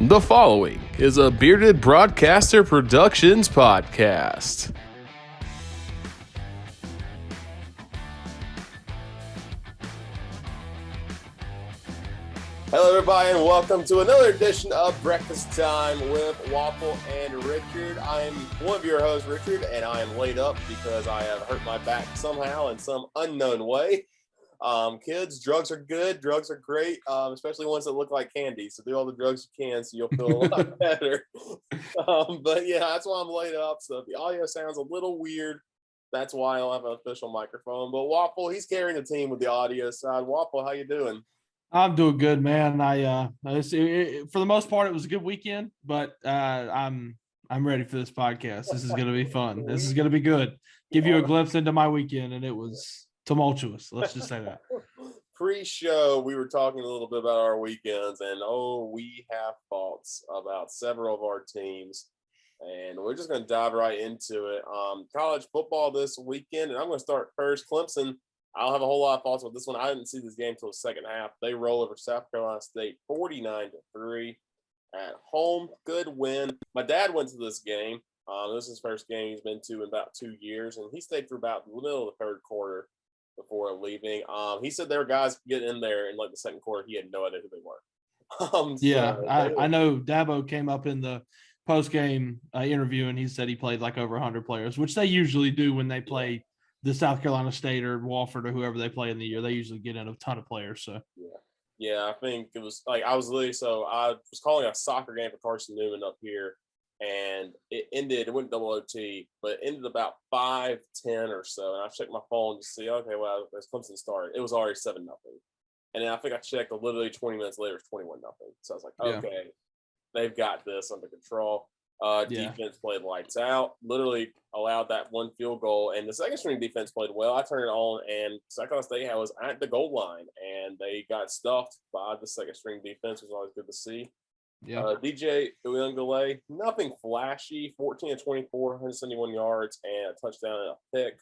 The following is a Bearded Broadcaster Productions podcast. Hello, everybody, and welcome to another edition of Breakfast Time with Waffle and Richard. I am one of your hosts, Richard, and I am laid up because I have hurt my back somehow in some unknown way. Kids, drugs are good. Drugs are great, especially ones that look like candy. So do all the drugs you can so you'll feel a lot better. But yeah, that's why I'm laid up. So if the audio sounds a little weird, that's why I don't have an official microphone. But Waffle, he's carrying the team with the audio side. Waffle, how you doing? I'm doing good, man. For the most part, it was a good weekend, but I'm ready for this podcast. This is going to be fun. This is going to be good. Give you a glimpse into my weekend, and it was tumultuous. Let's just say that. Pre-show, we were talking a little bit about our weekends, and we have thoughts about several of our teams, and we're just going to dive right into it. College football this weekend, and I'm going to start first. Clemson. I don't have a whole lot of thoughts with this one. I didn't see this game until the second half. They roll over South Carolina State 49-3 at home. Good win. My dad went to this game. This is his first game he's been to in about 2 years, and he stayed for about the middle of the third quarter before leaving. He said there were guys getting in there in like the second quarter. He had no idea who they were. I know Dabo came up in the post-game interview, and he said he played like over 100 players, which they usually do when they play the South Carolina State or Wofford or whoever they play in the year. They usually get in a ton of players. So yeah, I think it was like I was calling a soccer game for Carson Newman up here, and it went double OT, but it ended about 5-10 or so. And I checked my phone to see, okay, well, as Clemson started, it was already 7-0. And then I think I checked literally 20 minutes later, it's 21-0. So I was like, okay, they've got this under control. Defense played lights out, literally allowed that one field goal, and the second string defense played well. I turned it on, and South Carolina State was at the goal line, and they got stuffed by the second string defense, which was always good to see. DJ Uyunglele, nothing flashy, 14-24, 171 yards, and a touchdown and a pick.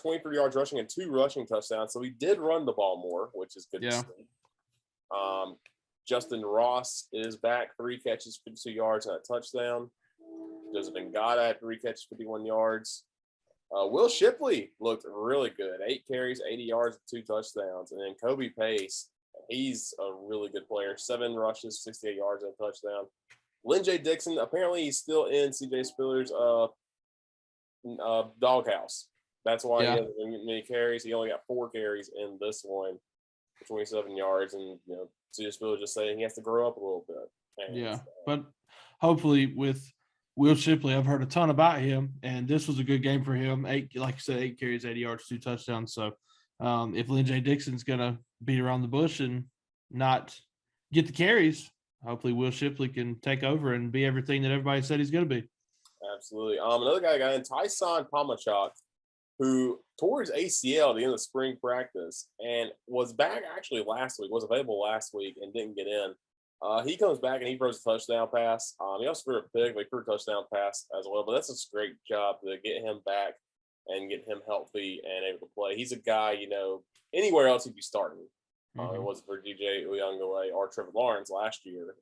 23 yards rushing and 2 rushing touchdowns. So he did run the ball more, which is good to see. Justin Ross is back, 3 catches, 52 yards, and a touchdown. Joseph Ngata had 3 catches, 51 yards. Will Shipley looked really good, 8 carries, 80 yards, and 2 touchdowns. And then Kobe Pace, he's a really good player, 7 rushes, 68 yards, and a touchdown. Lynn J. Dixon, apparently he's still in CJ Spiller's doghouse. That's why he has many carries. He only got 4 carries in this one for 27 yards, and CJ Spiller just saying he has to grow up a little bit. But hopefully with Will Shipley, I've heard a ton about him, and this was a good game for him. 8 carries, 80 yards, 2 touchdowns. So if Lynn J. Dixon's going to beat around the bush and not get the carries, hopefully Will Shipley can take over and be everything that everybody said he's going to be. Absolutely. Another guy got in, Tyson Pomachak, who tore his ACL at the end of spring practice and was back actually last week, was available last week and didn't get in. He comes back and he throws a touchdown pass. He also threw a pick, but he threw a touchdown pass as well. But that's a great job to get him back and get him healthy and able to play. He's a guy, anywhere else he'd be starting. It wasn't for DJ Uyunglele or Trevor Lawrence last year.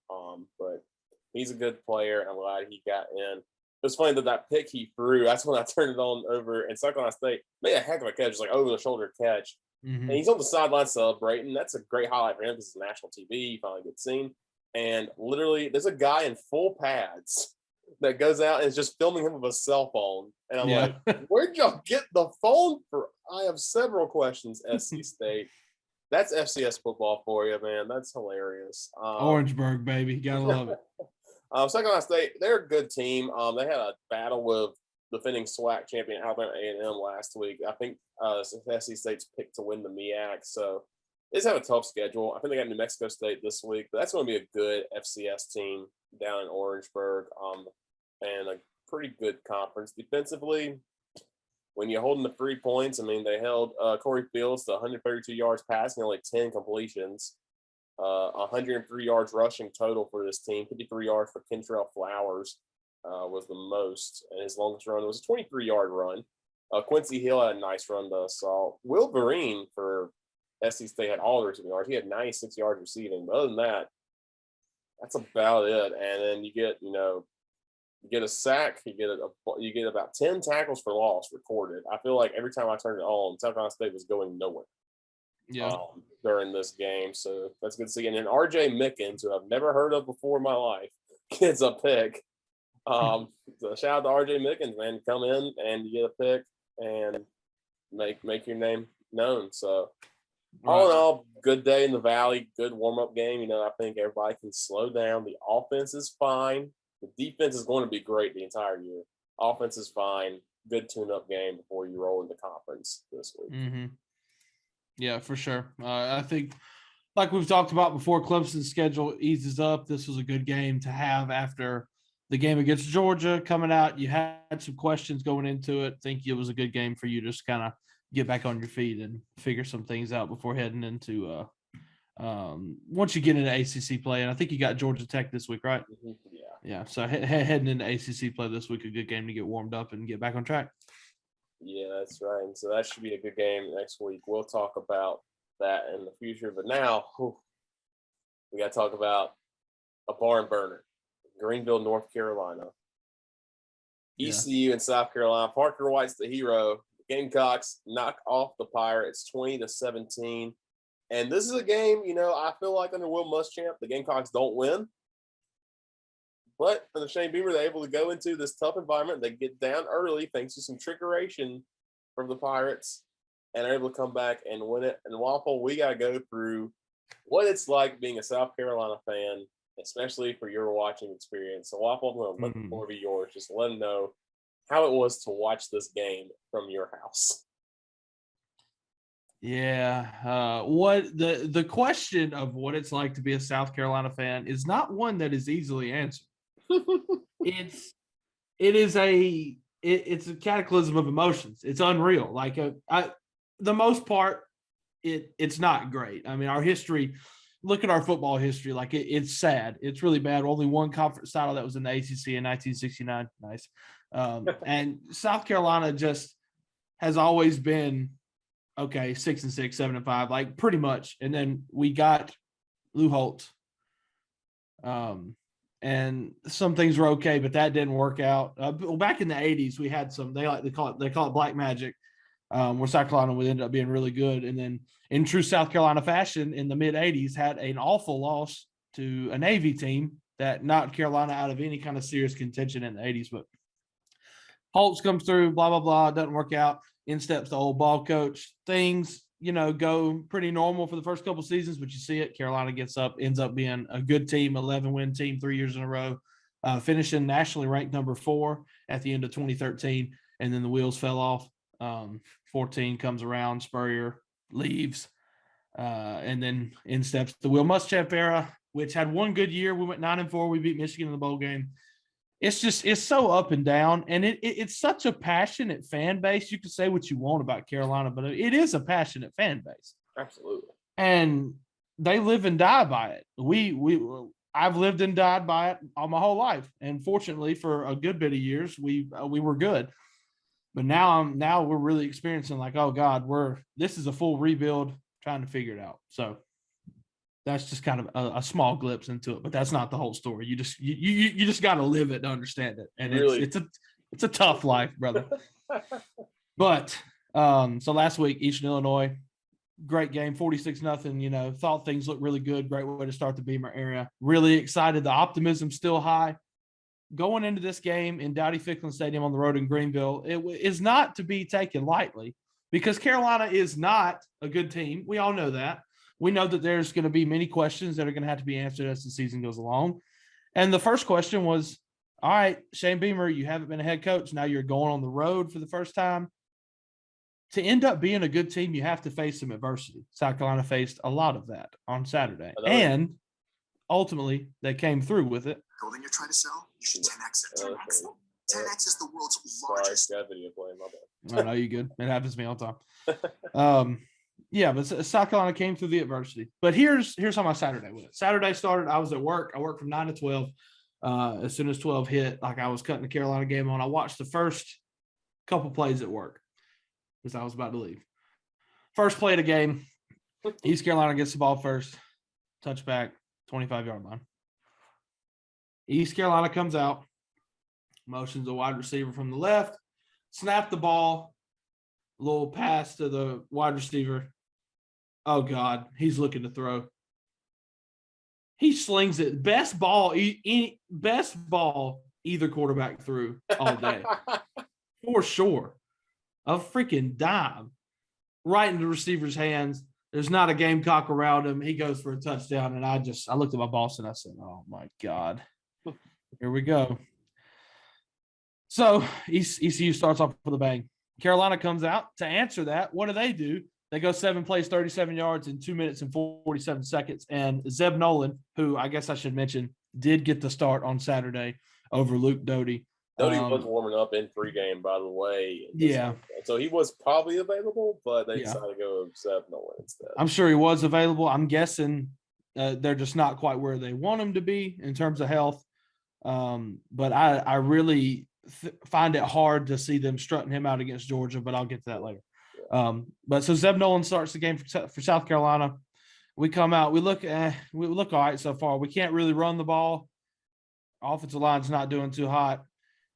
But he's a good player, and I'm glad he got in. It was funny that pick he threw, that's when I turned it on over, and South Carolina State made a heck of a catch, just like over-the-shoulder catch. And he's on the sideline celebrating. That's a great highlight for him because it's national TV. He finally gets seen. And literally, there's a guy in full pads that goes out and is just filming him with a cell phone. And I'm like, where'd y'all get the phone for? I have several questions, SC State. That's FCS football for you, man. That's hilarious. Orangeburg, baby. Gotta love it. South Carolina State, they're a good team. They had a battle with defending SWAC champion Alabama A&M last week. I think SC State's picked to win the MEAC. So they just have a tough schedule. I think they got New Mexico State this week, but that's going to be a good FCS team down in Orangeburg, and a pretty good conference. Defensively, when you're holding the 3 points, they held Corey Fields to 132 yards passing, only 10 completions. 103 yards rushing total for this team. 53 yards for Kentrell Flowers was the most, and his longest run was a 23-yard run. Quincy Hill had a nice run to assault. Will Vereen for SC State had all the receiving yards. He had 96 yards receiving. But other than that, That's about it. And then you get, you get a sack, you get about 10 tackles for loss recorded. I feel like every time I turned it on, South Carolina State was going nowhere. Yeah. During this game. So that's good to see. And then RJ Mickens, who I've never heard of before in my life, gets a pick. So shout out to RJ Mickens, man. Come in and you get a pick and make your name known. So all in all, good day in the Valley, good warm-up game. I think everybody can slow down. The offense is fine. The defense is going to be great the entire year. Offense is fine. Good tune-up game before you roll into conference this week. Mm-hmm. Yeah, for sure. I think, like we've talked about before, Clemson's schedule eases up. This was a good game to have after the game against Georgia coming out. You had some questions going into it. I think it was a good game for you to just kind of get back on your feet and figure some things out before heading into once you get into ACC play. And I think you got Georgia Tech this week, right? Mm-hmm. Yeah. So heading into ACC play this week, a good game to get warmed up and get back on track. Yeah, that's right. And so that should be a good game next week. We'll talk about that in the future. But now we got to talk about a barn burner, Greenville, North Carolina. ECU in South Carolina. Parker White's the hero. The Gamecocks knock off the Pirates 20-17. And this is a game, I feel like under Will Muschamp, the Gamecocks don't win. But under Shane Beamer, they're able to go into this tough environment. They get down early thanks to some trickeration from the Pirates and are able to come back and win it. And Waffle, we got to go through what it's like being a South Carolina fan, especially for your watching experience. So Waffle, I'm going to let the floor be yours. Just let them know how it was to watch this game from your house. Yeah. What the question of what it's like to be a South Carolina fan is not one that is easily answered. It's a cataclysm of emotions. It's unreal. Like the most part, it's not great. I mean, our history, look at our football history. Like it's sad. It's really bad. Only one conference title that was in the ACC in 1969. Nice. And South Carolina just has always been okay, 6-6, 7-5, like pretty much. And then we got Lou Holtz. And some things were okay, but that didn't work out. Back in the 80s, we had some, they call it black magic, where South Carolina would end up being really good. And then in true South Carolina fashion, in the mid 80s, had an awful loss to a Navy team that knocked Carolina out of any kind of serious contention in the 80s. But Holtz comes through, blah, blah, blah, doesn't work out. In steps the old ball coach. Things, go pretty normal for the first couple seasons, but you see it. Carolina ends up being a good team, 11-win team 3 years in a row, finishing nationally ranked number 4 at the end of 2013. And then the wheels fell off. 14 comes around, Spurrier leaves. And then in steps the Will Muschamp era, which had one good year. We went 9-4. We beat Michigan in the bowl game. It's so up and down, and it's such a passionate fan base. You can say what you want about Carolina, but it is a passionate fan base. Absolutely. And they live and die by it. I've lived and died by it all my whole life. And fortunately, for a good bit of years, we were good. But now we're really experiencing like, oh God, this is a full rebuild, trying to figure it out. So that's just kind of a small glimpse into it, but that's not the whole story. You just got to live it to understand it. And really? it's a tough life, brother. But so last week, Eastern Illinois, great game, 46-0. Thought things looked really good. Great way to start the Beamer area. Really excited. The optimism still high. Going into this game in Dowdy-Ficklen Stadium on the road in Greenville, it is not to be taken lightly because Carolina is not a good team. We all know that. We know that there's going to be many questions that are going to have to be answered as the season goes along. And the first question was, all right, Shane Beamer, you haven't been a head coach. Now you're going on the road for the first time. To end up being a good team, you have to face some adversity. South Carolina faced a lot of that on Saturday. And ultimately, they came through with it. Building you're trying to sell, you should 10X it. 10X it. 10X is the world's largest. I know you good. It happens to me all the time. Yeah, but South Carolina came through the adversity. But here's how my Saturday went. Saturday started, I was at work. I worked from 9 to 12. As soon as 12 hit, like I was cutting the Carolina game on, I watched the first couple plays at work because I was about to leave. First play of the game, East Carolina gets the ball first, touchback, 25-yard line. East Carolina comes out, motions a wide receiver from the left, snap the ball, a little pass to the wide receiver. Oh, God, he's looking to throw. He slings it. Best ball either quarterback threw all day. For sure. A freaking dime. Right into the receiver's hands. There's not a Gamecock around him. He goes for a touchdown, and I looked at my boss and I said, oh, my God. Here we go. So ECU starts off with a bang. Carolina comes out to answer that. What do? They go 7 plays, 37 yards in 2 minutes and 47 seconds. And Zeb Nolan, who I guess I should mention, did get the start on Saturday over Luke Doty. Doty was warming up in pregame, by the way. Yeah. So he was probably available, but they decided to go with Zeb Nolan instead. I'm sure he was available. I'm guessing they're just not quite where they want him to be in terms of health. But I really find it hard to see them strutting him out against Georgia, but I'll get to that later. But so Zeb Nolan starts the game for South Carolina. We come out, we look all right so far. We can't really run the ball. Offensive line's not doing too hot.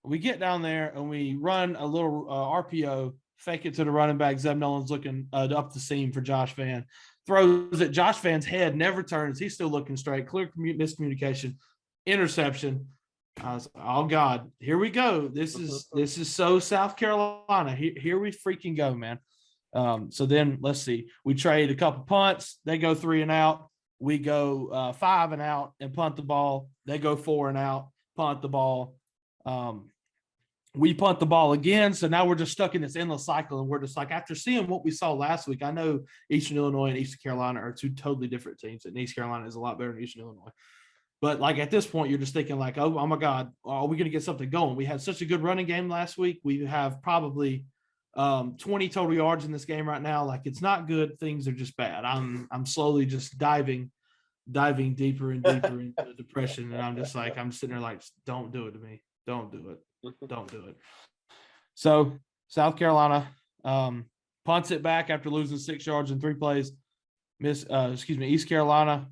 We get down there and we run a little RPO, fake it to the running back. Zeb Nolan's looking up the seam for Josh Van. Throws it. Josh Van's head never turns. He's still looking straight. Clear miscommunication. Interception. I was like, oh, God, here we go. This is so South Carolina. Here we freaking go, man. So then let's see. We trade a couple punts. They go 3 and out. We go 5 and out and punt the ball. They go 4 and out, punt the ball. We punt the ball again. So now we're just stuck in this endless cycle. And we're just like, after seeing what we saw last week, I know Eastern Illinois and Eastern Carolina are 2 totally different teams. And East Carolina is a lot better than Eastern Illinois. But like at this point, you're just thinking like, oh my God, are we going to get something going? We had such a good running game last week. We have probably 20 total yards in this game right now. Like it's not good. Things are just bad. I'm slowly just diving deeper and deeper into the depression. And I'm just like, I'm sitting there like, don't do it to me. Don't do it. Don't do it. So South Carolina punts it back after losing 6 yards in 3 plays. East Carolina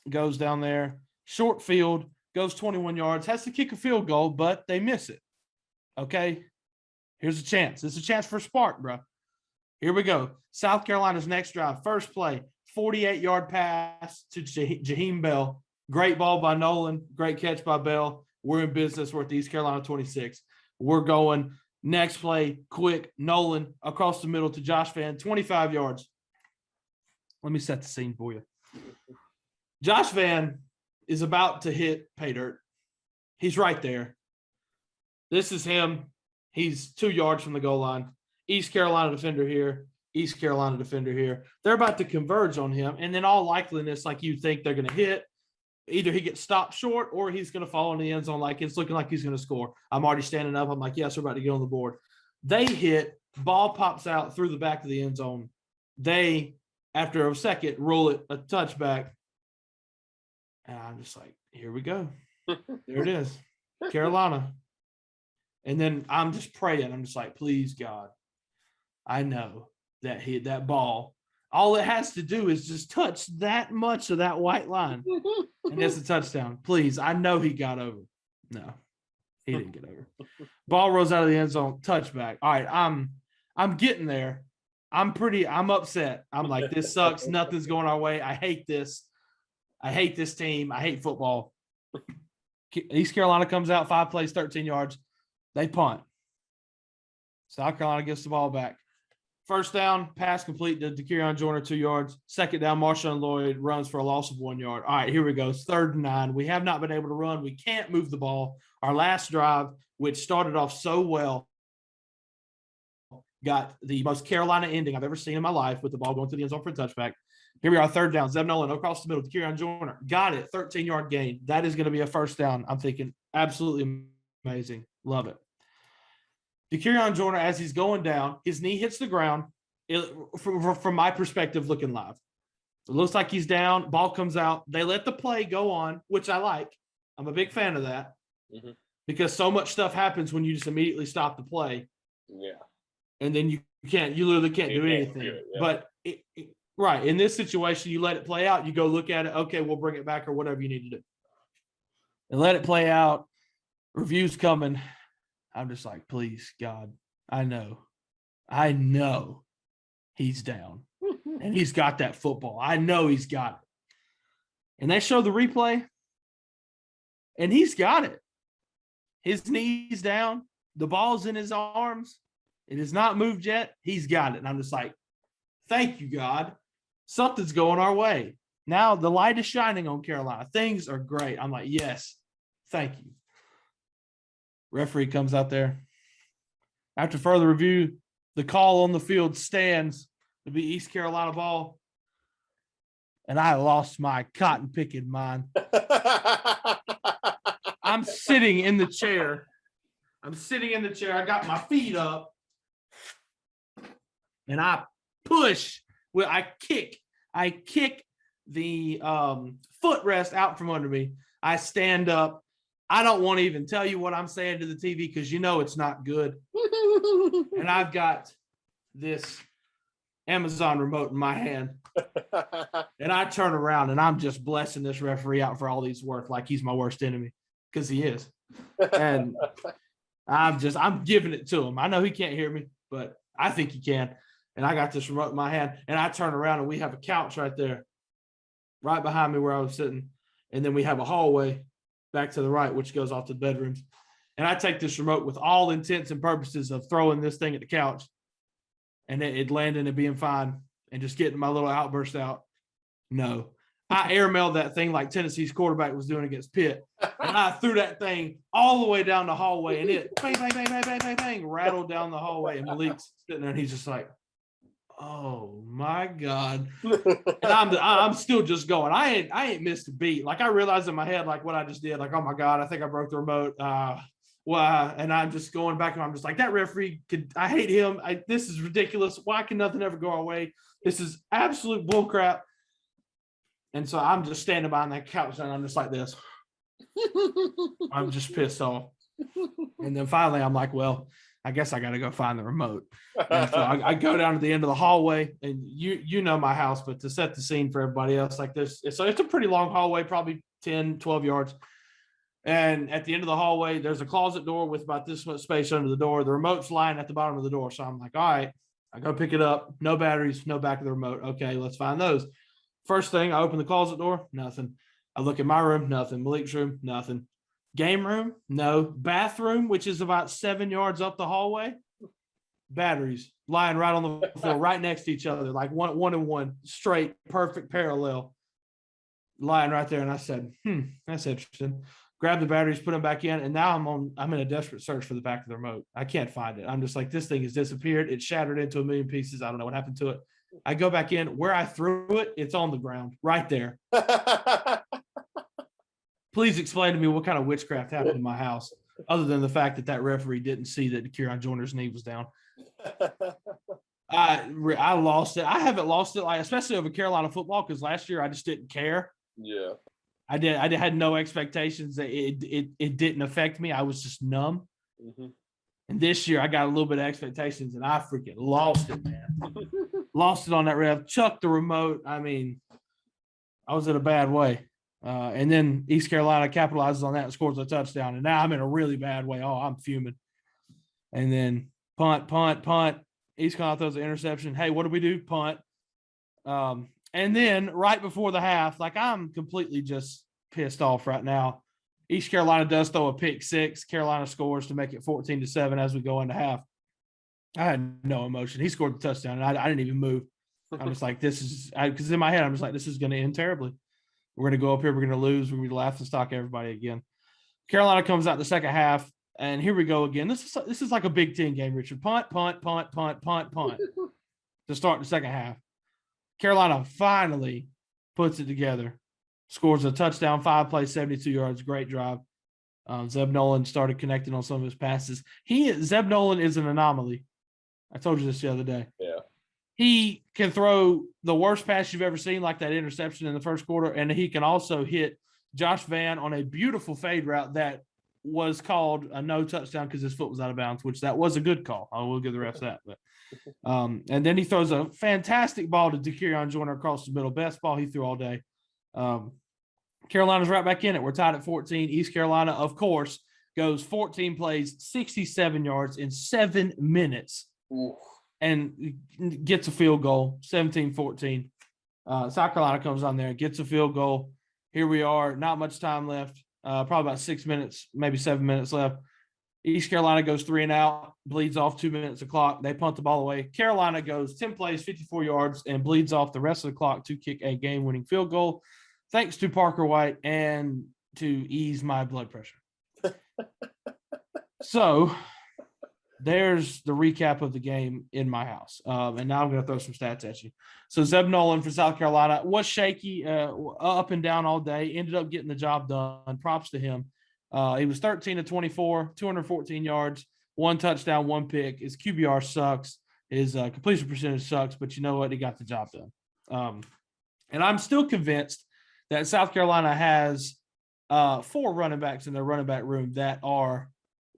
goes down there. Short field, goes 21 yards, has to kick a field goal, but they miss it. Okay, here's a chance. It's a chance for a spark, bro. Here we go. South Carolina's next drive, first play, 48-yard pass to Jaheim Bell. Great ball by Nolan. Great catch by Bell. We're in business. We're at the East Carolina 26. We're going next play, quick, Nolan across the middle to Josh Van, 25 yards. Let me set the scene for you. Josh Van is about to hit pay dirt. He's right there. This is him. He's 2 yards from the goal line. East Carolina defender here. East Carolina defender here. They're about to converge on him. And in all likeliness, like you think they're going to hit, either he gets stopped short or he's going to fall in the end zone like it's looking like he's going to score. I'm already standing up. I'm like, yes, we're about to get on the board. They hit. Ball pops out through the back of the end zone. They, after a second, roll it a touchback. And I'm just like, here we go. There it is. Carolina. And then I'm just praying. I'm just like, please, God, I know that ball, all it has to do is just touch that much of that white line. And it's a touchdown. Please, I know he got over. No, he didn't get over. Ball rolls out of the end zone, touchback. All right, I'm getting there. I'm upset. I'm like, this sucks. Nothing's going our way. I hate this. I hate this team. I hate football. East Carolina comes out, 5 plays, 13 yards. They punt. South Carolina gets the ball back. First down, pass complete to De'Kerion Joyner, 2 yards. Second down, Marshawn Lloyd runs for a loss of 1 yard. All right, here we go. It's 3rd and 9. We have not been able to run. We can't move the ball. Our last drive, which started off so well, got the most Carolina ending I've ever seen in my life with the ball going to the end zone for a touchback. Here we are, 3rd down. Zeb Nolan across the middle. De'Kerion Joyner got it. 13-yard gain. That is going to be a first down. I'm thinking absolutely amazing. Love it. De'Kerion Joyner, as he's going down, his knee hits the ground. From my perspective, looking live, it looks like he's down. Ball comes out. They let the play go on, which I like. I'm a big fan of that because so much stuff happens when you just immediately stop the play. Yeah, and then you literally can't do anything. Do it, yeah. But right in this situation, you let it play out. You go look at it. Okay, we'll bring it back or whatever you need to do. and let it play out. Reviews coming. I'm just like, please, God, I know he's down. And he's got that football. I know he's got it. And they show the replay, and he's got it. His knee's down. The ball's in his arms. It has not moved yet. He's got it. And I'm just like, thank you, God. Something's going our way. Now the light is shining on Carolina. Things are great. I'm like, yes, thank you. Referee comes out there. After further review, the call on the field stands to be East Carolina ball. And I lost my cotton picking mind. I'm sitting in the chair. I got my feet up. And I push. Well, I kick the footrest out from under me. I stand up. I don't want to even tell you what I'm saying to the TV because you know it's not good. And I've got this Amazon remote in my hand. And I turn around and I'm just blessing this referee out for all these work like he's my worst enemy because he is. And I'm giving it to him. I know he can't hear me, but I think he can. And I got this remote in my hand and I turn around and we have a couch right there, right behind me where I was sitting. And then we have a hallway back to the right, which goes off to the bedrooms. And I take this remote with all intents and purposes of throwing this thing at the couch and it landing and being fine and just getting my little outburst out. No, I airmailed that thing like Tennessee's quarterback was doing against Pitt. And I threw that thing all the way down the hallway and it bang, bang, bang, bang, bang, bang, bang, rattled down the hallway. And Malik's sitting there and he's just like, oh my God. And I'm still just going. I ain't missed a beat. Like I realized in my head, like what I just did, like, oh my God, I think I broke the remote. And I'm just going back and I'm just like, that referee I hate him. This is ridiculous. Why can nothing ever go our way? This is absolute bullcrap. And so I'm just standing behind that couch and I'm just like this. I'm just pissed off. And then finally I'm like, well, I guess I got to go find the remote. And so I go down to the end of the hallway and you know my house, but to set the scene for everybody else like this. So it's a pretty long hallway, probably 10, 12 yards. And at the end of the hallway, there's a closet door with about this much space under the door. The remote's lying at the bottom of the door. So I'm like, all right, I go pick it up. No batteries, no back of the remote. Okay, let's find those. First thing, I open the closet door, nothing. I look at my room, nothing. Malik's room, nothing. Game room, no. Bathroom, which is about 7 yards up the hallway, batteries lying right on the floor, right next to each other, like one and one, straight, perfect parallel, lying right there. And I said, that's interesting. Grab the batteries, put them back in, and now I'm in a desperate search for the back of the remote. I can't find it. I'm just like, this thing has disappeared. It shattered into a million pieces. I don't know what happened to it. I go back in. Where I threw it, it's on the ground, right there. Please explain to me what kind of witchcraft happened in my house, other than the fact that referee didn't see that Kieran Joyner's knee was down. I lost it. I haven't lost it, like especially over Carolina football, because last year I just didn't care. Yeah. I had no expectations. It didn't affect me. I was just numb. Mm-hmm. And this year I got a little bit of expectations, and I freaking lost it, man. Lost it on that ref. Chucked the remote. I mean, I was in a bad way. And then East Carolina capitalizes on that and scores a touchdown. And now I'm in a really bad way. Oh, I'm fuming. And then punt. East Carolina throws an interception. Hey, what do we do? Punt. And then right before the half, like I'm completely just pissed off right now. East Carolina does throw a pick six. Carolina scores to make it 14-7 as we go into half. I had no emotion. He scored the touchdown, and I didn't even move. I'm just like, this is – because in my head, I'm just like, this is going to end terribly. We're going to go up here. We're going to lose. We're going to laugh and stock everybody again. Carolina comes out the second half, and here we go again. This is like a Big Ten game, Richard. Punt to start the second half. Carolina finally puts it together, scores a touchdown, 5 plays, 72 yards, great drive. Zeb Nolan started connecting on some of his passes. Zeb Nolan is an anomaly. I told you this the other day. Yeah. He can throw the worst pass you've ever seen, like that interception in the first quarter, and he can also hit Josh Vann on a beautiful fade route that was called a no touchdown because his foot was out of bounds, which that was a good call. I will give the refs that. But and then he throws a fantastic ball to Kieran Joyner across the middle. Best ball he threw all day. Carolina's right back in it. We're tied at 14. East Carolina, of course, goes 14 plays, 67 yards in 7 minutes. Ooh. And gets a field goal, 17-14. South Carolina comes on there, gets a field goal. Here we are, not much time left, probably about 6 minutes, maybe 7 minutes left. East Carolina goes 3 and out, bleeds off 2 minutes of clock. They punt the ball away. Carolina goes 10 plays, 54 yards, and bleeds off the rest of the clock to kick a game-winning field goal, thanks to Parker White and to ease my blood pressure. So there's the recap of the game in my house. And now I'm going to throw some stats at you. So Zeb Nolan for South Carolina was shaky, up and down all day, ended up getting the job done. Props to him. He was 13 of 24, 214 yards, 1 touchdown, 1 pick. His QBR sucks. His completion percentage sucks, but you know what? He got the job done. And I'm still convinced that South Carolina has 4 running backs in their running back room that are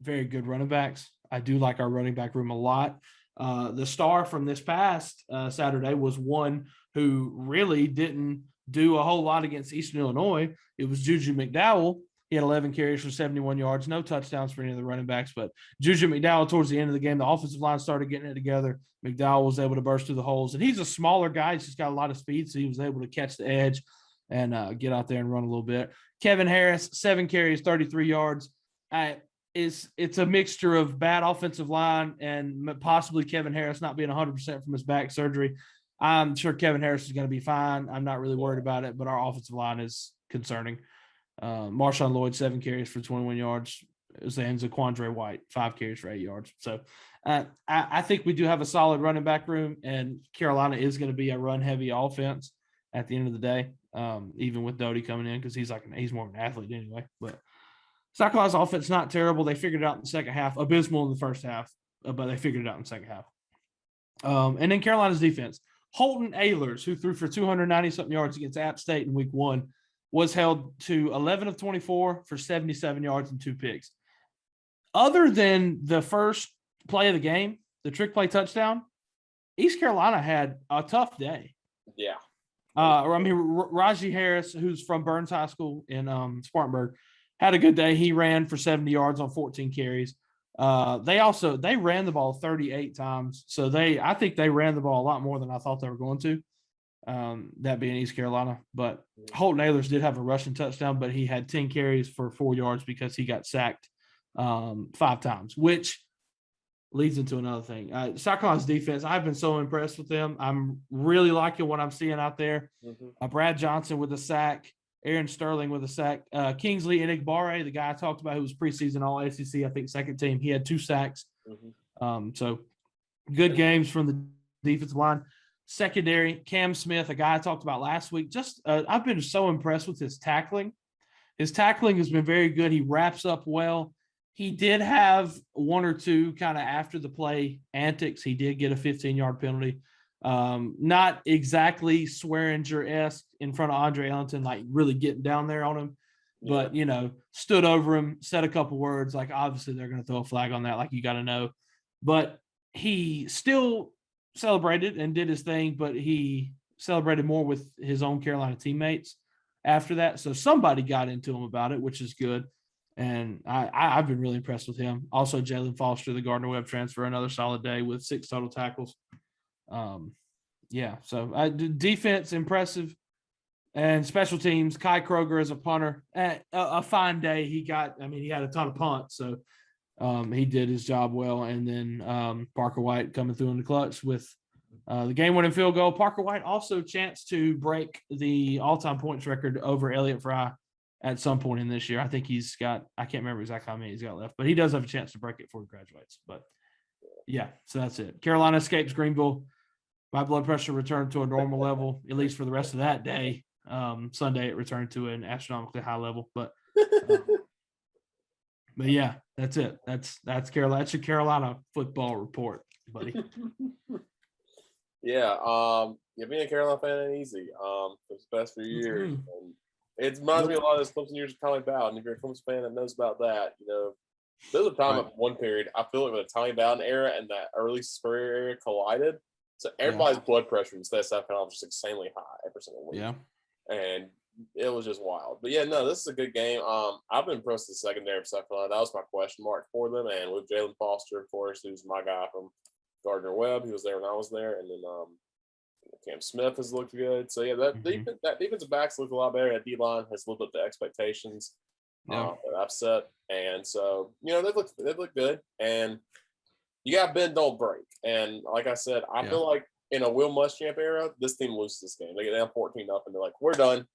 very good running backs. I do like our running back room a lot. The star from this past Saturday was one who really didn't do a whole lot against Eastern Illinois. It was Juju McDowell. He had 11 carries for 71 yards, no touchdowns for any of the running backs, but Juju McDowell towards the end of the game, the offensive line started getting it together. McDowell was able to burst through the holes, and he's a smaller guy. He's just got a lot of speed, so he was able to catch the edge and get out there and run a little bit. Kevin Harris, 7 carries, 33 yards. It's a mixture of bad offensive line and possibly Kevin Harris not being 100% from his back surgery. I'm sure Kevin Harris is going to be fine. I'm not really worried about it, but our offensive line is concerning. Marshawn Lloyd, 7 carries for 21 yards. And Zaquandre White, 5 carries for 8 yards. So I think we do have a solid running back room, and Carolina is going to be a run-heavy offense at the end of the day, even with Doty coming in because he's more of an athlete anyway. But South Carolina's offense not terrible. They figured it out in the second half. Abysmal in the first half, but they figured it out in the second half. And then Carolina's defense. Holton Ahlers, who threw for 290-something yards against App State in week 1, was held to 11 of 24 for 77 yards and 2 picks. Other than the first play of the game, the trick play touchdown, East Carolina had a tough day. Yeah. Raji Harris, who's from Burns High School in Spartanburg, had a good day. He ran for 70 yards on 14 carries. They ran the ball 38 times. So I think they ran the ball a lot more than I thought they were going to. That being East Carolina. But Holton Ahlers did have a rushing touchdown, but he had 10 carries for 4 yards because he got sacked 5 times, which leads into another thing. South Carolina's defense, I've been so impressed with them. I'm really liking what I'm seeing out there. Brad Johnson with a sack, Aaron Sterling with a sack, Kingsley Enigbare, the guy I talked about who was preseason All-SEC, I think second team, he had 2 sacks. So good games from the defensive line. Secondary, Cam Smith, a guy I talked about last week. I've been so impressed with his tackling. His tackling has been very good. He wraps up well. He did have 1 or 2 kind of after the play antics. He did get a 15-yard penalty. Not exactly Swearinger-esque in front of Andre Ellington, like really getting down there on him. But, stood over him, said a couple words. Like, obviously, they're going to throw a flag on that. Like, you got to know. But he still celebrated and did his thing, but he celebrated more with his own Carolina teammates after that. So somebody got into him about it, which is good. And I've been really impressed with him. Also, Jalen Foster, the Gardner-Webb transfer, another solid day with 6 total tackles. So defense, impressive. And special teams, Kai Kroger as a punter, a fine day. He had a ton of punts, so he did his job well. And then Parker White coming through in the clutch with the game-winning field goal. Parker White also chanced to break the all-time points record over Elliott Fry at some point in this year. I think he's got – I can't remember exactly how many he's got left, but he does have a chance to break it before he graduates. But, yeah, so that's it. Carolina escapes Greenville. My blood pressure returned to a normal level, at least for the rest of that day. Sunday, it returned to an astronomically high level. But yeah, that's it. That's Carolina. That's your Carolina football report, buddy. Being a Carolina fan ain't easy. For the past few years. And it reminds me a lot of those Clemson years of Tommy Bowden. And if you're a Clemson fan that knows about that, there was a time at one period, I feel like when the Tommy Bowden era and that early Spurrier era collided, so everybody's blood pressure in South Carolina was just insanely high every single week. Yeah. And it was just wild. But yeah, no, this is a good game. I've been impressed with the secondary for South Carolina. That was my question mark for them. And with Jalen Foster, of course, who's my guy from Gardner Webb, he was there when I was there, and then Cam Smith has looked good. So yeah, that defensive backs look a lot better. That D line has lived up to expectations that I've set, and so they look good. And you got bend, don't break. And like I said, I feel like in a Will Muschamp era, this team loses this game. They get down 14-0, and they're like, we're done.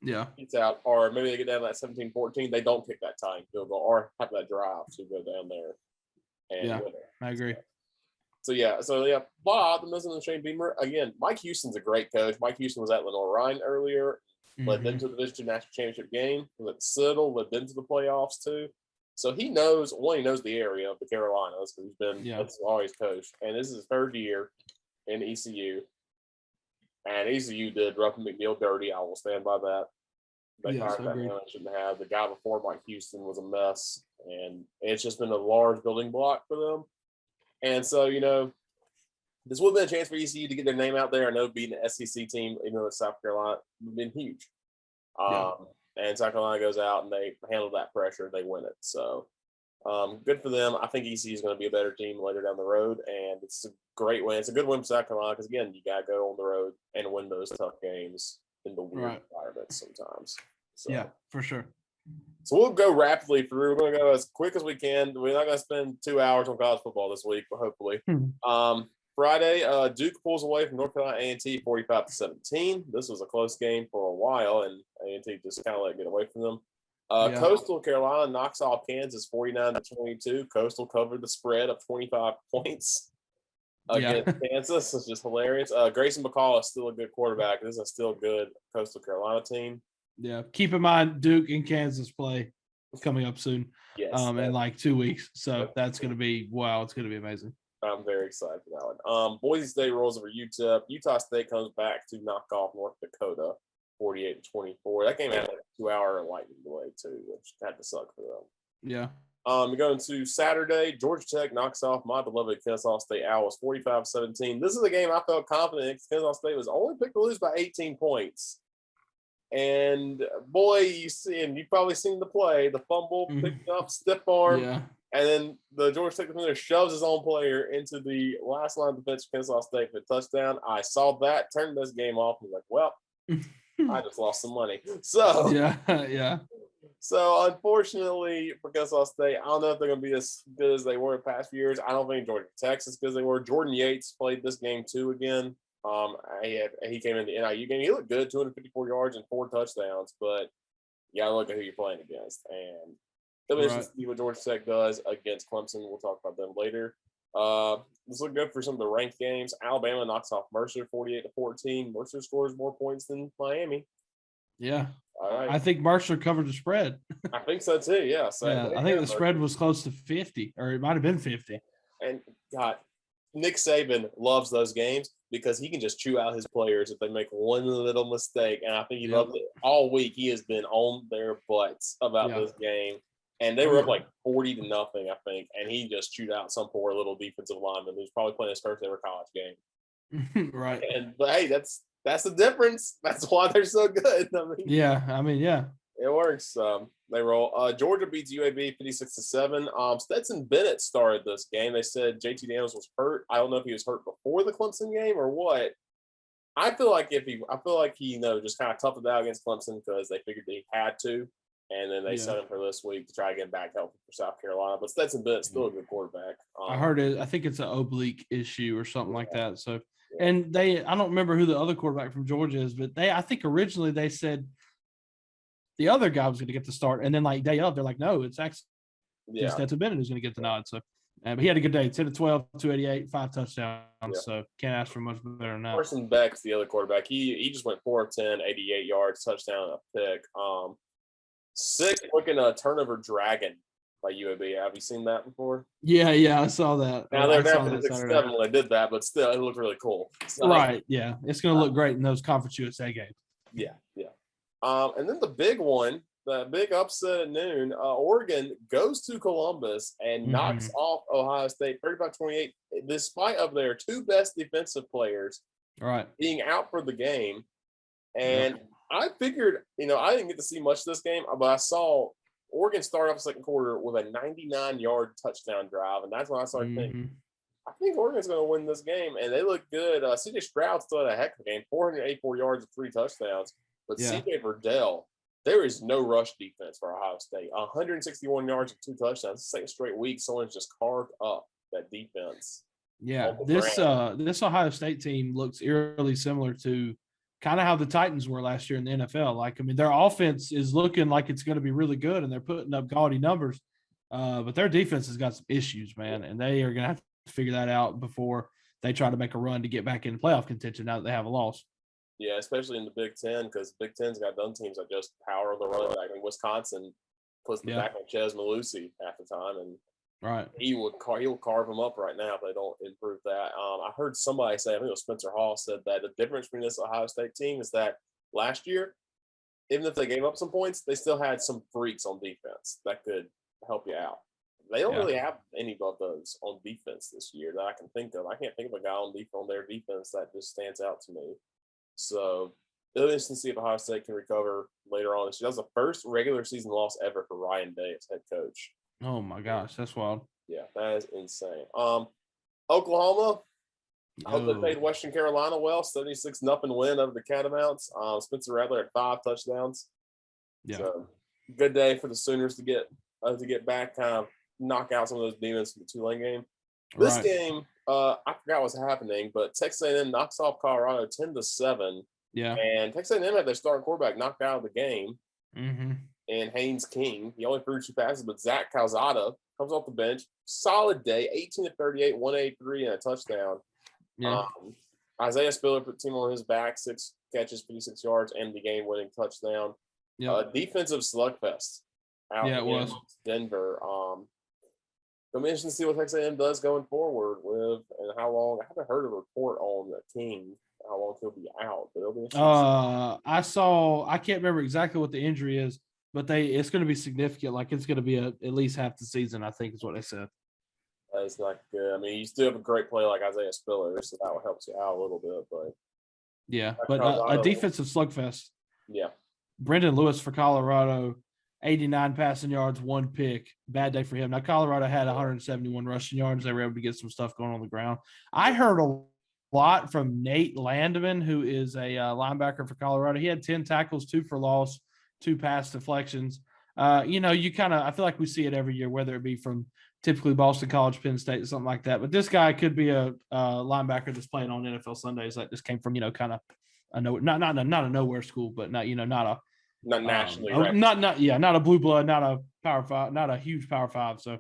Yeah. It's out. Or maybe they get down to that 17-14. They don't kick that tying field goal or have that drive to go down there and win it. I agree. So, a lot of optimism in Shane Beamer. Again, Mike Houston's a great coach. Mike Houston was at Lenore-Ryan earlier, led them to the Division II National Championship game, was at Citadel, led them to the playoffs too. So he knows the area of the Carolinas because he's been that's always coached. And this is his third year in ECU. And ECU did Ruffin McNeil dirty. I will stand by that. They fired that man I shouldn't have. The guy before Mike Houston was a mess. And it's just been a large building block for them. And so, this would have been a chance for ECU to get their name out there. I know beating the SEC team, even though it's South Carolina, would have been huge. And South Carolina goes out and they handle that pressure. They win it. So good for them. I think ECU is going to be a better team later down the road. And it's a great win. It's a good win for South Carolina because, again, you got to go on the road and win those tough games in the weird environments sometimes. So, yeah, for sure. So we'll go rapidly through. We're going to go as quick as we can. We're not going to spend 2 hours on college football this week, but hopefully. Friday, Duke pulls away from North Carolina A&T 45-17. This was a close game for a while, and A&T just kind of let it get away from them. Coastal Carolina knocks off Kansas 49-22. Coastal covered the spread of 25 points against Kansas. It's just hilarious. Grayson McCall is still a good quarterback. This is a still good Coastal Carolina team. Yeah, keep in mind Duke and Kansas play coming up soon. Yes, in like 2 weeks. So that's going to be It's going to be amazing. I'm very excited for that one. Boise State rolls over UTEP. Utah State comes back to knock off North Dakota 48-24. That game had like a 2-hour lightning delay too, which had to suck for them. Yeah. We're going to Saturday. Georgia Tech knocks off my beloved Kennesaw State Owls 45-17. This is a game I felt confident in. Kennesaw State was only picked to lose by 18 points. And boy, you've probably seen the play, the fumble, picked up, stiff arm. Yeah. And then the Georgia Tech defender shoves his own player into the last line of defense for Kennesaw State for a touchdown. I saw that, turned this game off, and was like, well, I just lost some money. So yeah. So unfortunately for Kennesaw State, I don't know if they're going to be as good as they were in past few years. I don't think Georgia Tech's as good as they were. Jordan Yates played this game too again. He came in the NIU game. He looked good, 254 yards and 4 touchdowns, but you got to look at who you're playing against. And it'll be interesting to see what Georgia Tech does against Clemson. We'll talk about them later. Let's look good for some of the ranked games. Alabama knocks off Mercer 48-14. Mercer scores more points than Miami. Yeah. All right. I think Mercer covered the spread. I think so too. Yeah. So I think the spread was close to 50, or it might have been 50. And God, Nick Saban loves those games because he can just chew out his players if they make one little mistake. And I think he loves it all week. He has been on their butts about this game. And they were up like 40-0, I think. And he just chewed out some poor little defensive lineman who's probably playing his first ever college game. Right. But hey, that's the difference. That's why they're so good. I mean, it works. They roll. Georgia beats UAB 56-7. Stetson Bennett started this game. They said JT Daniels was hurt. I don't know if he was hurt before the Clemson game or what. I feel like he just kind of toughed it out against Clemson because they figured he had to, and then they set him for this week to try to get back healthy for South Carolina. But Stetson Bennett's still a good quarterback. I heard it. I think it's an oblique issue or something like that. So. And I don't remember who the other quarterback from Georgia is, but I think originally they said the other guy was going to get the start. And then like day of, they're like, no, it's actually Stetson Bennett who's going to get the nod. So, but he had a good day, 10-12, 288, 5 touchdowns. Yeah. So can't ask for much better than that. Carson Beck's the other quarterback. He just went 4 of 10, 88 yards, touchdown, a pick. Sick looking turnover dragon by UAB. Have you seen that before? Yeah, I saw that. Now they're down to 6-7 when they did that, but still, it looked really cool. So, right, yeah. It's going to look great in those Conference USA games. Yeah. And then the big one, the big upset at noon, Oregon goes to Columbus and knocks off Ohio State 35-28, despite of their 2 best defensive players being out for the game. And I figured, I didn't get to see much of this game, but I saw Oregon start off the second quarter with a 99-yard touchdown drive, and that's when I started thinking, I think Oregon's going to win this game, and they look good. C.J. Stroud still had a heck of a game, 484 yards and 3 touchdowns. But C.J. Verdell, there is no rush defense for Ohio State. 161 yards and 2 touchdowns. Second straight week, someone's just carved up that defense. Yeah, this Ohio State team looks eerily similar to kind of how the Titans were last year in the NFL. Like, I mean, their offense is looking like it's going to be really good, and they're putting up gaudy numbers. But their defense has got some issues, man, and they are going to have to figure that out before they try to make a run to get back into playoff contention now that they have a loss. Yeah, especially in the Big Ten, because Big Ten's got done teams that just power the run back. And Wisconsin puts the back on Ches Malusi half the time, and he'll carve them up right now if they don't improve that. I heard somebody say, I think it was Spencer Hall, said that the difference between this Ohio State team is that last year, even if they gave up some points, they still had some freaks on defense that could help you out. They don't really have any of those on defense this year that I can think of. I can't think of a guy on their defense that just stands out to me. So it'll be interesting to see if Ohio State can recover later on. That was the first regular season loss ever for Ryan Day as head coach. Oh my gosh, that's wild. Yeah, that is insane. Oklahoma, I hope they played Western Carolina well. 76-0 win over the Catamounts. Spencer Rattler had 5 touchdowns. Yeah, so, good day for the Sooners to get back, kind of knock out some of those demons from the Tulane game. This game, I forgot what's happening, but Texas A&M knocks off Colorado 10-7. Yeah, and Texas A&M had their starting quarterback knocked out of the game. Mm-hmm. And Haynes King, he only threw 2 passes, but Zach Calzada comes off the bench. Solid day, 18-38, 183, and a touchdown. Yeah. Isaiah Spiller put the team on his back, 6 catches, 56 yards, and the game-winning touchdown. Defensive slugfest out in Denver. It'll be interesting to see what Texas A&M does going forward with and how long. I haven't heard a report on the King, how long he'll be out, but it'll be interesting. I can't remember exactly what the injury is, but it's going to be significant. Like, it's going to be at least half the season, I think is what they said. That's not good. I mean, you still have a great play like Isaiah Spiller, so that helps you out a little bit. But a defensive slugfest. Yeah. Brendan Lewis for Colorado, 89 passing yards, 1 pick. Bad day for him. Now, Colorado had 171 rushing yards. They were able to get some stuff going on the ground. I heard a lot from Nate Landman, who is a linebacker for Colorado. He had 10 tackles, 2 for loss, 2 pass deflections. I feel like we see it every year, whether it be from typically Boston College, Penn State, something like that. But this guy could be a linebacker that's playing on NFL Sundays. That just came from, kind of not a nowhere school, but not nationally, not a blue blood, not a Power 5, not a huge Power 5. So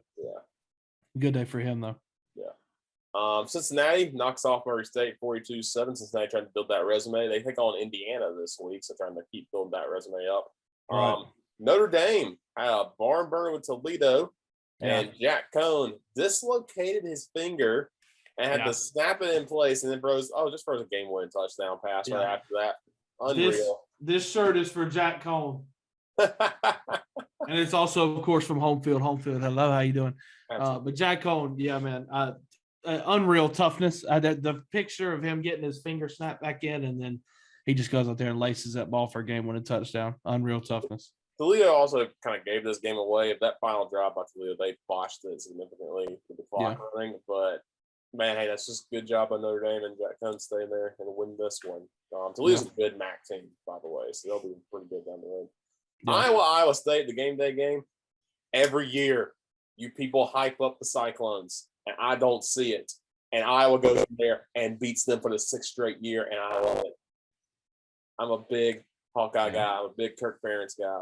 good day for him though. Cincinnati knocks off Murray State 42-7. Cincinnati trying to build that resume. They take on Indiana this week, so trying to keep building that resume up. Notre Dame had a barn burner with Toledo, and Jack Cohn dislocated his finger and had to snap it in place, and then froze a game-winning touchdown pass right after that. Unreal. This shirt is for Jack Cohn. And it's also, of course, from Home Field. Hello, how you doing? But Jack Cohn, man, unreal toughness. The picture of him getting his finger snapped back in, and then he just goes out there and laces that ball for a game-winning touchdown. Unreal toughness. Toledo also kind of gave this game away. If that final drive by Toledo, they botched it significantly with the clock running. But, man, hey, that's just a good job by Notre Dame and Jack Cohn staying there and win this one. Toledo's a good MAC team, by the way, so they'll be pretty good down the road. Iowa State, the game day game. Every year, you people hype up the Cyclones, and I don't see it. And Iowa goes in there and beats them for the 6th straight year, and I love it. I'm a big Hawkeye guy. I'm a big Kirk Ferentz guy.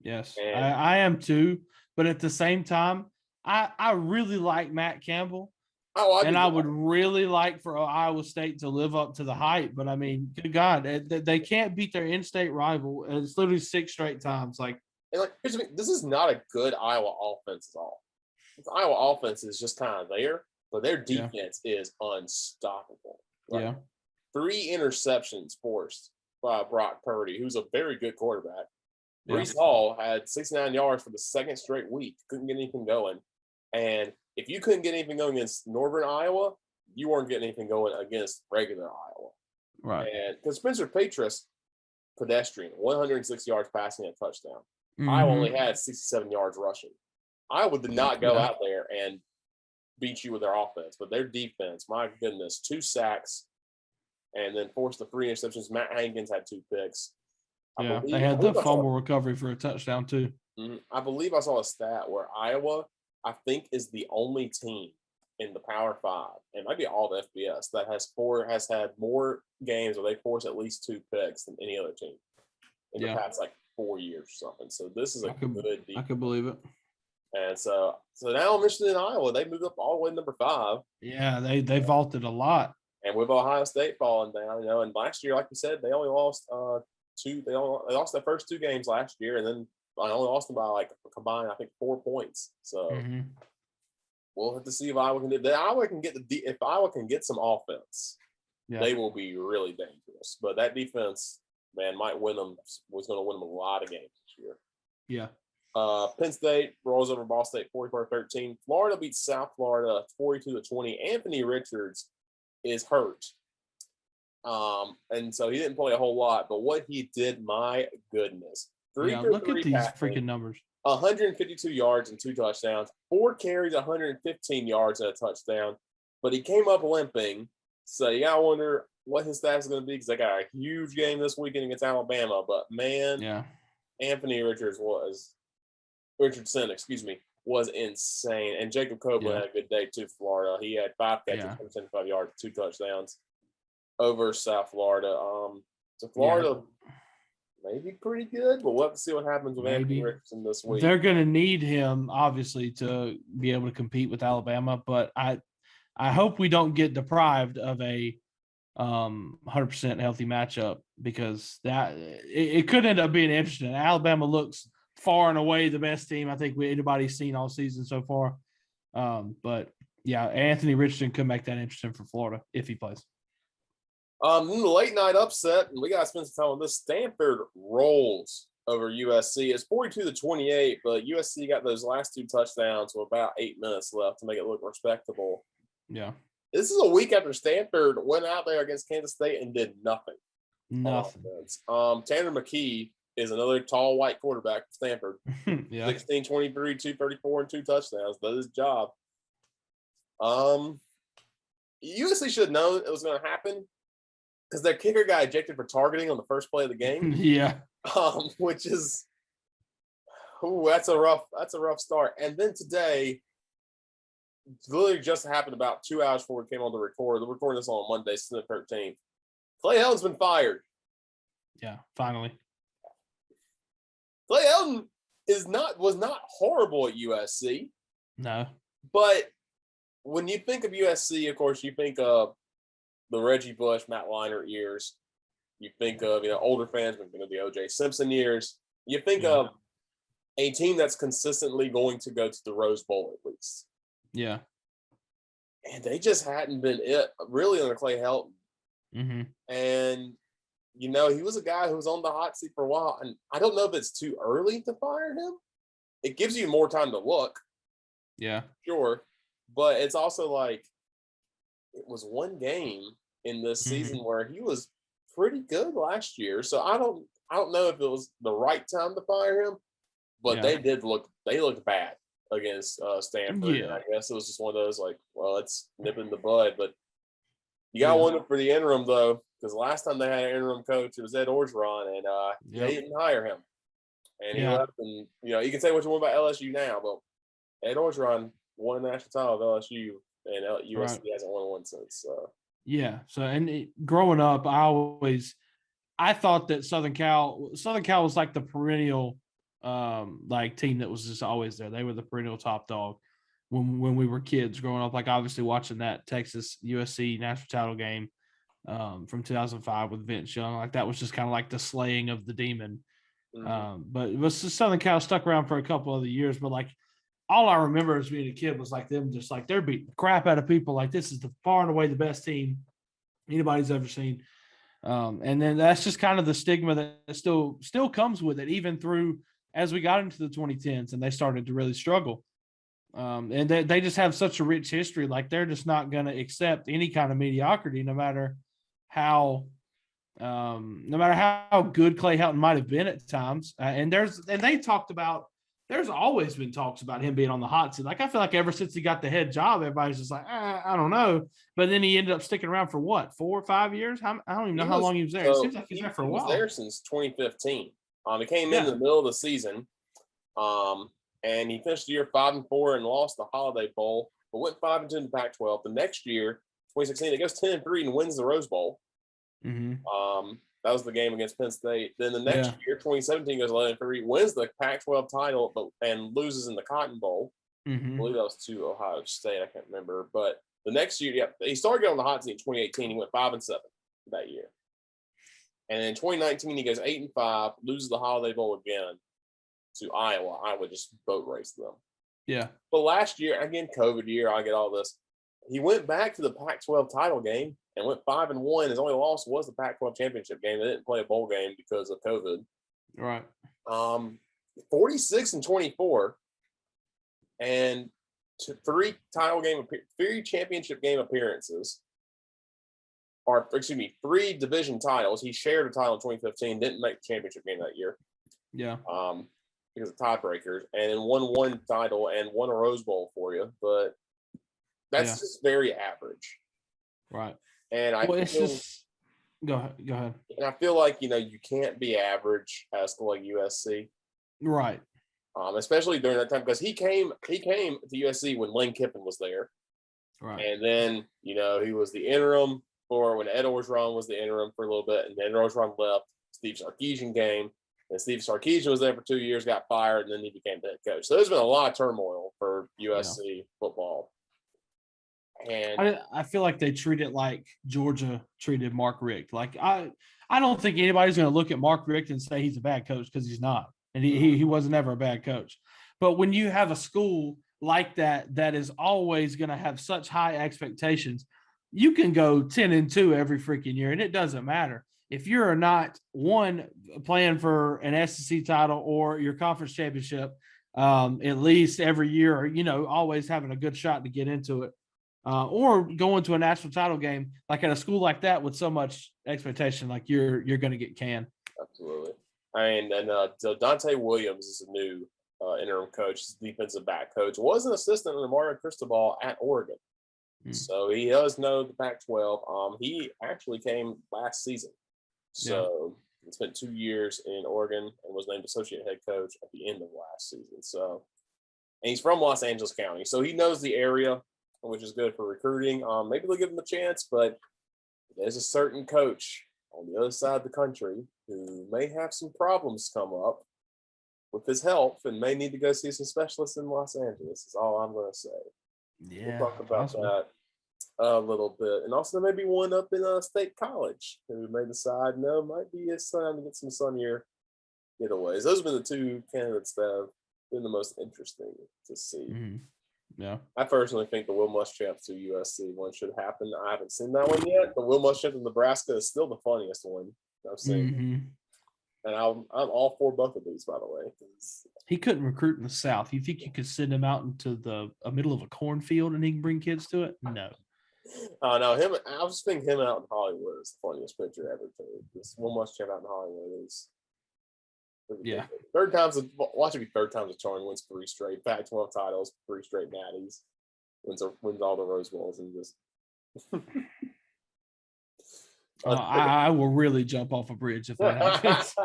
Yes, I am too. But at the same time, I really like Matt Campbell. I would really like for Iowa State to live up to the hype. But, I mean, good God, they can't beat their in-state rival. It's literally 6 straight times. Here's the thing. This is not a good Iowa offense at all. The Iowa offense is just kind of there, but their defense is unstoppable. 3 interceptions forced by Brock Purdy, who's a very good quarterback. Breece Hall had 69 yards for the 2nd straight week. Couldn't get anything going. And if you couldn't get anything going against Northern Iowa, you weren't getting anything going against regular Iowa. Right. And because Spencer Petras, pedestrian, 106 yards passing and a touchdown. Mm-hmm. Iowa only had 67 yards rushing. Iowa did not go out there and beat you with their offense, but their defense, my goodness, 2 sacks and then forced the 3 interceptions. Matt Hankins had 2 picks. They had the fumble recovery for a touchdown too. I believe I saw a stat where Iowa, I think, is the only team in the Power 5, and might be all the FBS, that has had more games where they forced at least 2 picks than any other team in the past 4 years or something. So this is good defense. I could believe it. And so now Michigan and Iowa, they moved up all the way to number 5. Yeah, they vaulted a lot. And with Ohio State falling down, and last year, like you said, they only lost 2. They lost their first 2 games last year, and then I only lost them by combined, I think, 4 points. So we'll have to see if Iowa can do. If Iowa can get some offense, they will be really dangerous. But that defense, man, was going to win them a lot of games this year. Yeah. Penn State rolls over Ball State 44-13. Florida beats South Florida 42-20. Anthony Richards is hurt. And so he didn't play a whole lot, but what he did, my goodness. Look at these freaking numbers. 152 yards and 2 touchdowns, 4 carries, 115 yards and a touchdown. But he came up limping. So you gotta wonder what his stats is going to be, because they got a huge game this weekend against Alabama. But man, Anthony Richardson, was insane. And Jacob Copeland had a good day too for Florida. He had 5 catches, 175 yards, 2 touchdowns over South Florida. So Florida may be pretty good, but we'll have to see what happens with Anthony Richardson this week. They're going to need him, obviously, to be able to compete with Alabama, but I hope we don't get deprived of a 100% healthy matchup, because that it could end up being interesting. Alabama looks far and away the best team I think anybody's seen all season so far. But yeah, Anthony Richardson could make that interesting for Florida if he plays. The late night upset, and we got to spend some time on this. Stanford rolls over USC. It's 42-28, but USC got those last 2 touchdowns with about 8 minutes left to make it look respectable. Yeah. This is a week after Stanford went out there against Kansas State and did nothing. Tanner McKee is another tall white quarterback for Stanford. 16, 23, 234, and 2 touchdowns. Does his job. USC should have known it was going to happen, because their kicker got ejected for targeting on the first play of the game. Which is, that's a rough start. And then today, literally just happened about 2 hours before we came on to record. We're recording this on Monday, September 13th. Clay Helton's been fired. Yeah, finally. Clay Helton was not horrible at USC. No. But when you think of USC, of course, you think of the Reggie Bush, Matt Leinart years. You think of, older fans, you think of the O.J. Simpson years. You think of a team that's consistently going to go to the Rose Bowl at least. Yeah. And they just hadn't been it really under Clay Helton. And, he was a guy who was on the hot seat for a while. And I don't know if it's too early to fire him. It gives you more time to look. Yeah. Sure. But it's also like, it was one game in this season where he was pretty good last year. So I don't know if it was the right time to fire him, but they looked bad against Stanford. Yeah. And I guess it was just one of those let's nip in the bud. But you got one for the interim though, because last time they had an interim coach, it was Ed Orgeron, and they didn't hire him. And he left, and you can say what you want about LSU now, but Ed Orgeron won a national title with LSU. And USC hasn't won one since. Yeah. So, growing up, I thought that Southern Cal was like the perennial, team that was just always there. They were the perennial top dog when we were kids growing up. Like, obviously watching that Texas USC national title game from 2005 with Vince Young, like that was just kind of like the slaying of the demon. But it was just Southern Cal stuck around for a couple other years, but all I remember as being a kid was them just they're beating the crap out of people. Like, this is the far and away the best team anybody's ever seen. And then that's just kind of the stigma that still comes with it, even through as we got into the 2010s and they started to really struggle. And they just have such a rich history. Like, they're just not going to accept any kind of mediocrity, no matter how no matter how good Clay Helton might have been at times. And they talked about, there's always been talks about him being on the hot seat. Like, I feel like ever since he got the head job, everybody's just like, I don't know. But then he ended up sticking around for what, 4 or 5 years? I don't even know how long he was there. It seems like he's there for a while. He was there since 2015. He came Yeah. in the middle of the season, and he finished the year 5-4 and lost the Holiday Bowl, but went 5-2 in the Pac-12. The next year, 2016, it goes 10-3 and wins the Rose Bowl. Mm-hmm. That was the game against Penn State. Then the next year, 2017, goes 11-3, wins the Pac-12 title, and loses in the Cotton Bowl. Mm-hmm. I believe that was to Ohio State. I can't remember. But the next year, he started getting on the hot seat in 2018. He went 5-7 that year. And in 2019, he goes 8-5, loses the Holiday Bowl again to Iowa. Iowa just boat raced them. Yeah. But last year, again, COVID year, I get all this. He went back to the Pac-12 title game and went 5-1. His only loss was the Pac-12 championship game. They didn't play a bowl game because of COVID. Right. 46-24, and 3 championship game appearances. Or, excuse me, 3 division titles. He shared a title in 2015, didn't make the championship game that year. Yeah. Because of tiebreakers, and then won 1 title and won a Rose Bowl for you. But that's just very average. Right. And go ahead. And I feel like, you can't be average as to like USC. Right. Especially during that time, because he came to USC when Lane Kiffin was there. Right. And then, he was the interim for when Ed Orgeron was the interim for a little bit, and then Orgeron left. Steve Sarkisian came, and Steve Sarkisian was there for 2 years, got fired, and then he became the head coach. So there's been a lot of turmoil for USC football. And I feel like they treat it like Georgia treated Mark Richt. Like, I don't think anybody's going to look at Mark Richt and say he's a bad coach, because he's not. And he wasn't ever a bad coach. But when you have a school like that is always going to have such high expectations, you can go 10-2 every freaking year, and it doesn't matter. If you're not, one, playing for an SEC title or your conference championship at least every year, or, always having a good shot to get into it, or going to a national title game, like at a school like that with so much expectation, like you're going to get canned. Absolutely. So Dante Williams is a new interim coach, defensive back coach. Was an assistant under Mario Cristobal at Oregon. So he does know the Pac-12. He actually came last season. So he spent 2 years in Oregon and was named associate head coach at the end of last season. So, and he's from Los Angeles County. So he knows the area, which is good for recruiting. Maybe they'll give him a chance, but there's a certain coach on the other side of the country who may have some problems come up with his health and may need to go see some specialists in Los Angeles, is all I'm going to say. Yeah. We'll talk about that a little bit. And also maybe one up in State College who may decide, no, might be his time to get some sunnier getaways. Those have been the 2 candidates that have been the most interesting to see. Mm-hmm. Yeah. I personally think the Will Muschamp to USC one should happen. I haven't seen that one yet. The Will Muschamp to Nebraska is still the funniest one I've seen. Mm-hmm. And I'm all for both of these, by the way. He couldn't recruit in the South. You think you could send him out into the middle of a cornfield and he can bring kids to it? No. No, him. I was thinking him out in Hollywood is the funniest picture ever. This Will Muschamp out in Hollywood is. Yeah. Watch it be third time's a charm. Wins 3 straight Pac-12 titles, 3 straight natties. Wins all the Rose Bowls and just. I will really jump off a bridge if that happens.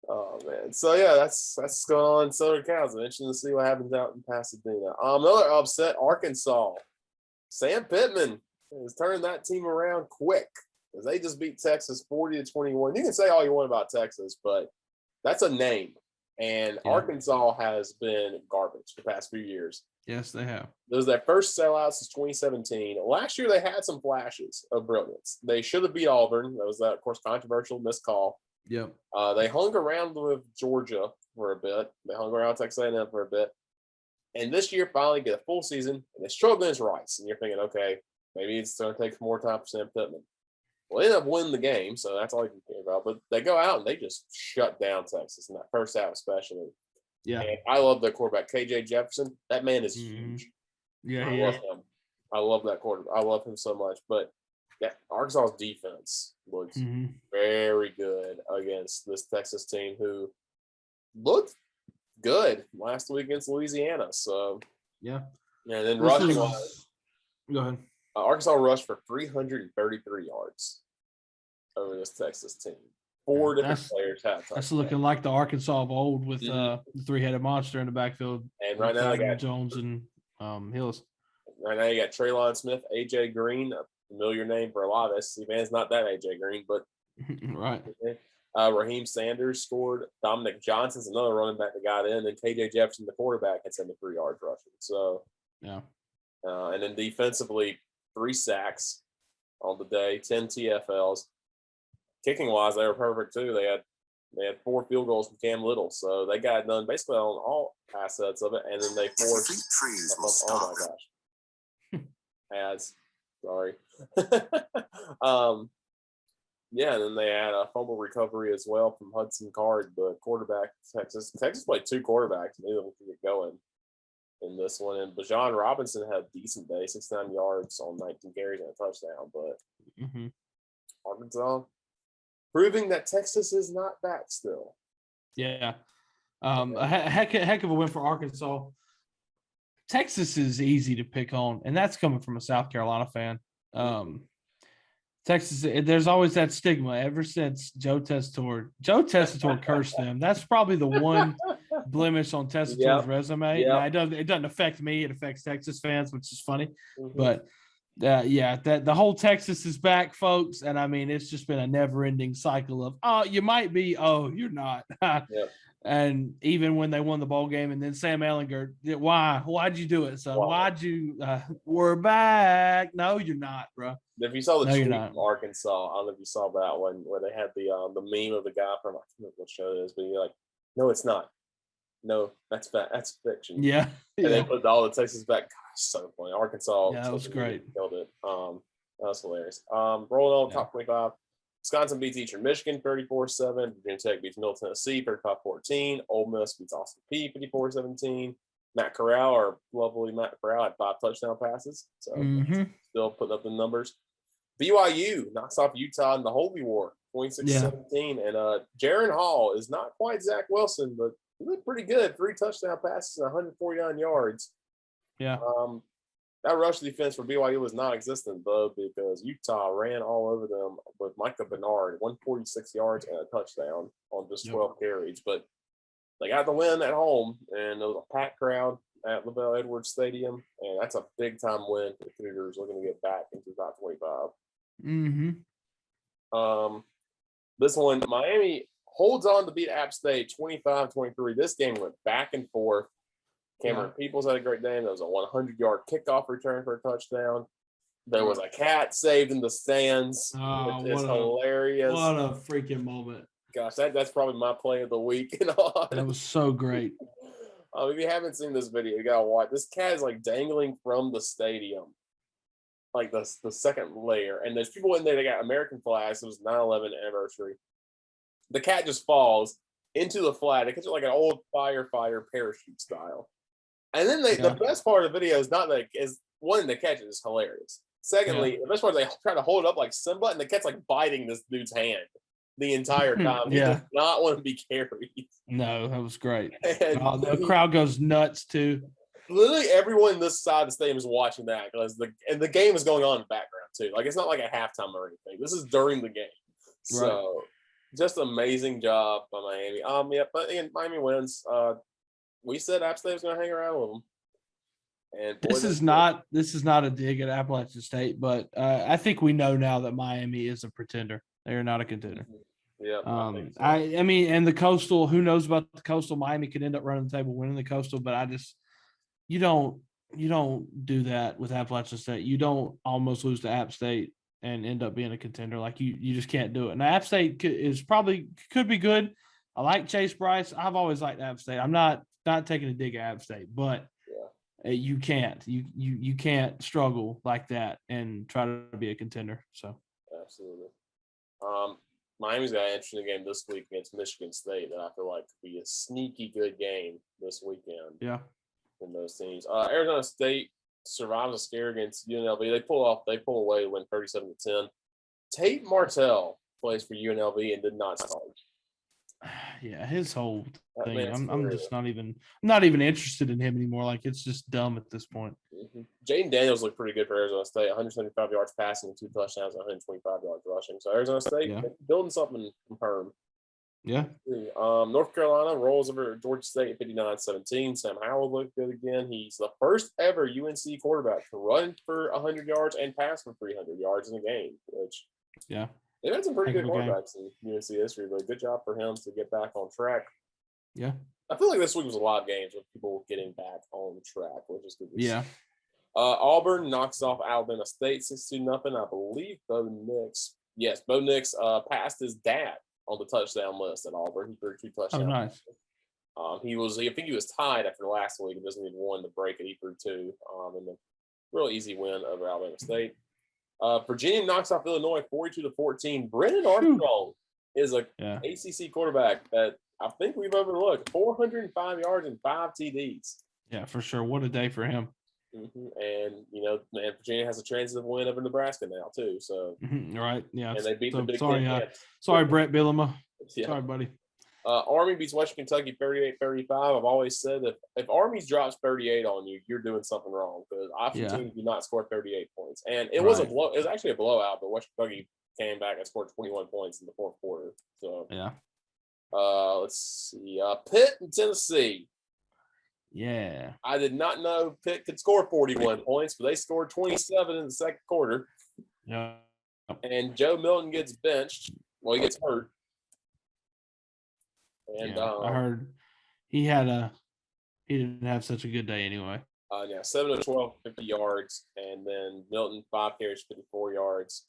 Oh man! So yeah, that's going on in Southern Cal. It's interesting to see what happens out in Pasadena. Another upset: Arkansas. Sam Pittman has turned that team around quick as they just beat Texas 40-21. You can say all you want about Texas, but that's a name. And Arkansas has been garbage the past few years. Yes, they have. It was their first sellout since 2017. Last year, they had some flashes of brilliance. They should have beat Auburn. That was, of course, controversial missed call. Yep. They hung around with Georgia for a bit. They hung around Texas A&M for a bit. And this year, finally get a full season, and they struggle against Rice. And you're thinking, okay, maybe it's going to take more time for Sam Pittman. Well, they end up winning the game, so that's all you can care about. But they go out and they just shut down Texas in that first half, especially. Yeah. And I love their quarterback, KJ Jefferson. That man is huge. Yeah, I love him. I love that quarterback. I love him so much. But Arkansas's defense looks very good against this Texas team who looked good last week against Louisiana. So yeah. And then rushing wise, go ahead. Arkansas rushed for 333 yards over this Texas team. Four different players had touchdowns. That's looking like the Arkansas of old with the three-headed monster in the backfield. And right now, I got Jones and Hills. Right now, you got Traylon Smith, AJ Green, a familiar name for a lot of SEC fans. Not that AJ Green, but right. Raheem Sanders scored. Dominic Johnson's another running back that got in, and KJ Jefferson, the quarterback, had 73 yards rushing. So, yeah. And then defensively, 3 sacks on the day, 10 TFLs. Kicking wise, they were perfect too. They had 4 field goals from Cam Little, so they got done basically on all assets of it, and then they forced. Oh my gosh, ads. Sorry. Yeah, and then they had a fumble recovery as well from Hudson Card, the quarterback. Texas played 2 quarterbacks, neither of them could get going in this one. And Bajan Robinson had a decent day, 69 yards on 19 carries and a touchdown. But Arkansas proving that Texas is not back still. Yeah. A heck of a win for Arkansas. Texas is easy to pick on, and that's coming from a South Carolina fan. Texas, there's always that stigma ever since Joe Tessitore cursed them. That's probably the one blemish on Tessitore's resume. Yep. Now, it doesn't affect me. It affects Texas fans, which is funny. But the whole Texas is back, folks. And I mean, it's just been a never-ending cycle of, oh, you might be, oh, you're not. And even when they won the bowl game, and then Sam Ehlinger, why'd you do it? So why'd you? We're back. No, you're not, bro. If you saw the tweet from Arkansas, I don't know if you saw that one where they had the meme of the guy from, I can't remember what show it is, but you're like, no, it's not. No, that's fiction. Yeah. And they put all the Texas back. Gosh, so funny. Arkansas. Yeah, that was great. Killed it. That was hilarious. Rolling on top 25. Wisconsin beats Eastern Michigan 34-7. Virginia Tech beats Middle Tennessee 35-14. Ole Miss beats Austin Peay 54-17. Matt Corral, our lovely Matt Corral, had 5 touchdown passes. So still putting up the numbers. BYU knocks off Utah in the Holy War 26-17. And Jaron Hall is not quite Zach Wilson, but he looked pretty good. 3 touchdown passes and 149 yards. Yeah. That rush defense for BYU was non-existent, though, because Utah ran all over them with Micah Bernard, 146 yards and a touchdown on just 12 carries. But they got the win at home, and there was a packed crowd at LaVell Edwards Stadium, and that's a big-time win for the Cougars looking to get back into top 25. This one, Miami holds on to beat App State 25-23. This game went back and forth. Cameron Peoples had a great day. There was a 100-yard kickoff return for a touchdown. There was a cat saved in the stands, which is hilarious. What a freaking moment. Gosh, that's probably my play of the week. That was so great. If you haven't seen this video, you got to watch. This cat is like dangling from the stadium, like the second layer. And there's people in there that got American flags. It was 9/11 anniversary. The cat just falls into the flag. It catches like an old firefighter parachute style. And then the best part of the video is not like is one, the catch is hilarious. Secondly, the best part is they try to hold it up like Simba, and the cat's like biting this dude's hand the entire time. He does not want to be carried. No, that was great. The crowd goes nuts too. Literally everyone this side of the stadium is watching that because the game is going on in the background too. Like it's not like a halftime or anything. This is during the game. So just amazing job by Miami. But again, Miami wins. We said App State was going to hang around with them. And boy, this is not a dig at Appalachian State, but I think we know now that Miami is a pretender. They are not a contender. Yeah. I mean, and the Coastal. Who knows about the Coastal? Miami could end up running the table, winning the Coastal, but you don't do that with Appalachian State. You don't almost lose to App State and end up being a contender. Like you just can't do it. Now, App State could be good. I like Chase Bryce. I've always liked App State. I'm not taking a dig at App State, but you can't struggle like that and try to be a contender. So absolutely. Miami's got an interesting game this week against Michigan State that I feel like could be a sneaky good game this weekend. Yeah. In those teams. Arizona State survives a scare against UNLV. They pull away to win 37-10. Tate Martell plays for UNLV and did not start. Yeah, his whole That thing. man's I'm just not even interested in him anymore. Like, it's just dumb at this point. Jaden Daniels looked pretty good for Arizona State. 175 yards passing and 2 touchdowns, 125 yards rushing. So Arizona State building something from Herm. Yeah. North Carolina rolls over Georgia State 59-17. Sam Howell looked good again. He's the first ever UNC quarterback to run for 100 yards and pass for 300 yards in a game, which they've had some pretty good quarterbacks in UNC history, but good job for him to get back on track. Yeah. I feel like this week was a lot of games with people getting back on track, which is good to see. Yeah. Auburn knocks off Alabama State 6-0. I believe Bo Nix passed his dad on the touchdown list at Auburn. He threw 2 touchdowns. Oh, nice. I think he was tied after last week. He doesn't need one to break it. He threw 2 in a real easy win over Alabama State. Virginia knocks off Illinois 42-14. Brennan Armstrong is a ACC quarterback that I think we've overlooked. 405 yards and 5 TDs. Yeah, for sure. What a day for him. And Virginia has a transitive win over Nebraska now too. So right, yeah. And they beat the Big Ten. Sorry, Brett Bielema. Yeah. Sorry, buddy. Army beats Western Kentucky 38-35. I've always said that if Army drops 38 on you, you're doing something wrong because option teams do not score 38 points. And it was it was actually a blowout, but Western Kentucky came back and scored 21 points in the fourth quarter. So let's see. Pitt and Tennessee. Yeah. I did not know Pitt could score 41 points, but they scored 27 in the second quarter. Yeah. And Joe Milton gets benched. Well, he gets hurt. And I heard he didn't have such a good day anyway. 7 of 12, 50 yards, and then Milton 5 carries, 54 yards.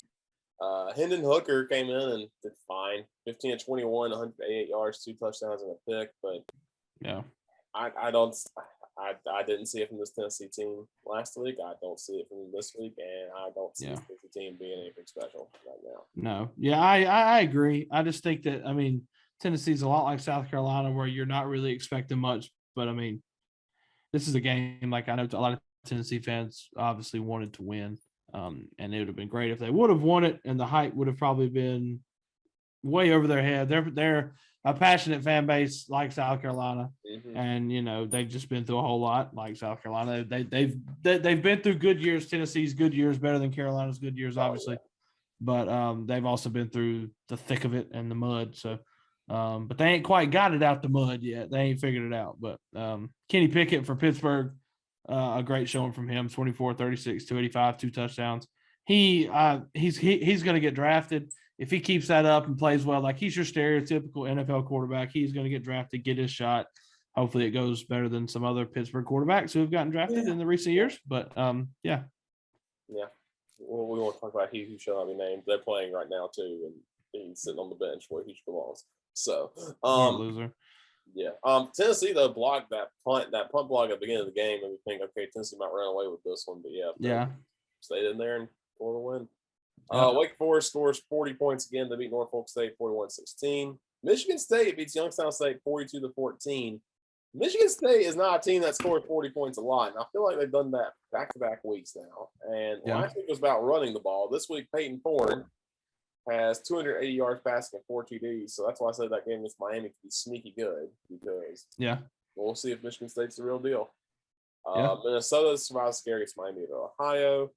Hendon Hooker came in and did fine. 15 of 21, 188 yards, 2 touchdowns and a pick. But I didn't see it from this Tennessee team last week. I don't see it from this week, and I don't see the team being anything special right now. No. Yeah, I agree. I just think that, Tennessee's a lot like South Carolina where you're not really expecting much. But, this is a game, like I know a lot of Tennessee fans obviously wanted to win. And it would have been great if they would have won it, and the hype would have probably been way over their head. They're a passionate fan base like South Carolina, and they've just been through a whole lot like South Carolina. They've been through good years. Tennessee's good years better than Carolina's good years, obviously, but they've also been through the thick of it and the mud. So, but they ain't quite got it out the mud yet. They ain't figured it out. But Kenny Pickett for Pittsburgh. A great showing from him, 24, 36, 285, 2 touchdowns. He's going to get drafted. If he keeps that up and plays well, like he's your stereotypical NFL quarterback, he's going to get drafted, get his shot. Hopefully it goes better than some other Pittsburgh quarterbacks who have gotten drafted in the recent years. But, yeah. Well, we won't talk about he who shall not be named. They're playing right now, too, and he's sitting on the bench where he belongs. So, loser. Yeah. Tennessee though blocked that punt block at the beginning of the game, and we think, okay, Tennessee might run away with this one, but stayed in there and pulled a win. Wake Forest scores 40 points again to beat Norfolk State 41-16. Michigan State beats Youngstown State 42-14. Michigan State is not a team that scores 40 points a lot, and I feel like they've done that back-to-back weeks now. And last week was about running the ball. This week, Peyton Thorne has 280 yards passing and 4 TDs. So that's why I said that game with Miami could be sneaky good because we'll see if Michigan State's the real deal. Minnesota survives scary against Miami of Ohio.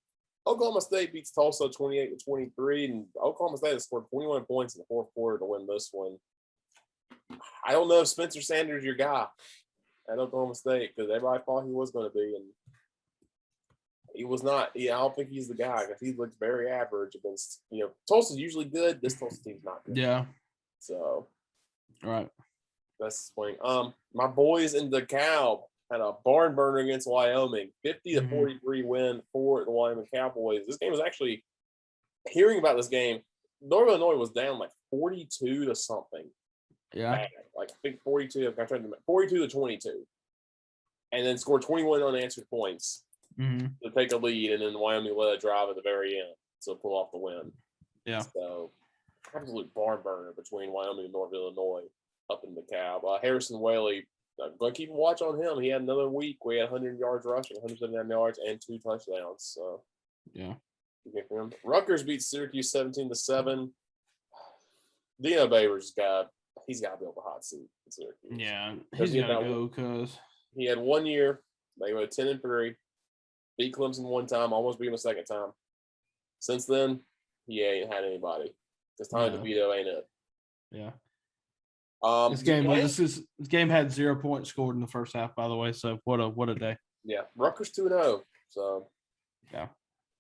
Oklahoma State beats Tulsa 28-23, and Oklahoma State has scored 21 points in the fourth quarter to win this one. I don't know if Spencer Sanders your guy at Oklahoma State because everybody thought he was going to be, and he was not. I don't think he's the guy because he looks very average against, Tulsa's usually good. This Tulsa team's not good. Yeah. So, right. That's the point. My boys in DeKalb had a barn burner against Wyoming, 50-43 win for the Wyoming Cowboys. This game was actually, hearing about this game, Northern Illinois was down like 42 to something. Yeah. Bad. Like I think 42. I'm trying to 42-22, and then scored 21 unanswered points. To take a lead, and then Wyoming led a drive at the very end to pull off the win. Yeah. So, absolute barn burner between Wyoming and North Illinois up in DeKalb. Harrison Whaley I'm going to keep a watch on him. He had another week where he had 100 yards rushing, 179 yards, and 2 touchdowns. So, yeah. Rutgers beat Syracuse 17-7. Dino Babers he's got to be on the hot seat in Syracuse. Yeah, he's got to go because he had 1 year. They went 10-3, beat Clemson one time, almost beat him a second time. Since then, he ain't had anybody. This time DeVito ain't it. Yeah. This game had 0 points scored in the first half, by the way. So what a day. Yeah, Rutgers 2-0. So yeah,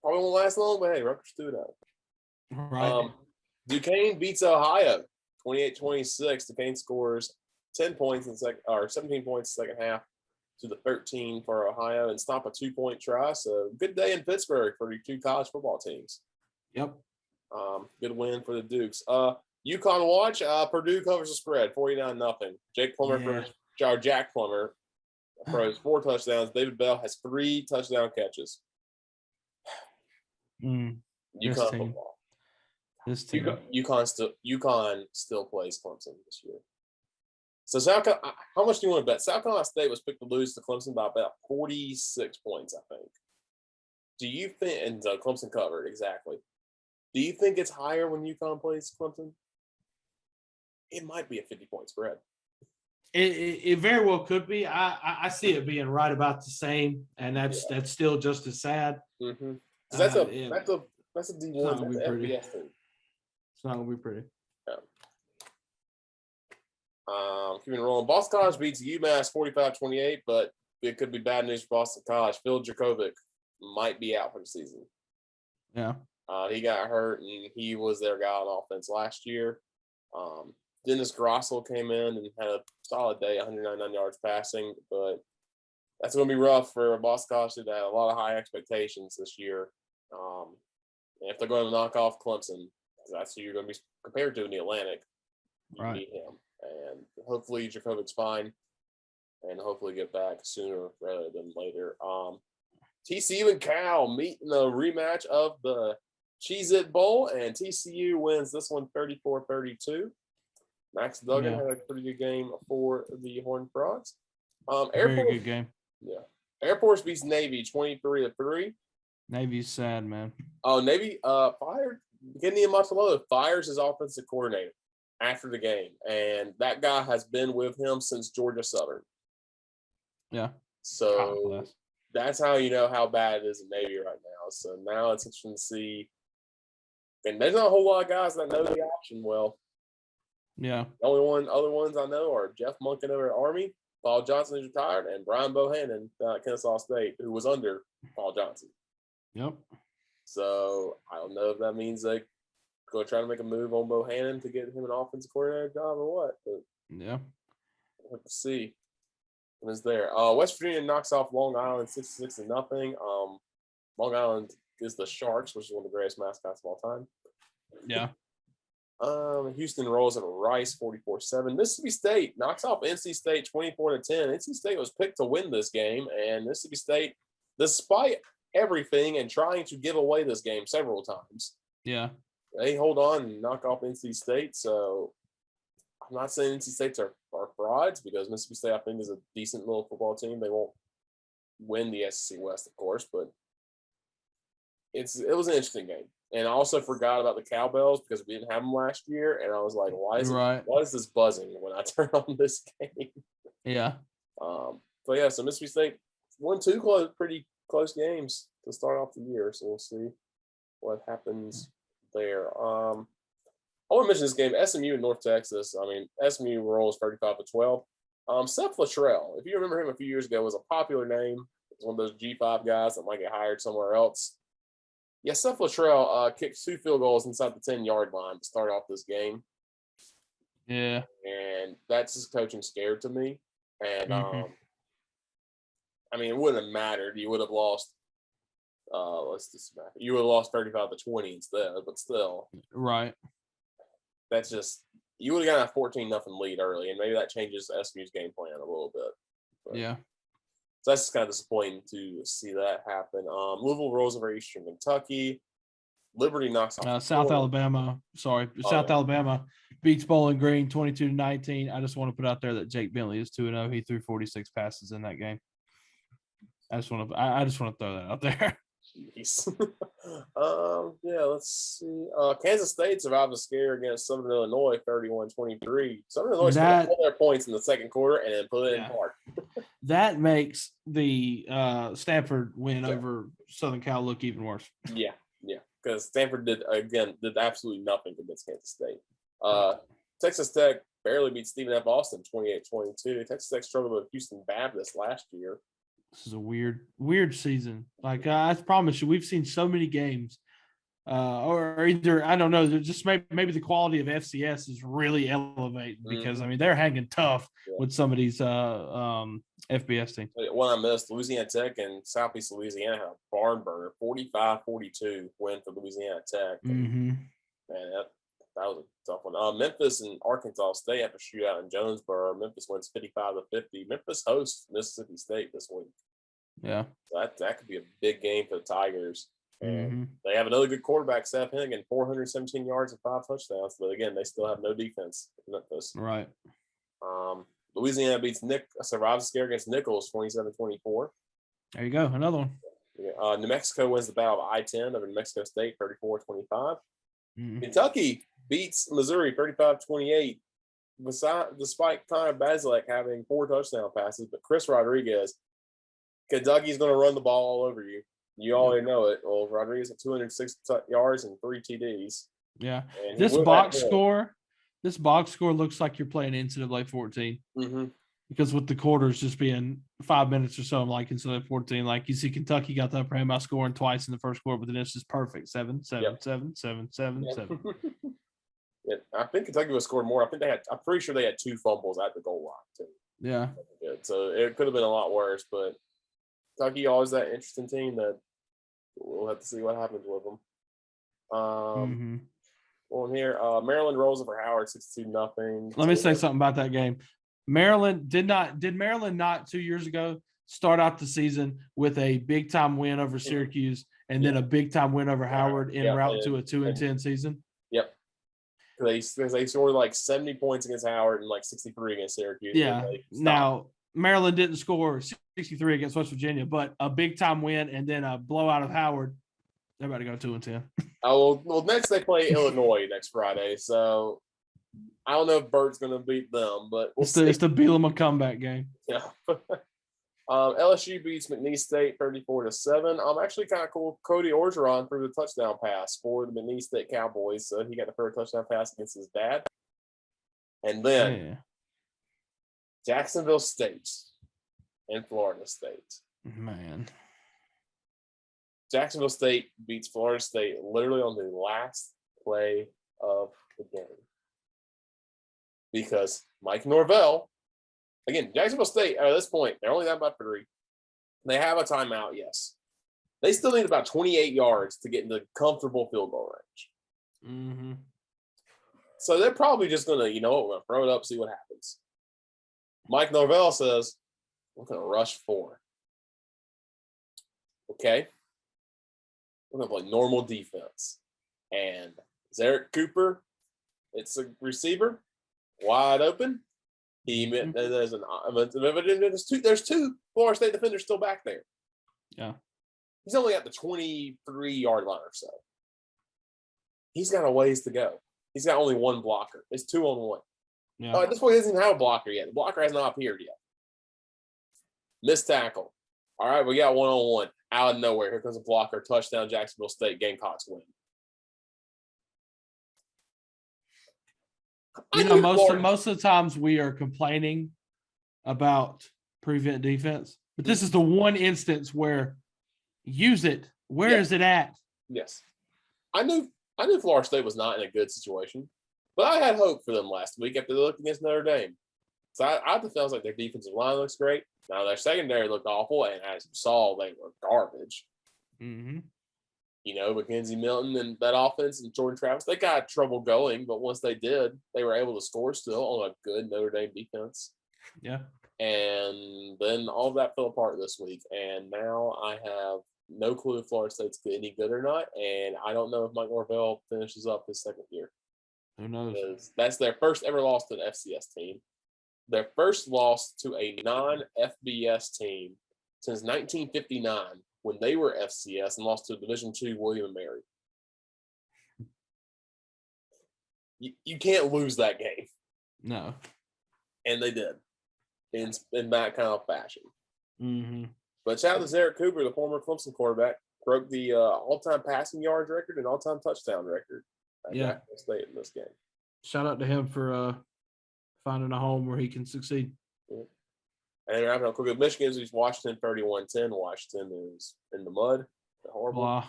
probably won't last long, but hey, Rutgers 2-0. Right. Duquesne beats Ohio 28-26. Duquesne scores 10 points in the second, or 17 points in the second half to the 13 for Ohio and stop a 2-point try. So good day in Pittsburgh for the 2 college football teams. Yep. Good win for the Dukes. UConn watch. Purdue covers the spread 49-0. Jack Plummer throws 4 touchdowns. David Bell has 3 touchdown catches. UConn football. This team. UConn still plays Clemson this year. So how much do you want to bet? South Carolina State was picked to lose to Clemson by about 46 points, I think. Do you think? And Clemson covered exactly. Do you think it's higher when UConn plays Clemson? It might be a 50-point spread. It very well could be. I see it being right about the same, and that's still just as sad. Mm-hmm. That's a D1. That's a FBS team. It's not gonna be pretty. Yeah. Keeping rolling. Boston College beats UMass 45-28, but it could be bad news for Boston College. Phil Dracovic might be out for the season. Yeah. He got hurt, and he was their guy on offense last year. Dennis Grossel came in and had a solid day, 199 yards passing, but that's going to be rough for Boston College that had a lot of high expectations this year. And if they're going to knock off Clemson, that's who you're going to be compared to in the Atlantic. You need him. And hopefully Jacobic's fine and hopefully get back sooner rather than later. TCU and Cal meet in the rematch of the Cheez-It Bowl, and TCU wins this one 34-32. Max Duggan had a pretty good game for the Horned Frogs. Very good game. Yeah. Air Force beats Navy 23-3. Navy's sad, man. Oh, Navy fired Kenny Mataloa fires his offensive coordinator after the game, and that guy has been with him since Georgia Southern. Yeah. So that's how you know how bad it is in Navy right now. So now it's interesting to see. And there's not a whole lot of guys that know the option well. Yeah. The only other ones I know are Jeff Monken over at Army, Paul Johnson is retired, and Brian Bohannon at Kennesaw State, who was under Paul Johnson. Yep. So I don't know if that means they go try to make a move on Bohannon to get him an offensive coordinator job or what. But yeah. We'll have to see what is there. West Virginia knocks off Long Island 66-0. Long Island is the Sharks, which is one of the greatest mascots of all time. Yeah. Houston rolls at Rice 44-7. Mississippi State knocks off NC State 24-10. NC State was picked to win this game, and Mississippi State, despite everything and trying to give away this game several times, they hold on and knock off NC State. So I'm not saying NC States are frauds, because Mississippi State, I think, is a decent little football team. They won't win the SEC West, of course, but it was an interesting game. And I also forgot about the Cowbells because we didn't have them last year. And I was like, why is this buzzing when I turn on this game? Yeah. So Mississippi State won 2 pretty close games to start off the year. So we'll see what happens there. I want to mention this game, SMU in North Texas. I mean, SMU rolls 35-12. Seth Luttrell, if you remember him a few years ago, was a popular name. He was one of those G5 guys that might get hired somewhere else. Yeah, Seth Luttrell kicked 2 field goals inside the 10-yard line to start off this game. Yeah. And that's his coaching scared to me. And, I mean, it wouldn't have mattered. You would have lost, you would have lost 35-20 instead, but still. Right. That's just, you would have gotten a 14-0 lead early, and maybe that changes SMU's game plan a little bit. But, yeah. so that's just kind of disappointing to see that happen. Louisville rolls over Eastern Kentucky. Liberty knocks off South Alabama. Sorry, South Alabama beats Bowling Green 22-19. I just want to put out there that Jake Bentley is 2-0. He threw 46 passes in that game. I just want to throw that out there. Jeez. Yeah, let's see. Kansas State survived a scare against Southern Illinois 31-23. Southern Illinois scored all their points in the second quarter and then put it in park. That makes the Stanford win over Southern Cal look even worse. Yeah, because Stanford did absolutely nothing against Kansas State. Texas Tech barely beat Stephen F. Austin 28-22. Texas Tech struggled with Houston Baptist last year. This is a weird season. Like I promise you, we've seen so many games, or either I don't know, just maybe the quality of FCS is really elevated because I mean they're hanging tough with some of these FBS teams. One I missed: Louisiana Tech and Southeast Louisiana had a barn burner, 45-42 win for Louisiana Tech. Man, that was a tough one. Memphis and Arkansas State have a shootout in Jonesboro. Memphis wins 55-50. Memphis hosts Mississippi State this week. Yeah, so that could be a big game for the Tigers. And they have another good quarterback, Seth Hennigan, 417 yards and 5 touchdowns. But again, they still have no defense in Memphis. Right. Louisiana survives a scare against Nichols 27-24. There you go, another one. New Mexico wins the battle of I-10 over New Mexico State 34-25. Kentucky beats Missouri 35-28. Despite Connor Bazelak having 4 touchdown passes, but Chris Rodriguez, Kentucky's going to run the ball all over you. You already know it. Well, Rodriguez had 206 yards and 3 TDs. Yeah. This box score looks like you're playing NCAA 14. Because with the quarters just being 5 minutes or so, I'm like NCAA 14. Like you see, Kentucky got the upper hand by scoring twice in the first quarter, but then it's just perfect. 7, 7, 7, 7, 7, 7. Yeah, I think Kentucky would score more. I'm pretty sure they had 2 fumbles at the goal line too. Yeah. So it could have been a lot worse, but Kentucky always that interesting team that we'll have to see what happens with them. Well, here, Maryland rolls over Howard 62-0. Let me say something about that game. Maryland did Maryland not 2 years ago start out the season with a big time win over Syracuse and then a big time win over Howard en route to a 2-10 season? Yep. They scored like 70 points against Howard and like 63 against Syracuse. Yeah. Now Maryland didn't score 63 against West Virginia, but a big time win and then a blowout of Howard. They're about to go 2-10. Well, next they play Illinois next Friday, so I don't know if Bert's going to beat them, but it's the Bielema comeback game. Yeah. LSU beats McNeese State 34-7. Actually kind of cool. Cody Orgeron threw the touchdown pass for the McNeese State Cowboys, so he got the first touchdown pass against his dad. And then Jacksonville State and Florida State. Man. Jacksonville State beats Florida State literally on the last play of the game. Because Mike Norvell, again, Jacksonville State, at this point, they're only down by 3. They have a timeout, yes. They still need about 28 yards to get into comfortable field goal range. So they're probably just going to, we're going to throw it up, see what happens. Mike Norvell says, we're going to rush 4. Okay. We're going to play normal defense. And Zarek Cooper, it's a receiver, wide open. There's 2 Florida State defenders still back there. Yeah. He's only at the 23-yard line or so. He's got a ways to go. He's got only 1 blocker. It's 2-on-1. Yeah. At this point, he doesn't even have a blocker yet. The blocker has not appeared yet. Missed tackle. All right, we got 1-on-1. Out of nowhere, here comes a blocker. Touchdown, Jacksonville State. Gamecocks win. Most of the times we are complaining about prevent defense, but this is the one instance where use it. Where is it at? Yes. I knew Florida State was not in a good situation, but I had hope for them last week after they looked against Notre Dame. So I felt like their defensive line looks great. Now their secondary looked awful, and as you saw, they were garbage. Mackenzie Milton and that offense and Jordan Travis, they got trouble going, but once they did, they were able to score still on a good Notre Dame defense. Yeah. And then all of that fell apart this week, and now I have no clue if Florida State's any good or not, and I don't know if Mike Norvell finishes up his second year. Who knows? Because that's their first ever loss to an FCS team. Their first loss to a non-FBS team since 1959 when they were FCS and lost to Division II William & Mary. You can't lose that game. No. And they did in that kind of fashion. Mm-hmm. But shout out to Zarek Cooper, the former Clemson quarterback, broke the all-time passing yards record and all-time touchdown record at Jacksonville State in this game. Shout out to him for finding a home where he can succeed. Yeah. And wrapping up quickly, Michigan's beats Washington 31-10. Washington is in the mud. Horrible. Wow.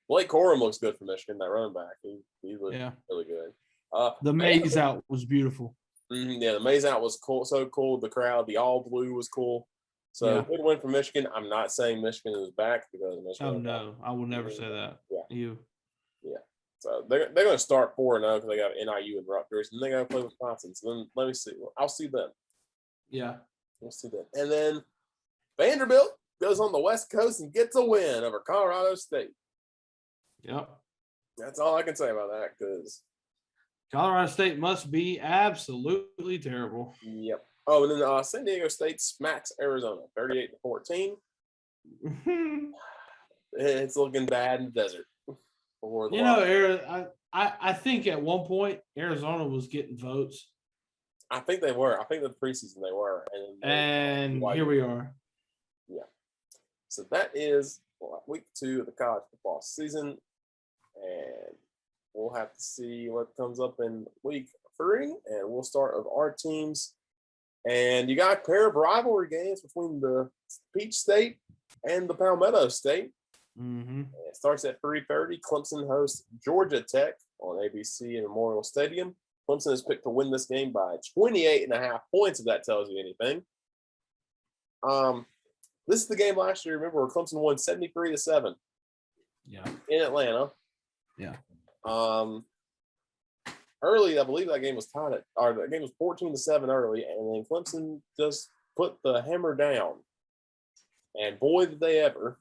Blake Corum looks good for Michigan, that running back. He looked really good. The maze out was beautiful. The maze out was cool. So cool. The crowd, the all blue was cool. So good win for Michigan. I'm not saying Michigan is back because Michigan. Oh no, I will never say that. Yeah. So they're going to start 4-0 because they got NIU and Rutgers, and they got to play Wisconsin. So then let me see. I'll see them. Yeah, we'll see them. And then Vanderbilt goes on the West Coast and gets a win over Colorado State. Yep. That's all I can say about that because Colorado State must be absolutely terrible. Yep. Oh, and then San Diego State smacks Arizona 38-14. It's looking bad in the desert. I think at one point Arizona was getting votes. I think they were. I think the preseason they were. And here we are. Yeah. So that is week 2 of the college football season. And we'll have to see what comes up in week 3. And we'll start with our teams. And you got a pair of rivalry games between the Peach State and the Palmetto State. Mm-hmm. It starts at 3:30. Clemson hosts Georgia Tech on ABC in Memorial Stadium. Clemson is picked to win this game by 28.5 points, if that tells you anything. This is the game last year, remember, where Clemson won 73-7. Yeah. In Atlanta. Yeah. Early, I believe that game was tied at, or the game was 14-7 early, and then Clemson just put the hammer down. And boy, did they ever.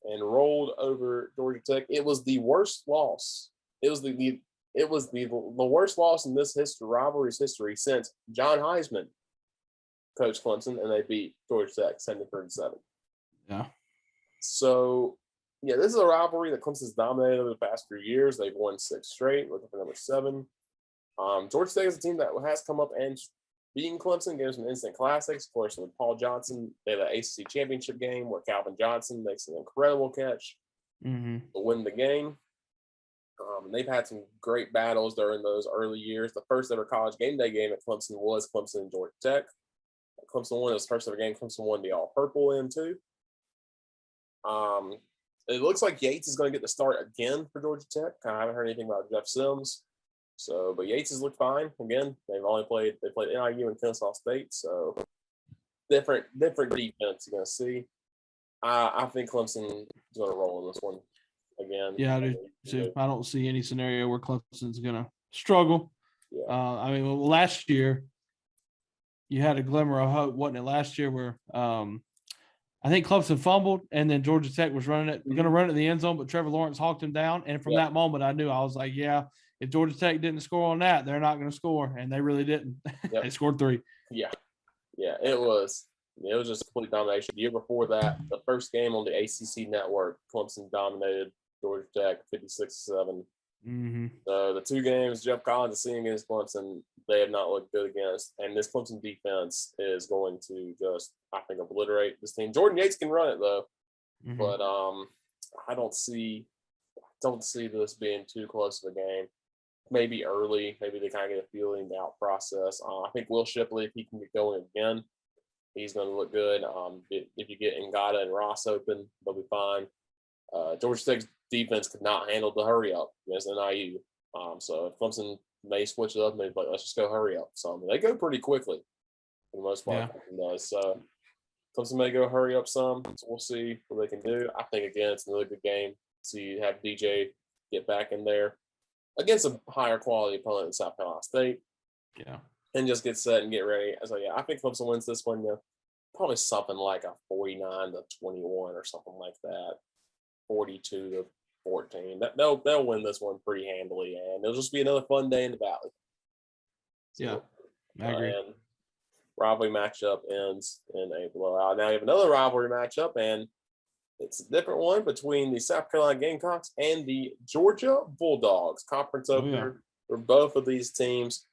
And rolled over Georgia Tech. It was the worst loss. It was the worst loss in this rivalry's history since John Heisman coached Clemson, and they beat Georgia Tech 73-7. Yeah. So, yeah, this is a rivalry that Clemson's dominated over the past few years. They've won 6 straight, looking for number 7. Georgia Tech is a team that has come up and beaten Clemson, gave some instant classics. Of course, with Paul Johnson, they had the ACC championship game where Calvin Johnson makes an incredible catch to win the game. They've had some great battles during those early years. The first ever college game day game at Clemson was Clemson and Georgia Tech. Clemson won his first ever game. Clemson won the all-purple in too. It looks like Yates is going to get the start again for Georgia Tech. I haven't heard anything about Jeff Sims. So, but Yates has looked fine. Again, they played NIU and Kennesaw State. So different defense you're going to see. I think Clemson is going to roll in this one again. Yeah, I do too. I don't see any scenario where Clemson's going to struggle. Yeah. Last year you had a glimmer of hope, wasn't it? Last year where I think Clemson fumbled, and then Georgia Tech was going to run it in the end zone, but Trevor Lawrence hawked him down. And from that moment, I was like, if Georgia Tech didn't score on that, they're not going to score, and they really didn't. Yep. They scored 3. Yeah, it was just complete domination. The year before that, the first game on the ACC network, Clemson dominated Georgia Tech 56-7. Mm-hmm. So the 2 games Jeff Collins is seeing against Clemson, they have not looked good against. And this Clemson defense is going to just, I think, obliterate this team. Jordan Yates can run it though, but I don't see this being too close to the game. Maybe early, maybe they kind of get a feeling out process. I think Will Shipley, if he can get going again, he's going to look good. If you get Ngata and Ross open, they'll be fine. Georgia Tech's defense could not handle the hurry up against NIU. So if Clemson may switch it up, maybe like, let's just go hurry up. So they go pretty quickly for the most part. Yeah. So Clemson may go hurry up some. So we'll see what they can do. I think again it's another good game. So you have DJ get back in there against a higher quality opponent in South Carolina State. Yeah. And just get set and get ready. So I think Clemson wins this one. probably something like a 49-21 or something like that, 42-14. They'll win this one pretty handily, and it'll just be another fun day in the Valley. Yeah, I agree. And rivalry matchup ends in a blowout. Now you have another rivalry matchup, and it's a different one between the South Carolina Gamecocks and the Georgia Bulldogs. Conference opener for both of these teams.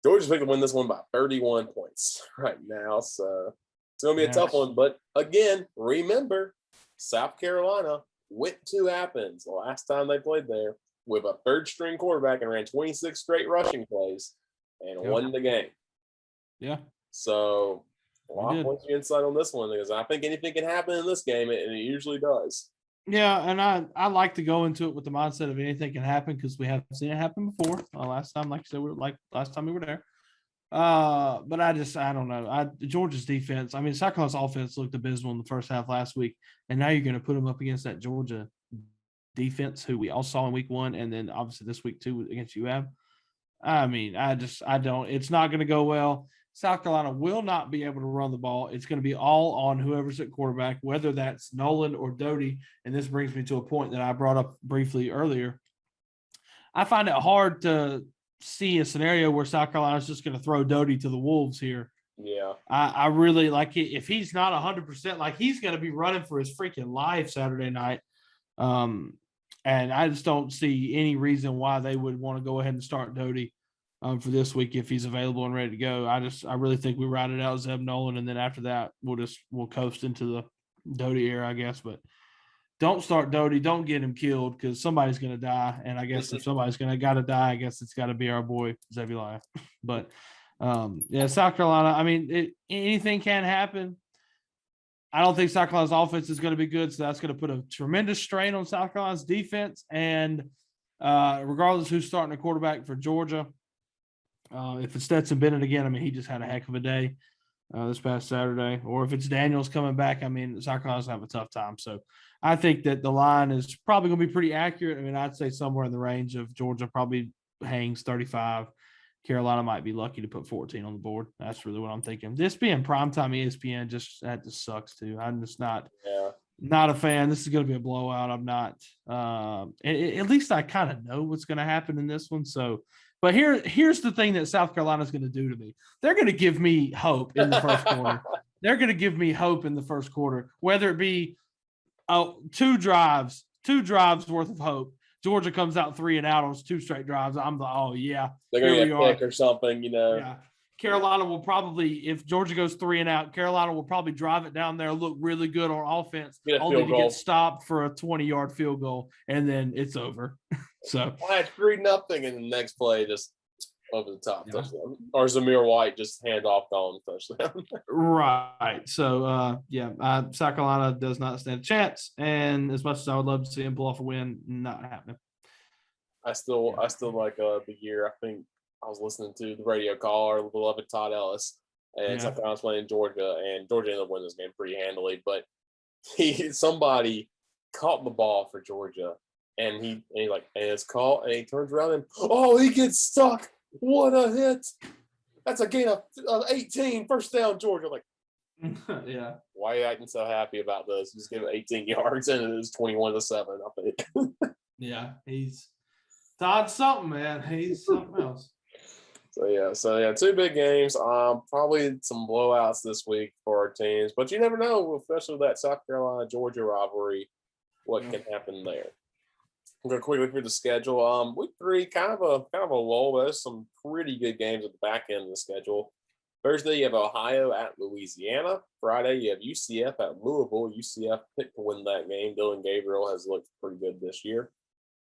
Georgia's going to win this one by 31 points right now, so it's going to be a tough one. But again, remember, South Carolina went to Athens the last time they played there with a third-string quarterback and ran 26 straight rushing plays and won the game. Yeah. So, what's your insight on this one? Because I think anything can happen in this game, and it usually does. Yeah, and I like to go into it with the mindset of anything can happen because we haven't seen it happen before. Last time, like you said, last time we were there. But I don't know. Georgia's defense. I mean, South Carolina's offense looked abysmal in the first half last week, and now you're going to put them up against that Georgia defense, who we all saw in week 1, and then obviously this week 2 against UAB. I mean, I don't. It's not going to go well. South Carolina will not be able to run the ball. It's going to be all on whoever's at quarterback, whether that's Nolan or Doty. And this brings me to a point that I brought up briefly earlier. I find it hard to see a scenario where South Carolina is just going to throw Doty to the wolves here. Yeah. I really like it. If he's not 100%, like he's going to be running for his freaking life Saturday night. And I just don't see any reason why they would want to go ahead and start Doty for this week if he's available and ready to go. I really think we ride it out Zeb Nolan, and then after that we'll coast into the Doty era, I guess. But don't start Doty, don't get him killed because somebody's going to die, and I guess if somebody's got to die, I guess it's got to be our boy Zebulon. But South Carolina. I mean, anything can happen. I don't think South Carolina's offense is going to be good, so that's going to put a tremendous strain on South Carolina's defense. And regardless who's starting a quarterback for Georgia, if it's Stetson Bennett again, I mean, he just had a heck of a day this past Saturday. Or if it's Daniels coming back, I mean, South Carolina's going to have a tough time. So I think that the line is probably going to be pretty accurate. I mean, I'd say somewhere in the range of Georgia probably hangs 35. Carolina might be lucky to put 14 on the board. That's really what I'm thinking. This being primetime ESPN, that just sucks too. I'm just not a fan. This is going to be a blowout. I'm not. At least I kind of know what's going to happen in this one. So, but here's the thing that South Carolina is going to do to me. They're going to give me hope in the first quarter. They're going to give me hope in the first quarter, whether it be two drives worth of hope. Georgia comes out 3 and out on 2 straight drives. I'm like, they're going to get a pick or something, you know. Yeah. Carolina will probably, if Georgia goes 3 and out, Carolina will probably drive it down there, look really good on offense, only to get stopped for a 20-yard field goal, and then it's over. So it's 3-0, and the next play just over the top touchdown, or Zamir White just hand off gone touchdown. Right. So South Carolina does not stand a chance, and as much as I would love to see him pull off a win, not happening. I still like the year. I think I was listening to the radio call, our beloved Todd Ellis, and South Carolina was playing Georgia, and Georgia ended up winning this game pretty handily. But somebody caught the ball for Georgia, and and it's caught, and he turns around and he gets stuck. What a hit! That's a gain of 18, first down, Georgia. Yeah. Why are you acting so happy about this? Just give it 18 yards, and it was 21-7. I think. Yeah, he's Todd something, man. He's something else. So 2 big games. Probably some blowouts this week for our teams, but you never know, especially with that South Carolina Georgia rivalry, what can happen there. I'm going to quickly through the schedule. Week 3, kind of a lull. There's some pretty good games at the back end of the schedule. Thursday, you have Ohio at Louisiana. Friday, you have UCF at Louisville. UCF picked to win that game. Dylan Gabriel has looked pretty good this year.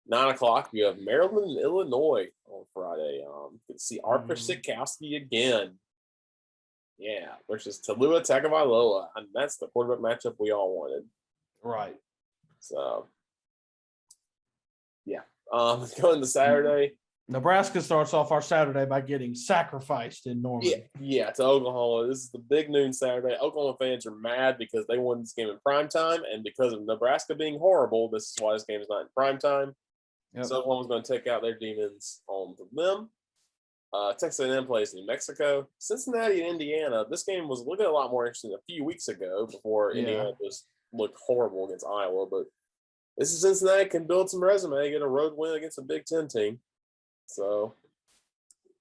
9 o'clock, you have Maryland and Illinois on Friday. You can see Arthur Sikowski again. Yeah, versus Talua Tagovailoa. And that's the quarterback matchup we all wanted. Right. So, going to Saturday. Nebraska starts off our Saturday by getting sacrificed in Norman. Yeah, to Oklahoma. This is the big noon Saturday. Oklahoma fans are mad because they won this game in primetime, and because of Nebraska being horrible, this is why this game is not in primetime. Yep. So Oklahoma's going to take out their demons on them. Texas A&M plays New Mexico. Cincinnati and Indiana. This game was looking a lot more interesting a few weeks ago before Indiana just looked horrible against Iowa. But this is Cincinnati can build some resume, get a road win against a Big Ten team. So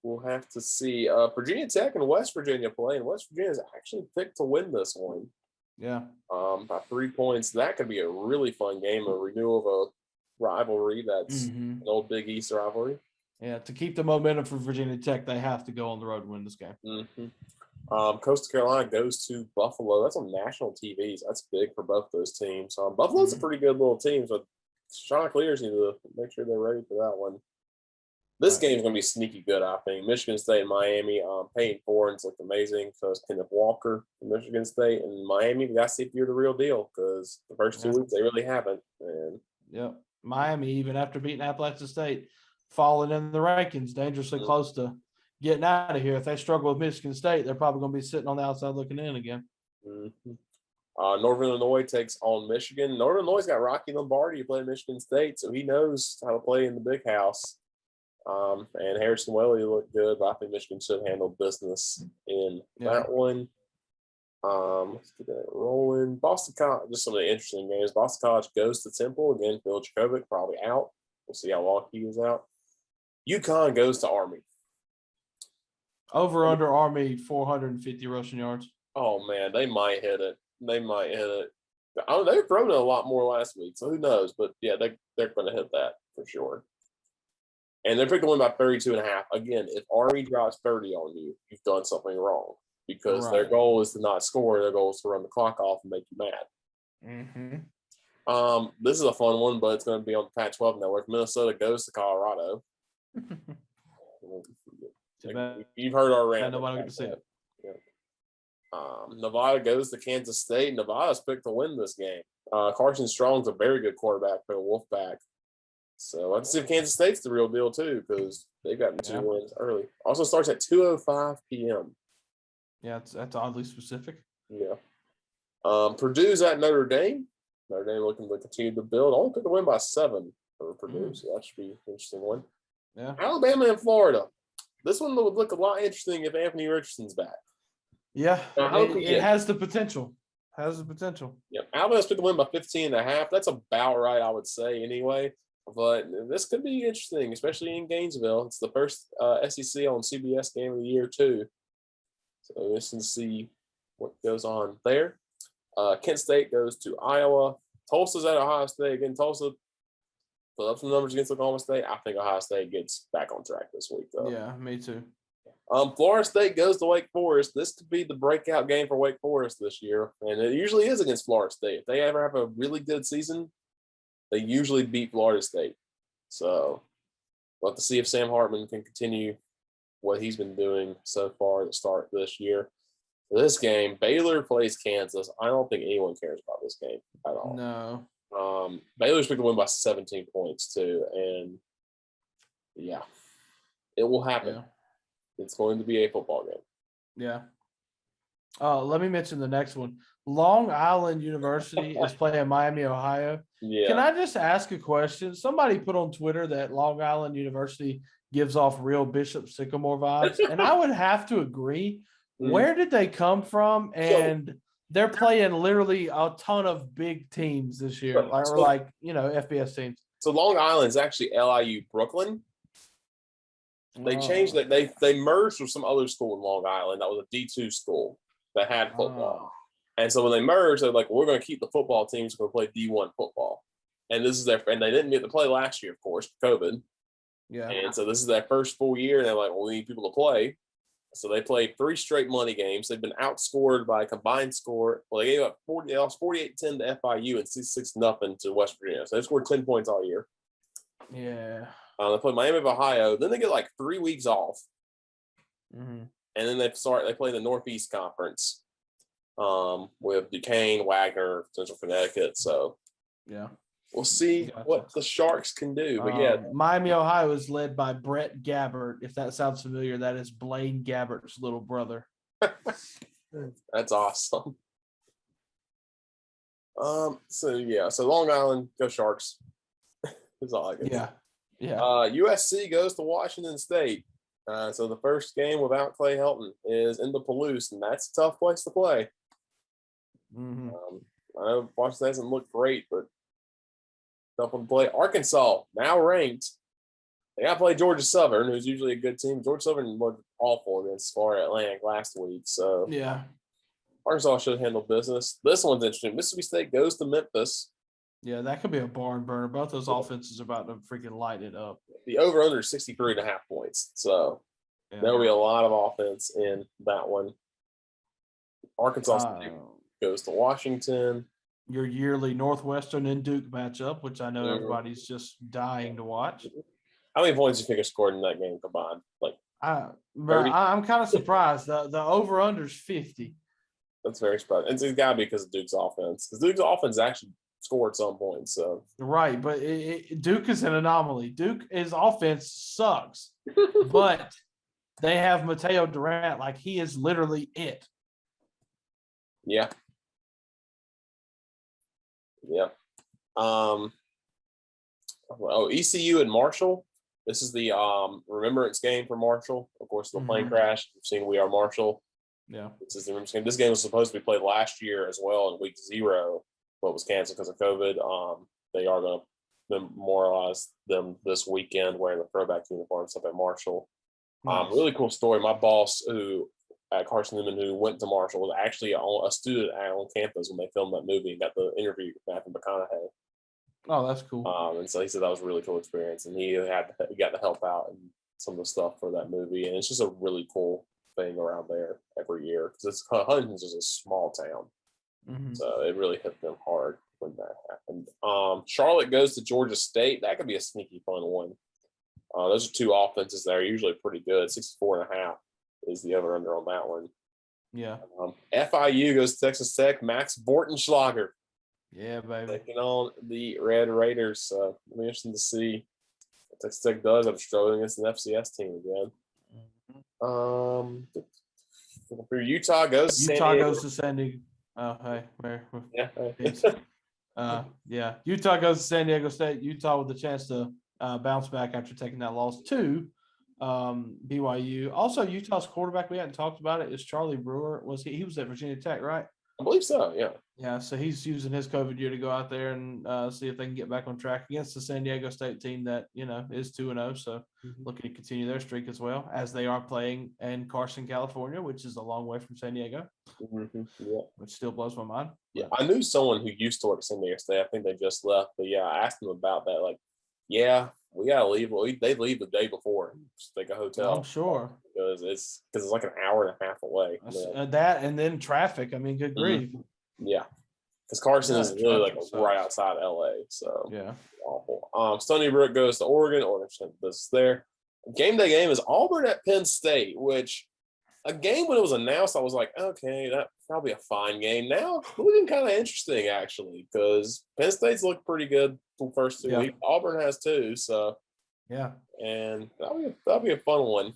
we'll have to see. Virginia Tech and West Virginia play, and West Virginia is actually picked to win this one. Yeah. By 3 points. That could be a really fun game, a renewal of a rivalry that's an old Big East rivalry. Yeah, to keep the momentum for Virginia Tech, they have to go on the road and win this game. Coastal Carolina goes to Buffalo. That's on national TVs. That's big for both those teams. Buffalo's a pretty good little team, so Sean Clears need to make sure they're ready for that one. This game is going to be sneaky good, I think. Michigan State and Miami. Peyton Forbes looked amazing. So is Kenneth Walker from Michigan State. And Miami, we got to see if you're the real deal because the first 2 weeks, they really haven't. And Miami, even after beating Appalachian State, falling in the rankings, dangerously close to getting out of here. If they struggle with Michigan State, they're probably going to be sitting on the outside looking in again. Northern Illinois takes on Michigan. Northern Illinois got Rocky Lombardi who played Michigan State, so he knows how to play in the big house. And Harrison Welly looked good, but I think Michigan should handle business in that one. Let's get that rolling. Boston College, just some of the interesting games. Boston College goes to Temple. Again, Bill Jakovic probably out. We'll see how long he is out. UConn goes to Army. Over under Army 450 rushing yards. Oh, man, they might hit it. They've thrown it a lot more last week, so who knows? But, yeah, they're going to hit that for sure. And they're picked to win by 32.5. Again, if Army drops 30 on you, you've done something wrong because their goal is to not score. Their goal is to run the clock off and make you mad. This is a fun one, but it's going to be on the Pac-12 network. Minnesota goes to Colorado. You've heard our rant. Nobody can see it. Nevada goes to Kansas State. Nevada's picked to win this game. Carson Strong's a very good quarterback for the Wolfpack. So let's see if Kansas State's the real deal too, because they've gotten 2 wins early. Also starts at 2:05 p.m. Yeah, that's oddly specific. Yeah. Purdue's at Notre Dame. Notre Dame looking to continue to build. Only picked to win by 7 for Purdue, so that should be an interesting one. Yeah. Alabama and Florida. This one would look a lot interesting if Anthony Richardson's back. Yeah, it has the potential. Yep. Alabama's picked to win by 15.5. That's about right, I would say, anyway. But this could be interesting, especially in Gainesville. It's the first SEC on CBS game of the year, too. So let's see what goes on there. Kent State goes to Iowa. Tulsa's at Ohio State. Again, Tulsa put up some numbers against Oklahoma State. I think Ohio State gets back on track this week, though. Yeah, me too. Florida State goes to Wake Forest. This could be the breakout game for Wake Forest this year, and it usually is against Florida State. If they ever have a really good season, they usually beat Florida State. So we'll have to see if Sam Hartman can continue what he's been doing so far at the start this year. For this game, Baylor plays Kansas. I don't think anyone cares about this game at all. No. Baylor's going to win by 17 points too. And, yeah, it will happen. Yeah. It's going to be a football game. Yeah. Let me mention the next one. Long Island University is playing Miami, Ohio. Yeah. Can I just ask a question? Somebody put on Twitter that Long Island University gives off real Bishop Sycamore vibes, and I would have to agree. Where did they come from? And they're playing literally a ton of big teams this year, FBS teams. So Long Island is actually LIU Brooklyn. They changed that. They merged with some other school in Long Island that was a D2 school that had football. And so when they merged, they're like, we're going to keep the football teams. We're going to play D1 football. And this is and they didn't get to play last year, of course, COVID. Yeah. And so this is their first full year. And they're like, well, we need people to play. So they played 3 straight money games. They've been outscored by a combined score. Well, they gave up 48-10 to FIU and 66-0 to West Virginia. So they scored 10 points all year. Yeah. They play Miami of Ohio. Then they get like 3 weeks off. Mm-hmm. And then they play the Northeast Conference with Duquesne, Wagner, Central Connecticut. So yeah, we'll see what the Sharks can do. But yeah, Miami, Ohio is led by Brett Gabbert. If that sounds familiar, that is Blaine Gabbert's little brother. That's awesome. So Long Island, go Sharks. That's all I can say. Yeah. USC goes to Washington State. So the first game without Clay Helton is in the Palouse, and that's a tough place to play. Mm-hmm. I know Washington hasn't looked great, but tough one to play. Arkansas, now ranked. They got to play Georgia Southern, who's usually a good team. Georgia Southern looked awful against Florida Atlantic last week, so Yeah. Arkansas should handle business. This one's interesting. Mississippi State goes to Memphis. Yeah, that could be a barn burner. Both those offenses are about to freaking light it up. The over-under is 63.5 points, so there'll be a lot of offense in that one. Arkansas State goes to Washington. Your yearly Northwestern and Duke matchup, which I know everybody's just dying to watch. How many points do you think are scored in that game combined? Like, I'm kind of surprised. The over-under is 50. That's very surprising. It's got to be because of Duke's offense. Because Duke's offense actually scored some points. So right, but Duke is an anomaly. Duke's offense sucks, but they have Mateo Durant. Like, he is literally it. Yeah. ECU and Marshall. This is the remembrance game for Marshall. Of course, the plane crash. We've seen We Are Marshall. Yeah. This is the remembrance game. This game was supposed to be played last year as well in week 0, but was canceled because of COVID. They are going to memorialize them this weekend wearing the throwback uniforms up at Marshall. Nice. Really cool story. My boss, who at Carson Newman, who went to Marshall, was actually a student on campus when they filmed that movie and got the interview with Matthew McConaughey. Oh, that's cool. And so he said that was a really cool experience, and he got to help out in some of the stuff for that movie, and it's just a really cool thing around there every year because Huntington's is a small town, so it really hit them hard when that happened. Charlotte goes to Georgia State. That could be a sneaky fun one. Those are two offenses that are usually pretty good. 64.5 is the over under on that one. Yeah. FIU goes to Texas Tech. Max Bortenschlager. Yeah, baby. Taking on the Red Raiders. It'll be interesting to see what Texas Tech does. I'm struggling against an FCS team again. For Utah goes to San Diego. Oh, hey, where? Yeah. Utah goes to San Diego State. Utah with the chance to bounce back after taking that loss to BYU. Also, Utah's quarterback, we hadn't talked about it, is Charlie Brewer. He was at Virginia Tech, right? I believe so, yeah. Yeah, so he's using his COVID year to go out there and see if they can get back on track against the San Diego State team that, is 2-0. So looking to continue their streak as well, as they are playing in Carson, California, which is a long way from San Diego, which still blows my mind. Yeah, I knew someone who used to work at San Diego State. I think they just left. But, yeah, I asked them about that. Like, yeah, we got to leave. Well, they leave the day before and just take a hotel. I'm sure. Because it's like an hour and a half away. That and then traffic. I mean, good grief. Yeah. Because Carson is really like right outside LA. So, yeah. Awful. Stony Brook goes to Oregon. Oregon sent this there. Game day game is Auburn at Penn State, which a game when it was announced, I was like, okay, that's probably a fine game. Now, it's looking kind of interesting, actually, because Penn State's looked pretty good the first 2 weeks. Auburn has too, so. Yeah. And that'll be a fun one.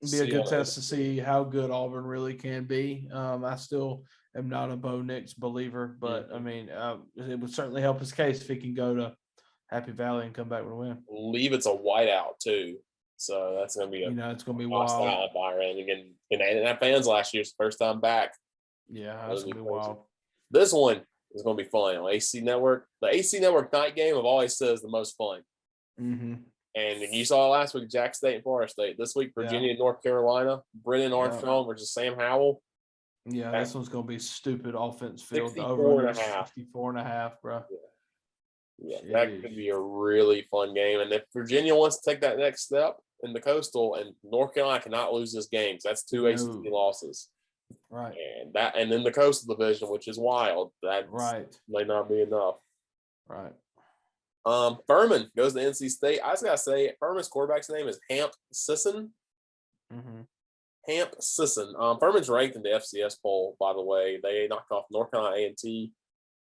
It'd be a good test to see how good Auburn really can be. I still am not a Bo Nix believer, but I mean, it would certainly help his case if he can go to Happy Valley and come back with a win. I believe it's a whiteout too, so that's going to be it's going to be wild. Byron again, and that fans last year's first time back. Yeah, that's going to be wild. This one is going to be fun on AC Network. The AC Network night game I've always said is the most fun. And you saw last week, Jack State and Florida State. This week, Virginia and North Carolina. Brennan Armstrong versus Sam Howell. Yeah, this one's going to be stupid offense field. 64.5, bro. Yeah, that could be a really fun game. And if Virginia wants to take that next step in the Coastal, and North Carolina cannot lose this game, so that's 2 ACC losses. Right. And then the Coastal Division, which is wild. That may not be enough. Right. Furman goes to NC State. I just gotta say, Furman's quarterback's name is Hamp Sisson. Hamp Sisson. Furman's ranked in the FCS poll, by the way. They knocked off North Carolina A&T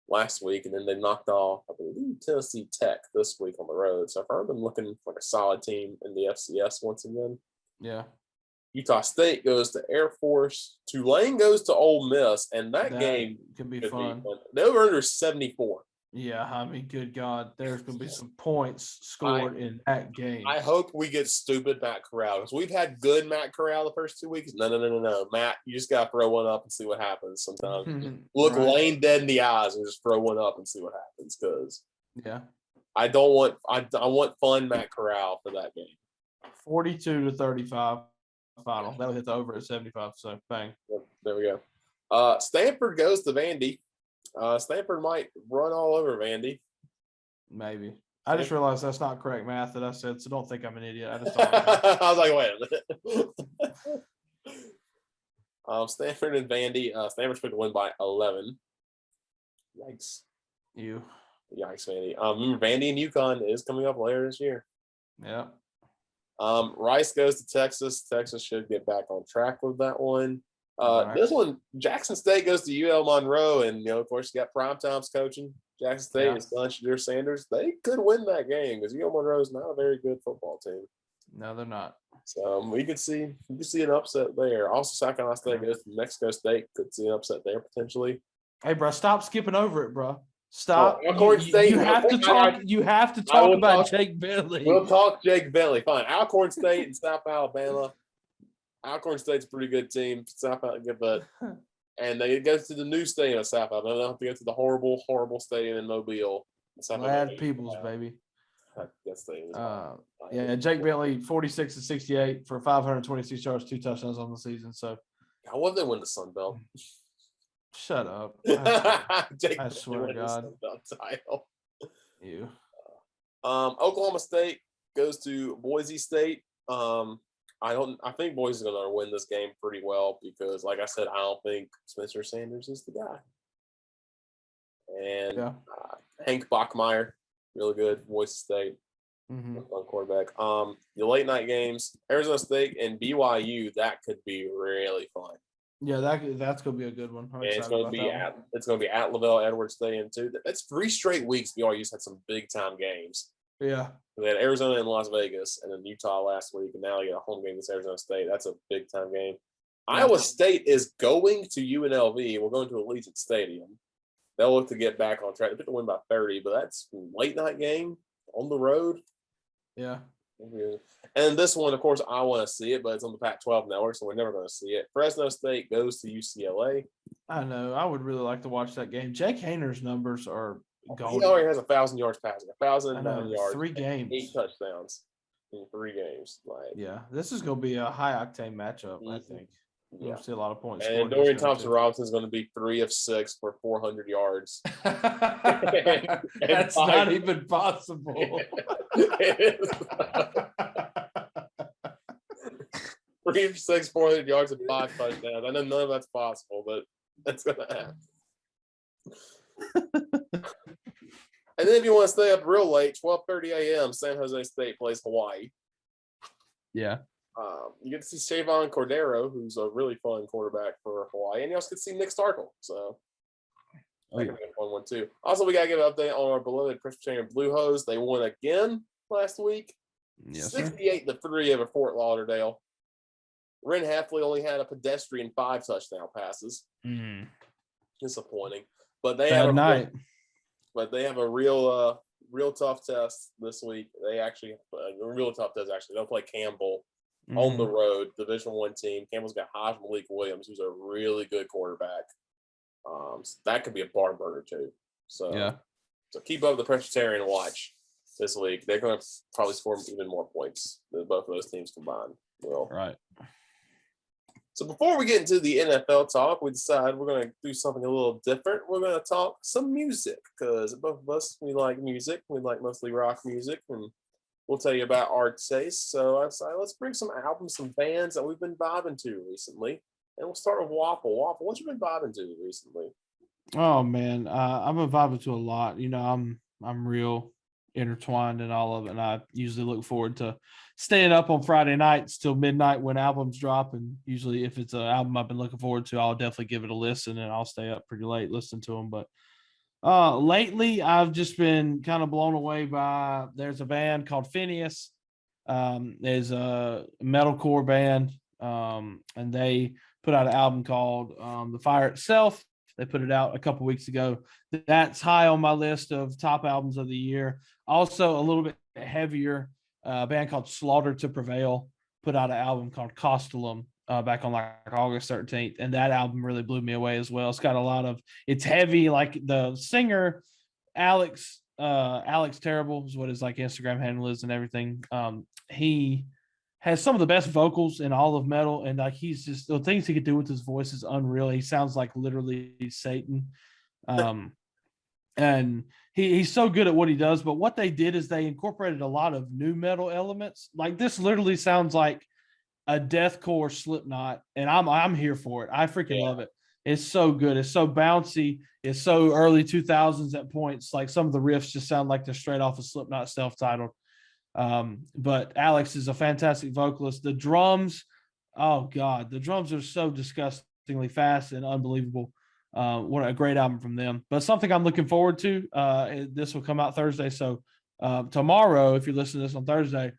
last week, and then they knocked off, I believe, Tennessee Tech this week on the road. So Furman looking like a solid team in the FCS once again. Yeah. Utah State goes to Air Force. Tulane goes to Ole Miss, and that game could be fun. The over-under is 74. Yeah, I mean, good God, there's going to be some points scored in that game. I hope we get stupid Matt Corral because we've had good Matt Corral the first 2 weeks. No. Matt, you just got to throw one up and see what happens sometimes. Look Lane dead in the eyes and just throw one up and see what happens because I want fun Matt Corral for that game. 42-35 final. That'll hit the over at 75, so bang. Yep, there we go. Stanford goes to Vandy. Stanford might run all over Vandy. Maybe. I just realized that's not correct math that I said, so don't think I'm an idiot. I just I was like, wait a minute. Stanford and Vandy. Stanford's going to win by 11. Yikes. Yikes, Vandy. Remember, Vandy and UConn is coming up later this year. Yeah. Rice goes to Texas. Texas should get back on track with that one. This one, Jackson State goes to UL Monroe, and of course, you got Primetime's coaching. Jackson State is Shadur Sanders. They could win that game because UL Monroe is not a very good football team. No, they're not. So we could see an upset there. Also, South Carolina State goes to Mexico State. Could see an upset there potentially. Hey, bro, stop skipping over it, bro. Stop. Alcorn State. You have to talk. You have to talk about Jake Bentley. We'll talk Jake Bentley. Fine. Alcorn State and South Alabama. Alcorn State's a pretty good team. South Alabama, but and they go to the new stadium of South Alabama. They don't have to go to the horrible, horrible stadium in Mobile. Glad Peoples, baby. That stadium. Yeah, Jake Bentley, 46-68 for 526 yards, 2 touchdowns on the season. So, I wonder if they win the Sun Belt. Shut up. I swear to God. Title. You. Oklahoma State goes to Boise State. I think Boise is going to win this game pretty well because, like I said, I don't think Spencer Sanders is the guy. And Hank Bachmeier, really good, Boise State, on quarterback. The late night games, Arizona State and BYU, that could be really fun. Yeah, that's going to be a good one. And it's going to be at Lavelle Edwards Stadium too. That's 3 straight weeks BYU's had some big time games. Yeah. They had Arizona and Las Vegas, and then Utah last week, and now you got a home game against Arizona State. That's a big time game. Yeah. Iowa State is going to UNLV. We're going to Allegiant Stadium. They'll look to get back on track. They picked to win by 30, but that's a late night game on the road. Yeah. And this one, of course, I want to see it, but it's on the Pac-12 network, so we're never going to see it. Fresno State goes to UCLA. I know. I would really like to watch that game. Jake Hayner's numbers are he already has 1,000 yards passing, 1,009 yards, 3 games, 8 touchdowns in 3 games. This is going to be a high octane matchup. I think we'll see a lot of points. And Dorian Thompson-Robinson is going to be 3 of 6 for 400 yards. That's not even possible. 3 of 6, 400 yards and 5 touchdowns. I know none of that's possible, but that's going to happen. And then if you want to stay up real late, 12:30 a.m., San Jose State plays Hawaii. Yeah. You get to see Shavon Cordero, who's a really fun quarterback for Hawaii, and you also get to see Nick Starkel. So that could be a fun one too. Also, we got to give an update on our beloved Presbyterian Blue Hose. They won again last week. Yes, 68-3 over Fort Lauderdale. Ren Hafley only had a pedestrian 5 touchdown passes. Disappointing. But they have a real tough test this week. They actually a real tough test. Actually, they'll play Campbell on the road, Division I team. Campbell's got Haj Malik Williams, who's a really good quarterback. So that could be a barn burner too. So keep up the Presbyterian watch this week. They're going to probably score even more points than both of those teams combined. Right. So before we get into the NFL talk, we decided we're going to do something a little different. We're going to talk some music because both of us, we like music. We like mostly rock music, and we'll tell you about our taste. So I decided let's bring some albums, some bands that we've been vibing to recently. And we'll start with Waffle. Waffle, what you been vibing to recently? Oh, man. I've been vibing to a lot. I'm real intertwined in all of it, and I usually look forward to staying up on Friday nights till midnight when albums drop, and usually if it's an album I've been looking forward to, I'll definitely give it a listen, and I'll stay up pretty late listening to them. But lately I've just been kind of blown away by there's a band called Phineas. There's a metalcore band, and they put out an album called The Fire Itself, They put it out a couple weeks ago. That's high on my list of top albums of the year. Also, a little bit heavier, a band called Slaughter to Prevail put out an album called Costalum back on like August 13th. And that album really blew me away as well. It's got a lot of, it's heavy. Like the singer, Alex Terrible is what his like Instagram handle is and everything. He has some of the best vocals in all of metal, and like he's just the things he could do with his voice is unreal. He sounds like literally Satan. And he's so good at what he does. But what they did is they incorporated a lot of new metal elements. Like this literally sounds like a deathcore Slipknot, and I'm here for it. I freaking love it. It's so good. It's so bouncy. It's so early 2000s at points. Like some of the riffs just sound like they're straight off of Slipknot self-titled. But Alex is a fantastic vocalist. The drums, oh God, the drums are so disgustingly fast and unbelievable. What a great album from them. But something I'm looking forward to. This will come out Thursday. So tomorrow, if you listen to this on Thursday,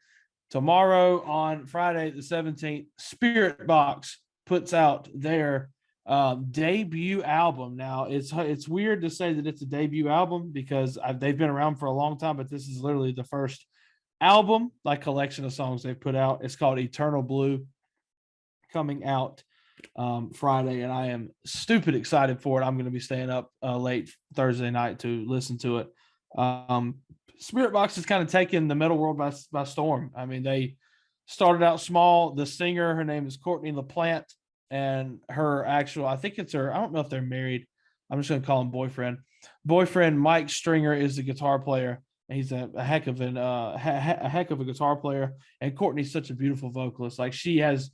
tomorrow on Friday the 17th, Spirit Box puts out their debut album. Now it's weird to say that it's a debut album because they've been around for a long time, but this is literally the first album, like collection of songs they've put out. It's called Eternal Blue, coming out Friday, and I am stupid excited for it. I'm going to be staying up late Thursday night to listen to it. Spirit Box has kind of taken the metal world by storm. I mean, they started out small. The singer, her name is Courtney LaPlante, and her actual, I think it's her, I don't know if they're married. I'm just going to call him boyfriend. Mike Stringer is the guitar player. He's a heck of a guitar player, and Courtney's such a beautiful vocalist. Like she has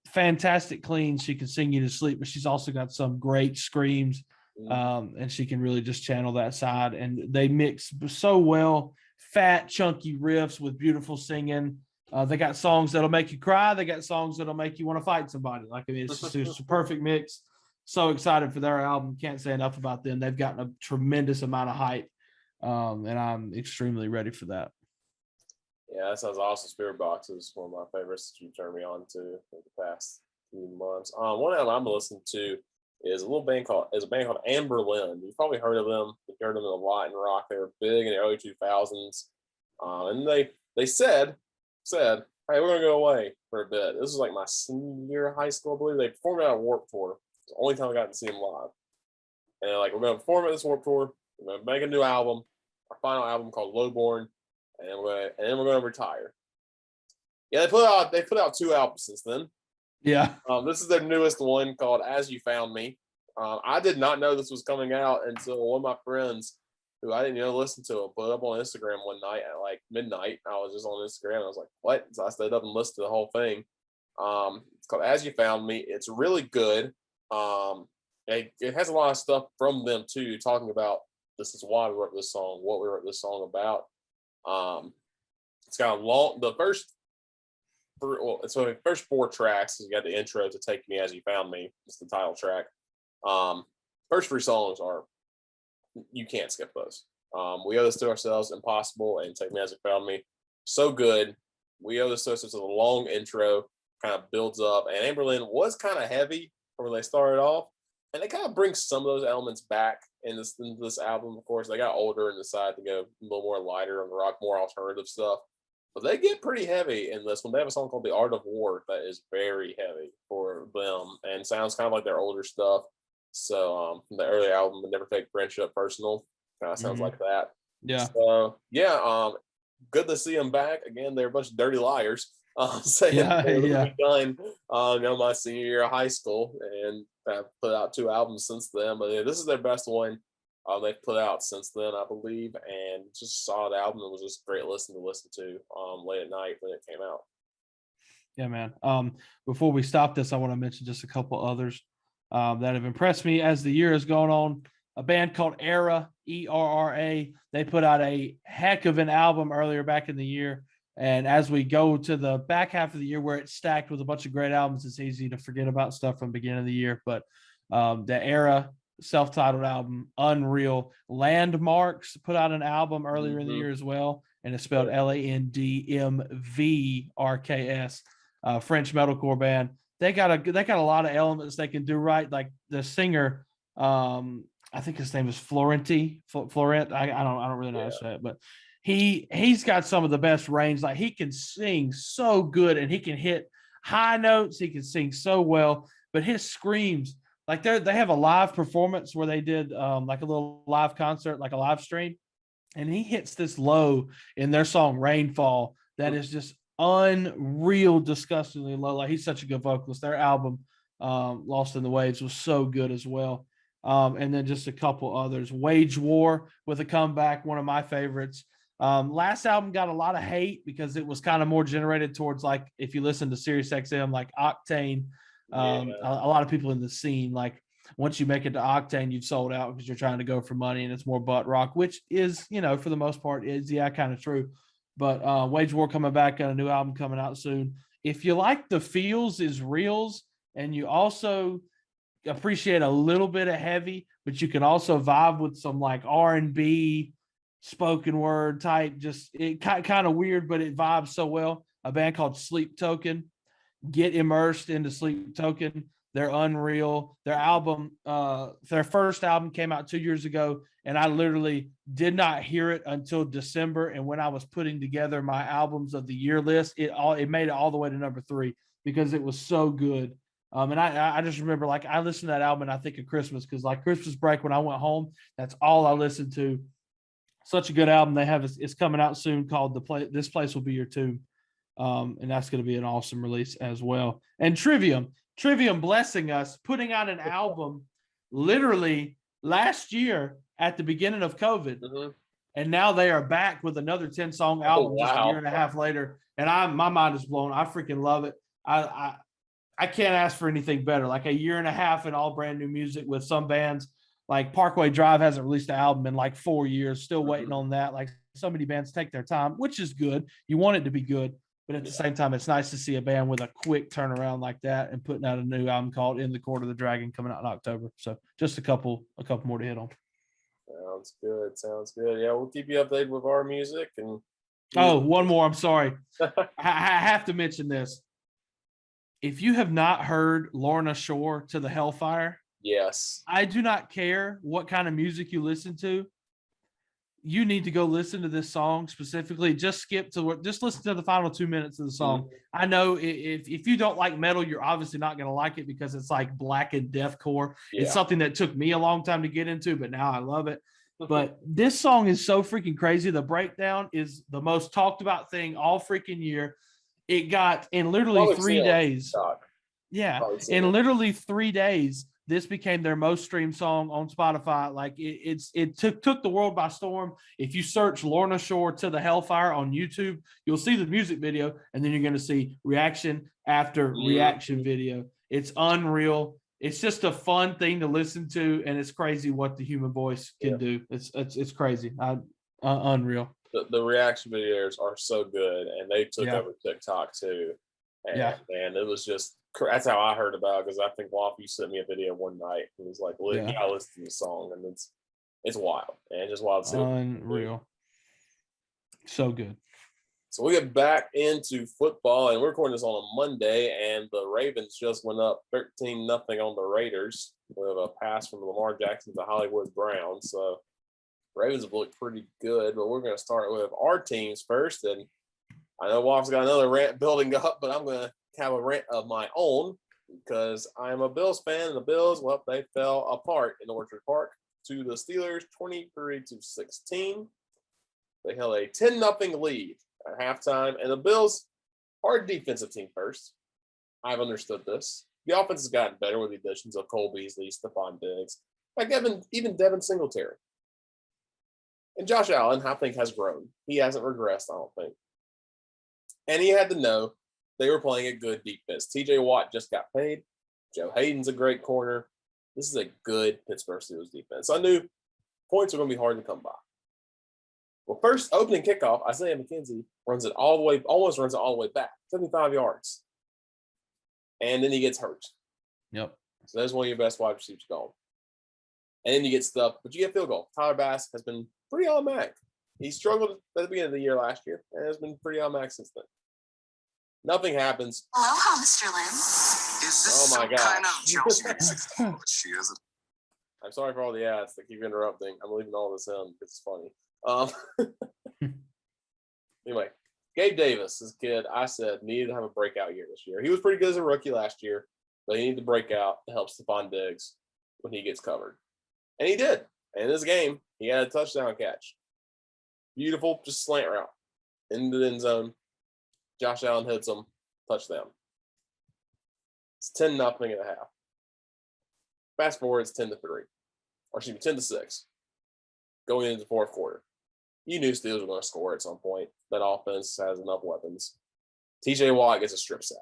fantastic cleans. She can sing you to sleep, but she's also got some great screams, and she can really just channel that side. And they mix so well, fat, chunky riffs with beautiful singing. They got songs that'll make you cry. They got songs that'll make you want to fight somebody. Like I mean, it's a perfect mix. So excited for their album. Can't say enough about them. They've gotten a tremendous amount of hype. And I'm extremely ready for that. Yeah, that sounds awesome. Spirit Box is one of my favorites that you turned me on to in the past few months. One album I'm listening to is a band called Amber Lynn. You've probably heard of them. You've heard of them a lot in rock. They were big in the early 2000s. And they said, hey, we're gonna go away for a bit. This was like my senior year of high school, I believe. They performed at a Warped Tour. It's the only time I got to see them live. And they're like, we're gonna perform at this Warped Tour. We're gonna make a new album. Our final album called Lowborn, and then we're going to retire. Yeah, they put out 2 albums since then. Yeah. This is their newest one called As You Found Me. I did not know this was coming out until one of my friends, who I didn't listen to, put it up on Instagram one night at like midnight. I was just on Instagram. And I was like, what? So I stayed up and listened to the whole thing. It's called As You Found Me. It's really good. It has a lot of stuff from them too, talking about this is why we wrote this song, what we wrote this song about. It's got the first 4 tracks. You got the intro to Take Me As You Found Me. It's the title track. First 3 songs you can't skip those. We Owe This to Ourselves, Impossible, and Take Me As You Found Me. So good. We Owe This to Ourselves. A long intro, kind of builds up. And Amber Lynn was kind of heavy when they started off. And they kind of bring some of those elements back in this album. Of course, they got older and decided to go a little more lighter on the rock, more alternative stuff. But they get pretty heavy in this one. They have a song called The Art of War that is very heavy for them and sounds kind of like their older stuff. So from the early album, Never Take Friendship Personal, kind of sounds like that. Yeah. So yeah, good to see them back again. They're a bunch of dirty liars. Saying be done. My senior year of high school, and I've put out 2 albums since then. But yeah, this is their best one they've put out since then, I believe, and just a solid album. It was just great listen to late at night when it came out. Yeah, man. Before we stop this, I want to mention just a couple others that have impressed me as the year has gone on. A band called Era, ERRA. They put out a heck of an album earlier back in the year. And as we go to the back half of the year where it's stacked with a bunch of great albums, it's easy to forget about stuff from the beginning of the year. But the Era self-titled album, unreal. Landmarks put out an album earlier in the year as well, and it's spelled Landmvrks, French metalcore band. They got a lot of elements they can do right. Like the singer, I think his name is Florent. I don't really know how to say it, but he's got some of the best range. Like, he can sing so good, and he can hit high notes. He can sing so well, but his screams, like, they have a live performance where they did like a little live concert, like a live stream, and he hits this low in their song Rainfall that is just unreal, disgustingly low. Like, he's such a good vocalist. Their album Lost in the Waves was so good as well. And then just a couple others. Wage War with a comeback, one of my favorites. Last album got a lot of hate because it was kind of more generated towards, like, if you listen to Sirius XM, like Octane, a lot of people in the scene, like, once you make it to Octane, you've sold out because you're trying to go for money, and it's more butt rock, which is, for the most part, is kind of true. But Wage War coming back, got a new album coming out soon. If you like the feels is reels, and you also appreciate a little bit of heavy, but you can also vibe with some like R&B, spoken word type, just it kind of weird, but it vibes so well. A band called Sleep Token. Get immersed into Sleep Token. They're unreal. Their first album came out 2 years ago, and I literally did not hear it until December. And when I was putting together my albums of the year list, it made it all the way to number 3 because it was so good. And I just remember, like, I listened to that album and I think of Christmas, because, like, Christmas break when I went home, that's all I listened to. Such a good album. They have it's coming out soon called This Place Will Be Your Tomb. And that's going to be an awesome release as well. And Trivium blessing us, putting out an album literally last year at the beginning of COVID. Mm-hmm. And now they are back with another 10-song album just a year and a half later. And my mind is blown. I freaking love it. I can't ask for anything better. Like, a year and a half and all brand new music with some bands. Like Parkway Drive hasn't released an album in like 4 years, still waiting on that. Like, so many bands take their time, which is good. You want it to be good. But at the same time, it's nice to see a band with a quick turnaround like that and putting out a new album called In the Court of the Dragon coming out in October. So just a couple more to hit on. Sounds good. Yeah, we'll keep you updated with our music. And one more. I'm sorry. I have to mention this. If you have not heard Lorna Shore to the Hellfire, yes, I do not care what kind of music you listen to. You need to go listen to this song specifically. Just listen to the final 2 minutes of the song. Mm-hmm. I know if you don't like metal, you're obviously not going to like it because it's like blackened deathcore. Yeah. It's something that took me a long time to get into, but now I love it. But this song is so freaking crazy. The breakdown is the most talked about thing all freaking year. It got in literally 3 days. Yeah. In literally 3 days, this became their most streamed song on Spotify. Like, it took the world by storm. If you search Lorna Shore to the Hellfire on YouTube, you'll see the music video, and then you're going to see reaction after reaction video. It's unreal. It's just a fun thing to listen to, and it's crazy what the human voice can do. It's crazy. Unreal. The reaction videos are so good, and they took over TikTok too. And man, it was just, that's how I heard about it, because I think Waffle sent me a video one night and was like, "Look, you gotta listen to the song," and it's wild, and just wild. Unreal. So good. So we get back into football, and we're recording this on a Monday, and the Ravens just went up 13-0 on the Raiders with a pass from Lamar Jackson to Hollywood Brown. So Ravens have looked pretty good, but we're going to start with our teams first. And I know Waffle's got another rant building up, but I'm going to have a rant of my own because I'm a Bills fan, and the Bills, well, they fell apart in Orchard Park to the Steelers 23-16. They held a 10-0 lead at halftime, and the Bills are a defensive team first. I've understood this. The offense has gotten better with the additions of Cole Beasley, Stephon Diggs, even Devin Singletary. And Josh Allen, I think, has grown. He hasn't regressed, I don't think. And he had to know they were playing a good defense. T.J. Watt just got paid. Joe Hayden's a great corner. This is a good Pittsburgh Steelers defense. I knew points were going to be hard to come by. Well, first opening kickoff, Isaiah McKenzie almost runs it all the way back, 75 yards. And then he gets hurt. Yep. So there's one of your best wide receivers gone. And then you get stuff, but you get field goal. Tyler Bass has been pretty automatic. He struggled at the beginning of the year last year and has been pretty automatic since then. Nothing happens. Aloha, Mr. Lim. Is this my some God. kind of Chelsea 16? But she isn't. I'm sorry for all the ads that keep interrupting. I'm leaving all this in because it's funny. Anyway, Gabe Davis, this kid, I said, needed to have a breakout year this year. He was pretty good as a rookie last year, but he needed to break out to help Stephon Diggs when he gets covered. And he did. And in this game, he had a touchdown catch. Beautiful, just slant route into the end zone. Josh Allen hits him, touchdown. It's 10-0 at half. Fast forward, it's 10-3. Or excuse me, 10-6. Going into the fourth quarter. You knew Steelers were going to score at some point. That offense has enough weapons. TJ Watt gets a strip sack.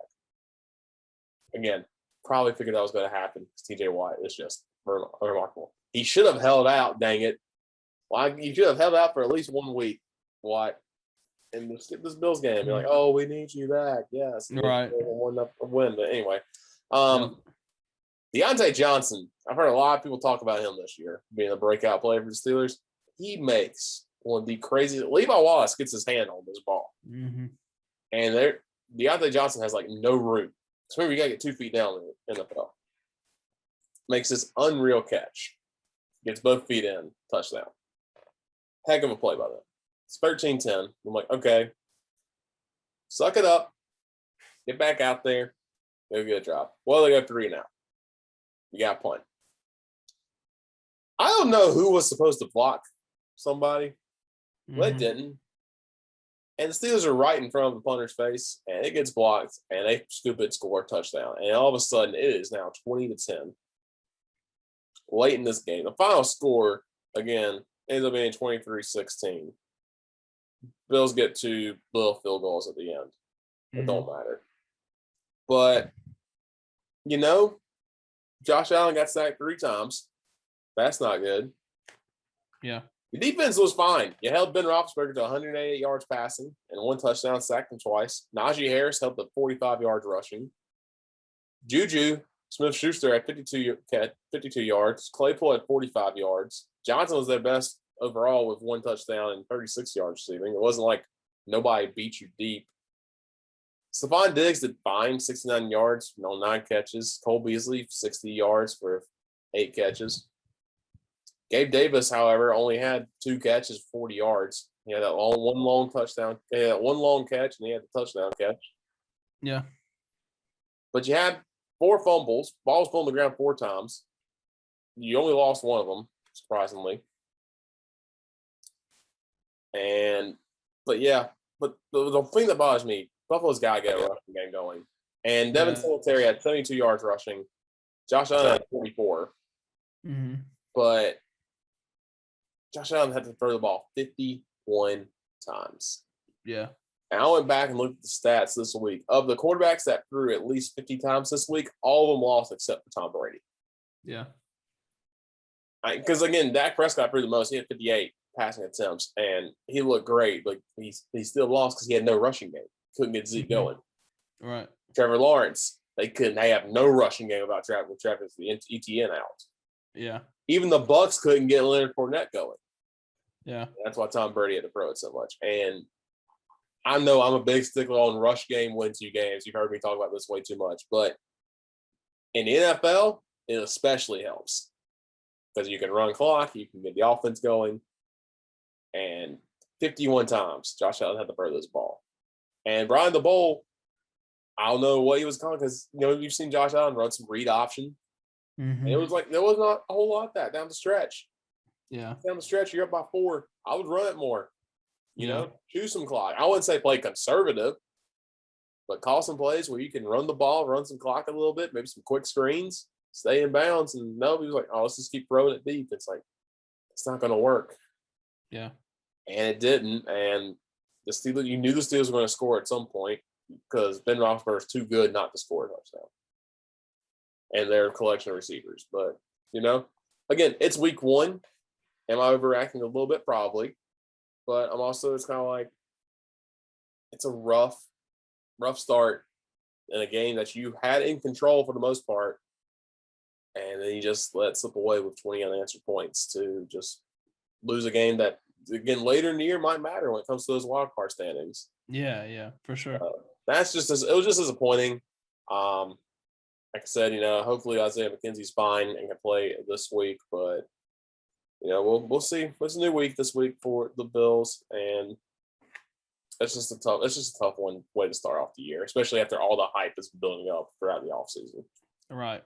Again, probably figured that was going to happen because TJ Watt is just remarkable. He should have held out, dang it. Well, you should have held out for at least 1 week, Watt. And skip this Bills game. You're like, oh, we need you back. Yes. Right. Win. But anyway. Deontay Johnson, I've heard a lot of people talk about him this year, being a breakout player for the Steelers. He makes one of the craziest. Levi Wallace gets his hand on this ball. Mm-hmm. And Deontay Johnson has like no room. So maybe you got to get 2 feet down in the NFL. Makes this unreal catch. Gets both feet in. Touchdown. Heck of a play by them. It's 13-10. I'm like, okay. Suck it up. Get back out there. Go get a drop. Well, they got 3 now. You got punt. I don't know who was supposed to block somebody. But it didn't. And the Steelers are right in front of the punter's face, and it gets blocked, and they stupid score a touchdown. And all of a sudden, it is now 20-10. Late in this game. The final score, again, ends up being 23-16. Bills get 2 little field goals at the end. It don't matter. But, Josh Allen got sacked 3 times. That's not good. Yeah. The defense was fine. You held Ben Roethlisberger to 188 yards passing and 1 touchdown, sacked him twice. Najee Harris helped at 45 yards rushing. Juju Smith-Schuster had 52 yards. Claypool had 45 yards. Johnson was their best overall with 1 touchdown and 36 yards receiving. It wasn't like nobody beat you deep. Stephon Diggs did fine, 69 yards, 9 catches. Cole Beasley, 60 yards for 8 catches. Gabe Davis, however, only had 2 catches, 40 yards. He had that one long touchdown. He had 1 long catch, and he had the touchdown catch. Yeah. But you had 4 fumbles. Ball was put on the ground 4 times. You only lost 1 of them, surprisingly. But the thing that bothers me, Buffalo's got to get a rushing game going. And Devin Singletary had 72 yards rushing. Josh Allen had 44. Mm-hmm. But Josh Allen had to throw the ball 51 times. Yeah. And I went back and looked at the stats this week. Of the quarterbacks that threw at least 50 times this week, all of them lost except for Tom Brady. Yeah. Because, again, Dak Prescott threw the most. He had 58 passing attempts, and he looked great. But he still lost because he had no rushing game. Couldn't get Zeke going. Right. Trevor Lawrence, they have no rushing game without Travis Etienne out. Yeah. Even the Bucs couldn't get Leonard Fournette going. Yeah. That's why Tom Brady had to throw it so much. And I know I'm a big stickler on rush game, win 2 games. You've heard me talk about this way too much. But in the NFL, it especially helps. Because you can run clock, you can get the offense going. And 51 times, Josh Allen had to throw this ball. And Brian DeBowl, I don't know what he was calling because, you've seen Josh Allen run some read option. Mm-hmm. And it was like there was not a whole lot of that down the stretch. Yeah. Down the stretch, you're up by 4. I would run it more. Choose some clock. I wouldn't say play conservative, but call some plays where you can run the ball, run some clock a little bit, maybe some quick screens, stay in bounds. And no, he was like, oh, let's just keep throwing it deep. It's like, it's not going to work. Yeah. And it didn't. And the Steelers, you knew the Steelers were going to score at some point because Ben Roethlisberger is too good not to score a touchdown. And their collection of receivers. But, again, it's week 1. Am I overreacting a little bit? Probably. But I'm also, it's kind of like, it's a rough start in a game that you had in control for the most part. And then you just let slip away with 20 unanswered points to just lose a game that, again, later in the year might matter when it comes to those wild card standings. Yeah, for sure. It was just disappointing. like I said, hopefully Isaiah McKenzie's fine and can play this week. But we'll see. It's a new week this week for the Bills, and it's just a tough way to start off the year, especially after all the hype that's been building up throughout the offseason. Right.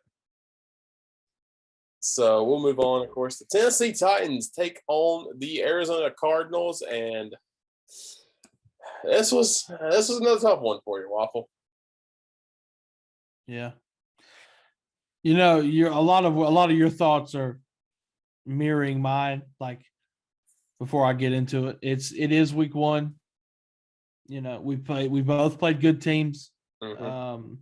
So we'll move on. Of course, the Tennessee Titans take on the Arizona Cardinals, and this was another tough one for you, Waffle. Yeah. A lot of your thoughts are mirroring mine. Like, before I get into it, it is week one. We both played good teams. Mm-hmm.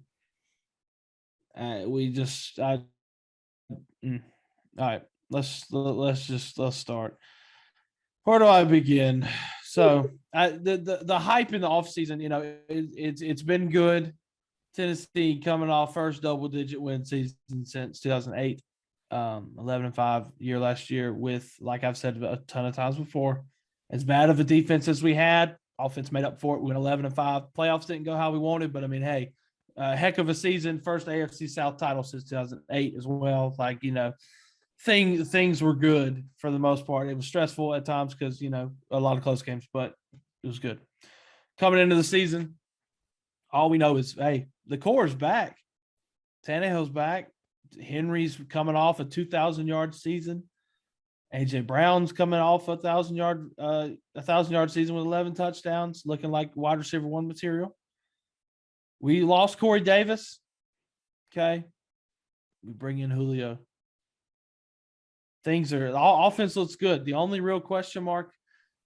All right, let's start. Where do I begin? So the hype in the offseason, it's been good. Tennessee coming off first double-digit win season since 2008, 11-5 year last year with, like I've said a ton of times before, as bad of a defense as we had, offense made up for it. We went 11-5. Playoffs didn't go how we wanted, but I mean, hey, heck of a season. First AFC South title since 2008 as well. Like, things were good for the most part. It was stressful at times because, a lot of close games, but it was good. Coming into the season, all we know is, hey, the core is back. Tannehill's back. Henry's coming off a 2,000-yard season. AJ Brown's coming off a 1,000-yard season with 11 touchdowns, looking like wide receiver one material. We lost Corey Davis. Okay. We bring in Julio. Offense looks good. The only real question mark,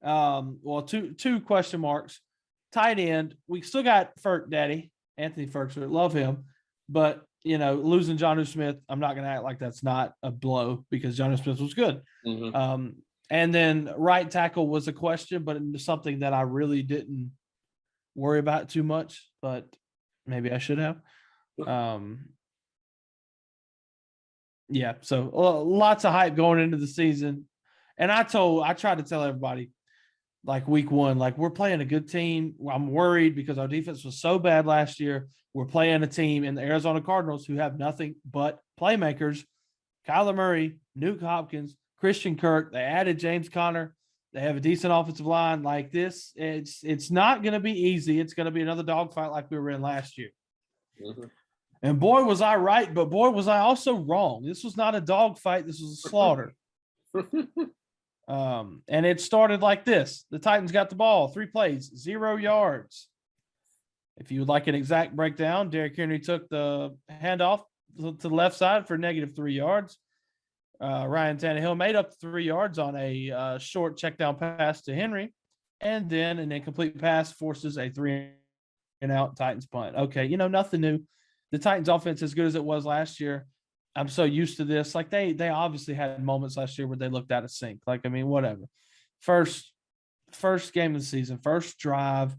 two question marks. Tight end, we still got Ferk Daddy, Anthony Ferguson. Love him. But, losing Jonnu Smith, I'm not going to act like that's not a blow because Jonnu Smith was good. Mm-hmm. And then right tackle was a question, but something that I really didn't worry about too much, but maybe I should have. Yeah, so lots of hype going into the season. And I tried to tell everybody, like week one, like we're playing a good team. I'm worried because our defense was so bad last year. We're playing a team in the Arizona Cardinals who have nothing but playmakers. Kyler Murray, Nuke Hopkins, Christian Kirk. They added James Conner. They have a decent offensive line like this. It's not going to be easy. It's going to be another dogfight like we were in last year. Mm-hmm. And boy, was I right, but boy, was I also wrong. This was not a dogfight. This was a slaughter. And it started like this. The Titans got the ball, 3 plays, 0 yards. If you would like an exact breakdown, Derrick Henry took the handoff to the left side for -3 yards. Ryan Tannehill made up 3 yards on a short check down pass to Henry. And then an incomplete pass forces a 3-and-out Titans punt. Okay, nothing new. The Titans offense as good as it was last year. I'm so used to this. Like they obviously had moments last year where they looked out of sync. Like, I mean, whatever. First game of the season, first drive.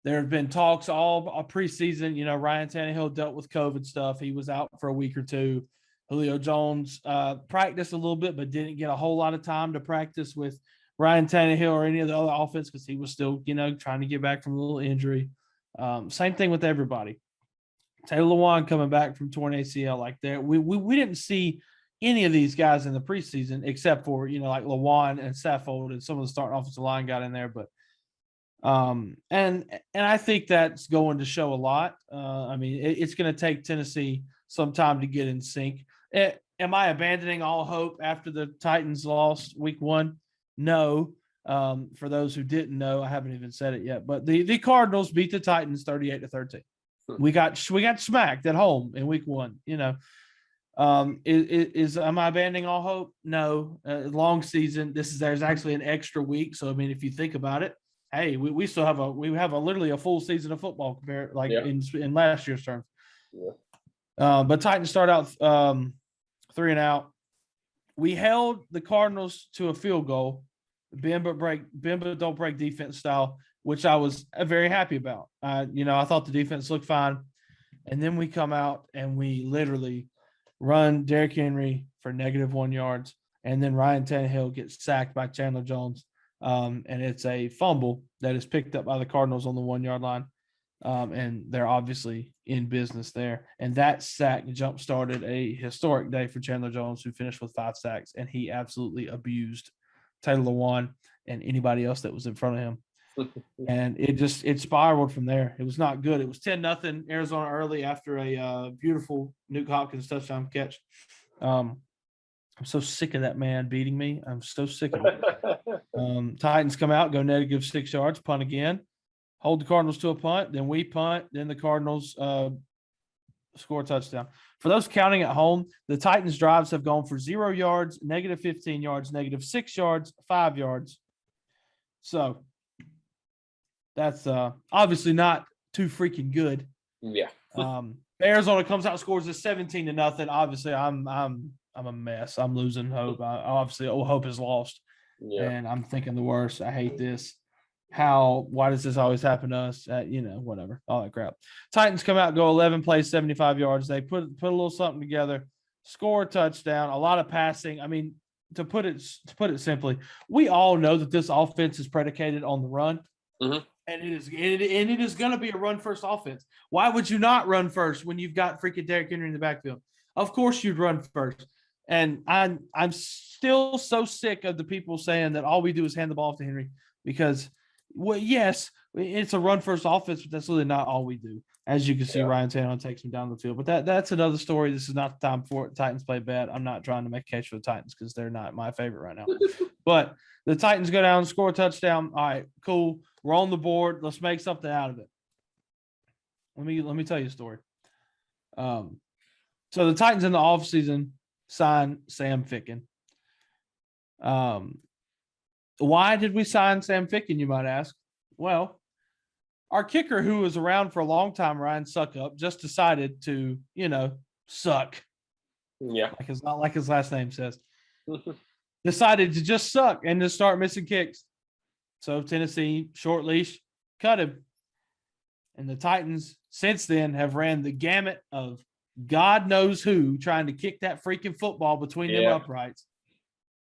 There have been talks all preseason. Ryan Tannehill dealt with COVID stuff. He was out for a week or two. Julio Jones practiced a little bit, but didn't get a whole lot of time to practice with Ryan Tannehill or any of the other offense because he was still, trying to get back from a little injury. Same thing with everybody. Taylor Lewan coming back from torn ACL like that. We didn't see any of these guys in the preseason except for, like Lewan and Saffold and some of the starting offensive line got in there. But and I think that's going to show a lot. I mean, it's going to take Tennessee some time to get in sync. Am I abandoning all hope after the Titans lost week one? No. For those who didn't know, I haven't even said it yet, but the Cardinals beat the Titans 38-13. We got smacked at home in week one. Am I abandoning all hope? No. Long season. There's actually an extra week. So I mean, if you think about it, hey, we still have literally a full season of football compared in last year's terms. Yeah. But Titans start out 3-and-out. We held the Cardinals to a field goal, bend but don't break defense style, which I was very happy about. I thought the defense looked fine. And then we come out and we literally run Derrick Henry for -1 yards. And then Ryan Tannehill gets sacked by Chandler Jones. And it's a fumble that is picked up by the Cardinals on the 1-yard line. And they're obviously in business there. And that sack jump-started a historic day for Chandler Jones, who finished with 5 sacks, and he absolutely abused Taylor Lewan and anybody else that was in front of him. And it spiraled from there. It was not good. It was 10-0 Arizona early after a beautiful Nuke Hopkins touchdown catch. I'm so sick of that man beating me. I'm so sick of it. Titans come out, go negative 6 yards, punt again, hold the Cardinals to a punt, then we punt, then the Cardinals score a touchdown. For those counting at home, the Titans' drives have gone for 0 yards, negative 15 yards, negative 6 yards, 5 yards. So that's obviously not too freaking good. Yeah. Arizona comes out and scores a 17-0. Obviously, I'm a mess. I'm losing hope. Obviously, hope is lost. Yeah. And I'm thinking the worst. I hate this. Why does this always happen to us? Whatever, all that crap. Titans come out, go 11 plays, 75 yards. They put a little something together, score a touchdown, a lot of passing. I mean, to put it simply, we all know that this offense is predicated on the run. Mm-hmm. And it is going to be a run-first offense. Why would you not run first when you've got freaking Derrick Henry in the backfield? Of course you'd run first. And I'm still so sick of the people saying that all we do is hand the ball off to Henry because, well, yes, it's a run-first offense, but that's really not all we do. As you can see, Ryan Tannehill takes him down the field. But that's another story. This is not the time for it. Titans play bad. I'm not trying to make a case for the Titans because they're not my favorite right now. But the Titans go down, score a touchdown. All right, cool. We're on the board. Let's make something out of it. Let me tell you a story. So the Titans in the offseason sign Sam Ficken. Why did we sign Sam Ficken, you might ask? Well, our kicker, who was around for a long time, Ryan Suckup, just decided to, suck. Yeah. Like his last name says. Decided to just suck and to start missing kicks. So Tennessee, short leash, cut him. And the Titans, since then, have ran the gamut of God knows who trying to kick that freaking football between them uprights.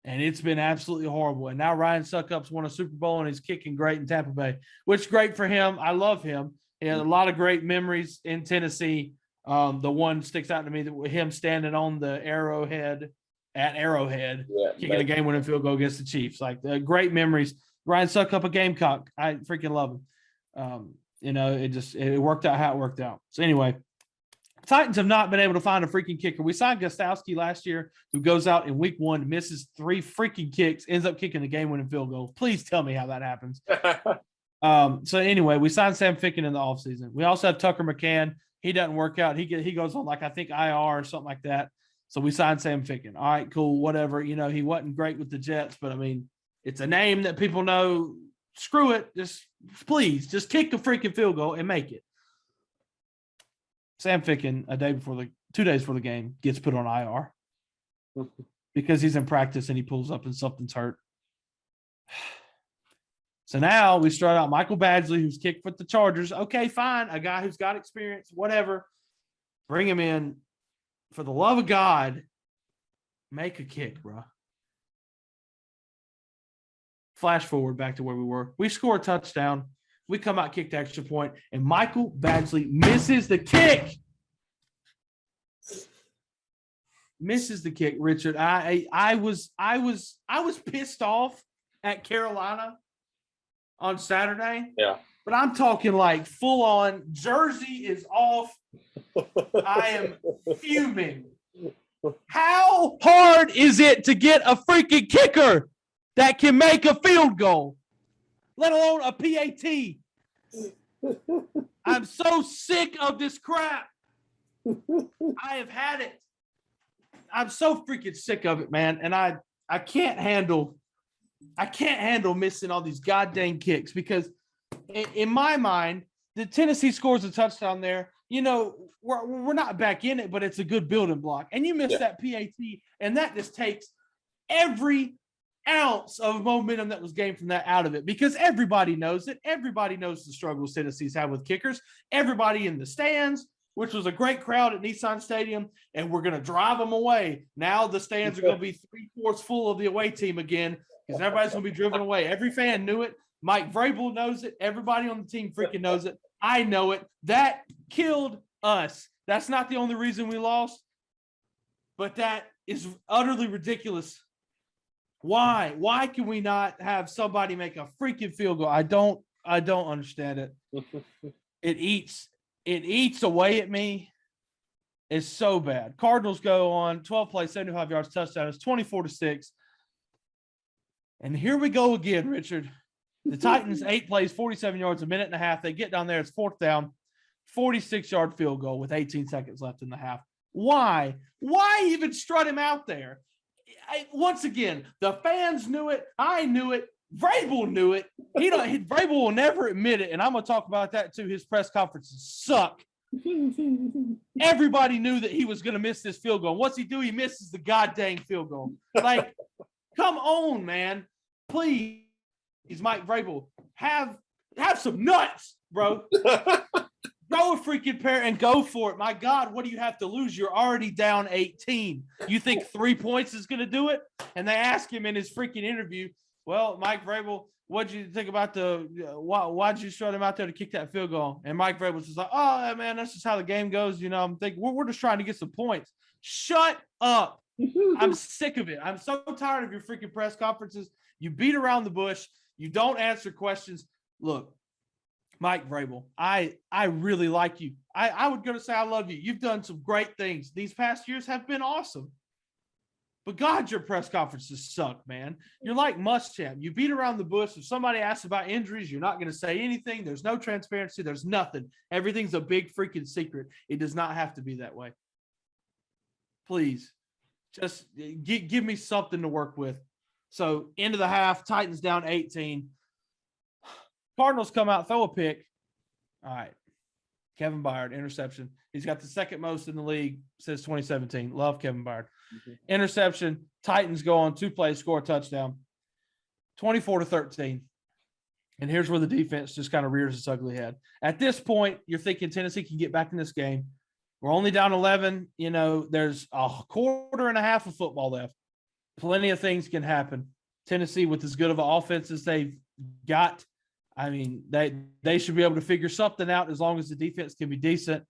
And it's been absolutely horrible. And now Ryan Suckup's won a Super Bowl and he's kicking great in Tampa Bay, which is great for him. I love him. He had a lot of great memories in Tennessee. The one sticks out to me that him standing on the Arrowhead, kicking a game-winning field goal against the Chiefs. Like great memories. Ryan Suckup, a Gamecock. I freaking love him. It worked out how it worked out. So anyway, Titans have not been able to find a freaking kicker. We signed Gostowski last year, who goes out in week 1, misses 3 freaking kicks, ends up kicking the game-winning field goal. Please tell me how that happens. So anyway, we signed Sam Ficken in the offseason. We also have Tucker McCann. He doesn't work out. He goes on I think IR or something like that. So we signed Sam Ficken. All right, cool, whatever. He wasn't great with the Jets, but I mean, it's a name that people know. Screw it. Please kick the freaking field goal and make it. Sam Ficken, 2 days before the game, gets put on IR because he's in practice and he pulls up and something's hurt. So now we start out Michael Badgley, who's kicked with the Chargers. Okay, fine. A guy who's got experience, whatever. Bring him in. For the love of God, make a kick, bro. Flash forward back to where we were. We score a touchdown. We come out, kick the extra point, and Michael Badgley misses the kick. Misses the kick, Richard. I was pissed off at Carolina on Saturday. Yeah. But I'm talking like full on jersey is off. I am fuming. How hard is it to get a freaking kicker that can make a field goal, let alone a PAT? I'm so sick of this crap. I have had it. I'm so freaking sick of it, man. And I can't handle missing all these goddamn kicks because in my mind, the Tennessee scores a touchdown there. We're not back in it, but it's a good building block. And you miss that PAT, and that just takes every ounce of momentum that was gained from that out of it because everybody knows it. Everybody knows the struggles Tennessee's had with kickers. Everybody in the stands, which was a great crowd at Nissan Stadium, and we're going to drive them away. Now the stands are going to be 3/4 full of the away team again because everybody's going to be driven away. Every fan knew it. Mike Vrabel knows it. Everybody on the team freaking knows it. I know it. That killed us. That's not the only reason we lost, but that is utterly ridiculous. Why? Why can we not have somebody make a freaking field goal? I don't understand it. It eats away at me. It's so bad. Cardinals go on 12 plays, 75 yards, touchdown. It's 24-6. And here we go again, Richard. The Titans, 8 plays, 47 yards, a minute and a half. They get down there. It's 4th down, 46-yard field goal with 18 seconds left in the half. Why? Why even strut him out there? Once again, the fans knew it. I knew it. Vrabel knew it. Vrabel will never admit it, and I'm going to talk about that too. His press conferences suck. Everybody knew that he was going to miss this field goal. What's he do? He misses the goddamn field goal. Like, come on, man. Please, Mike Vrabel, have some nuts, bro. Throw a freaking pair and go for it. My God, what do you have to lose? You're already down 18. You think 3 points is going to do it? And they ask him in his freaking interview, well, Mike Vrabel, what'd you think about why'd you shut him out there to kick that field goal? And Mike Vrabel was just like, oh, man, that's just how the game goes. You know, I'm thinking we're just trying to get some points. Shut up. I'm sick of it. I'm so tired of your freaking press conferences. You beat around the bush. You don't answer questions. Look, Mike Vrabel, I really like you. I would go to say I love you. You've done some great things. These past years have been awesome. But God, your press conferences suck, man. You're like Muschamp. You beat around the bush. If somebody asks about injuries, you're not going to say anything. There's no transparency. There's nothing. Everything's a big freaking secret. It does not have to be that way. Please, just give me something to work with. So, into the half, Titans down 18. Cardinals come out, throw a pick. All right. Kevin Byard, interception. He's got the second most in the league since 2017. Love Kevin Byard. Mm-hmm. Interception. Titans go on 2 plays, score a touchdown. 24-13. And here's where the defense just kind of rears its ugly head. At this point, you're thinking Tennessee can get back in this game. We're only down 11. You know, there's a quarter and a half of football left. Plenty of things can happen. Tennessee, with as good of an offense as they've got, I mean, they should be able to figure something out as long as the defense can be decent.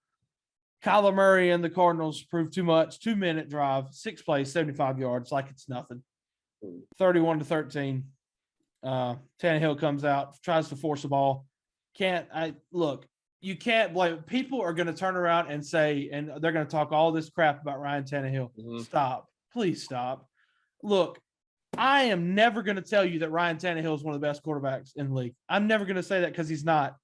Kyler Murray and the Cardinals proved too much. 2-minute drive, 6 plays, 75 yards, like it's nothing. 31-13. Tannehill comes out, tries to force the ball. You can't blame. People are going to turn around and say, and they're going to talk all this crap about Ryan Tannehill. Mm-hmm. Stop. Please stop. Look, I am never going to tell you that Ryan Tannehill is one of the best quarterbacks in the league. I'm never going to say that because he's not.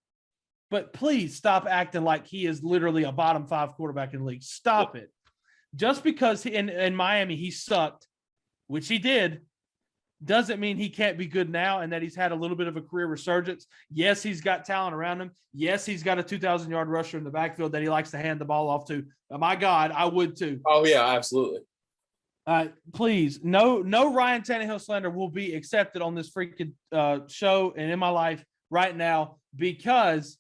But please stop acting like he is literally a bottom 5 quarterback in the league. Stop it. Just because in Miami he sucked, which he did, doesn't mean he can't be good now and that he's had a little bit of a career resurgence. Yes, he's got talent around him. Yes, he's got a 2,000-yard rusher in the backfield that he likes to hand the ball off to. My God, I would too. Oh, yeah, absolutely. Please, no Ryan Tannehill slander will be accepted on this freaking show and in my life right now because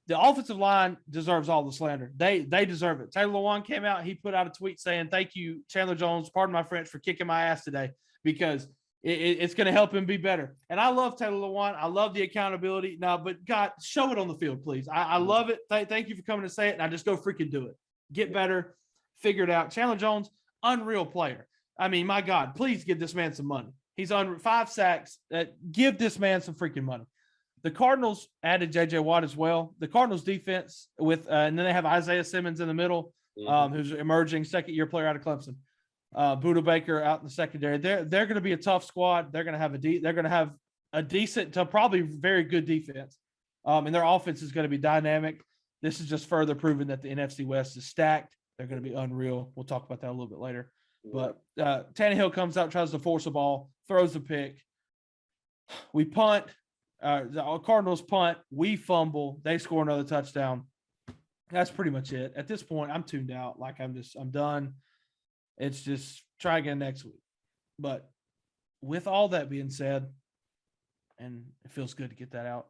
the offensive line deserves all the slander. They deserve it. Taylor Lewan came out. He put out a tweet saying, thank you, Chandler Jones, pardon my French, for kicking my ass today because it's going to help him be better. And I love Taylor Lewan. I love the accountability. Now, but God, show it on the field, please. I love it. Thank you for coming to say it. And I just go freaking do it. Get better. Figure it out. Chandler Jones, unreal player. I mean, my God, please give this man some money. He's on 5 sacks. Give this man some freaking money. The Cardinals added J.J. Watt as well. The Cardinals defense and then they have Isaiah Simmons in the middle, who's emerging second-year player out of Clemson. Buda Baker out in the secondary. They're going to be a tough squad. They're going to have a decent to probably very good defense. And their offense is going to be dynamic. This is just further proving that the NFC West is stacked. They're going to be unreal. We'll talk about that a little bit later. But Tannehill comes out, tries to force a ball, throws a pick. We punt. The Cardinals punt. We fumble. They score another touchdown. That's pretty much it. At this point, I'm tuned out. Like I'm done. It's just try again next week. But with all that being said, and it feels good to get that out.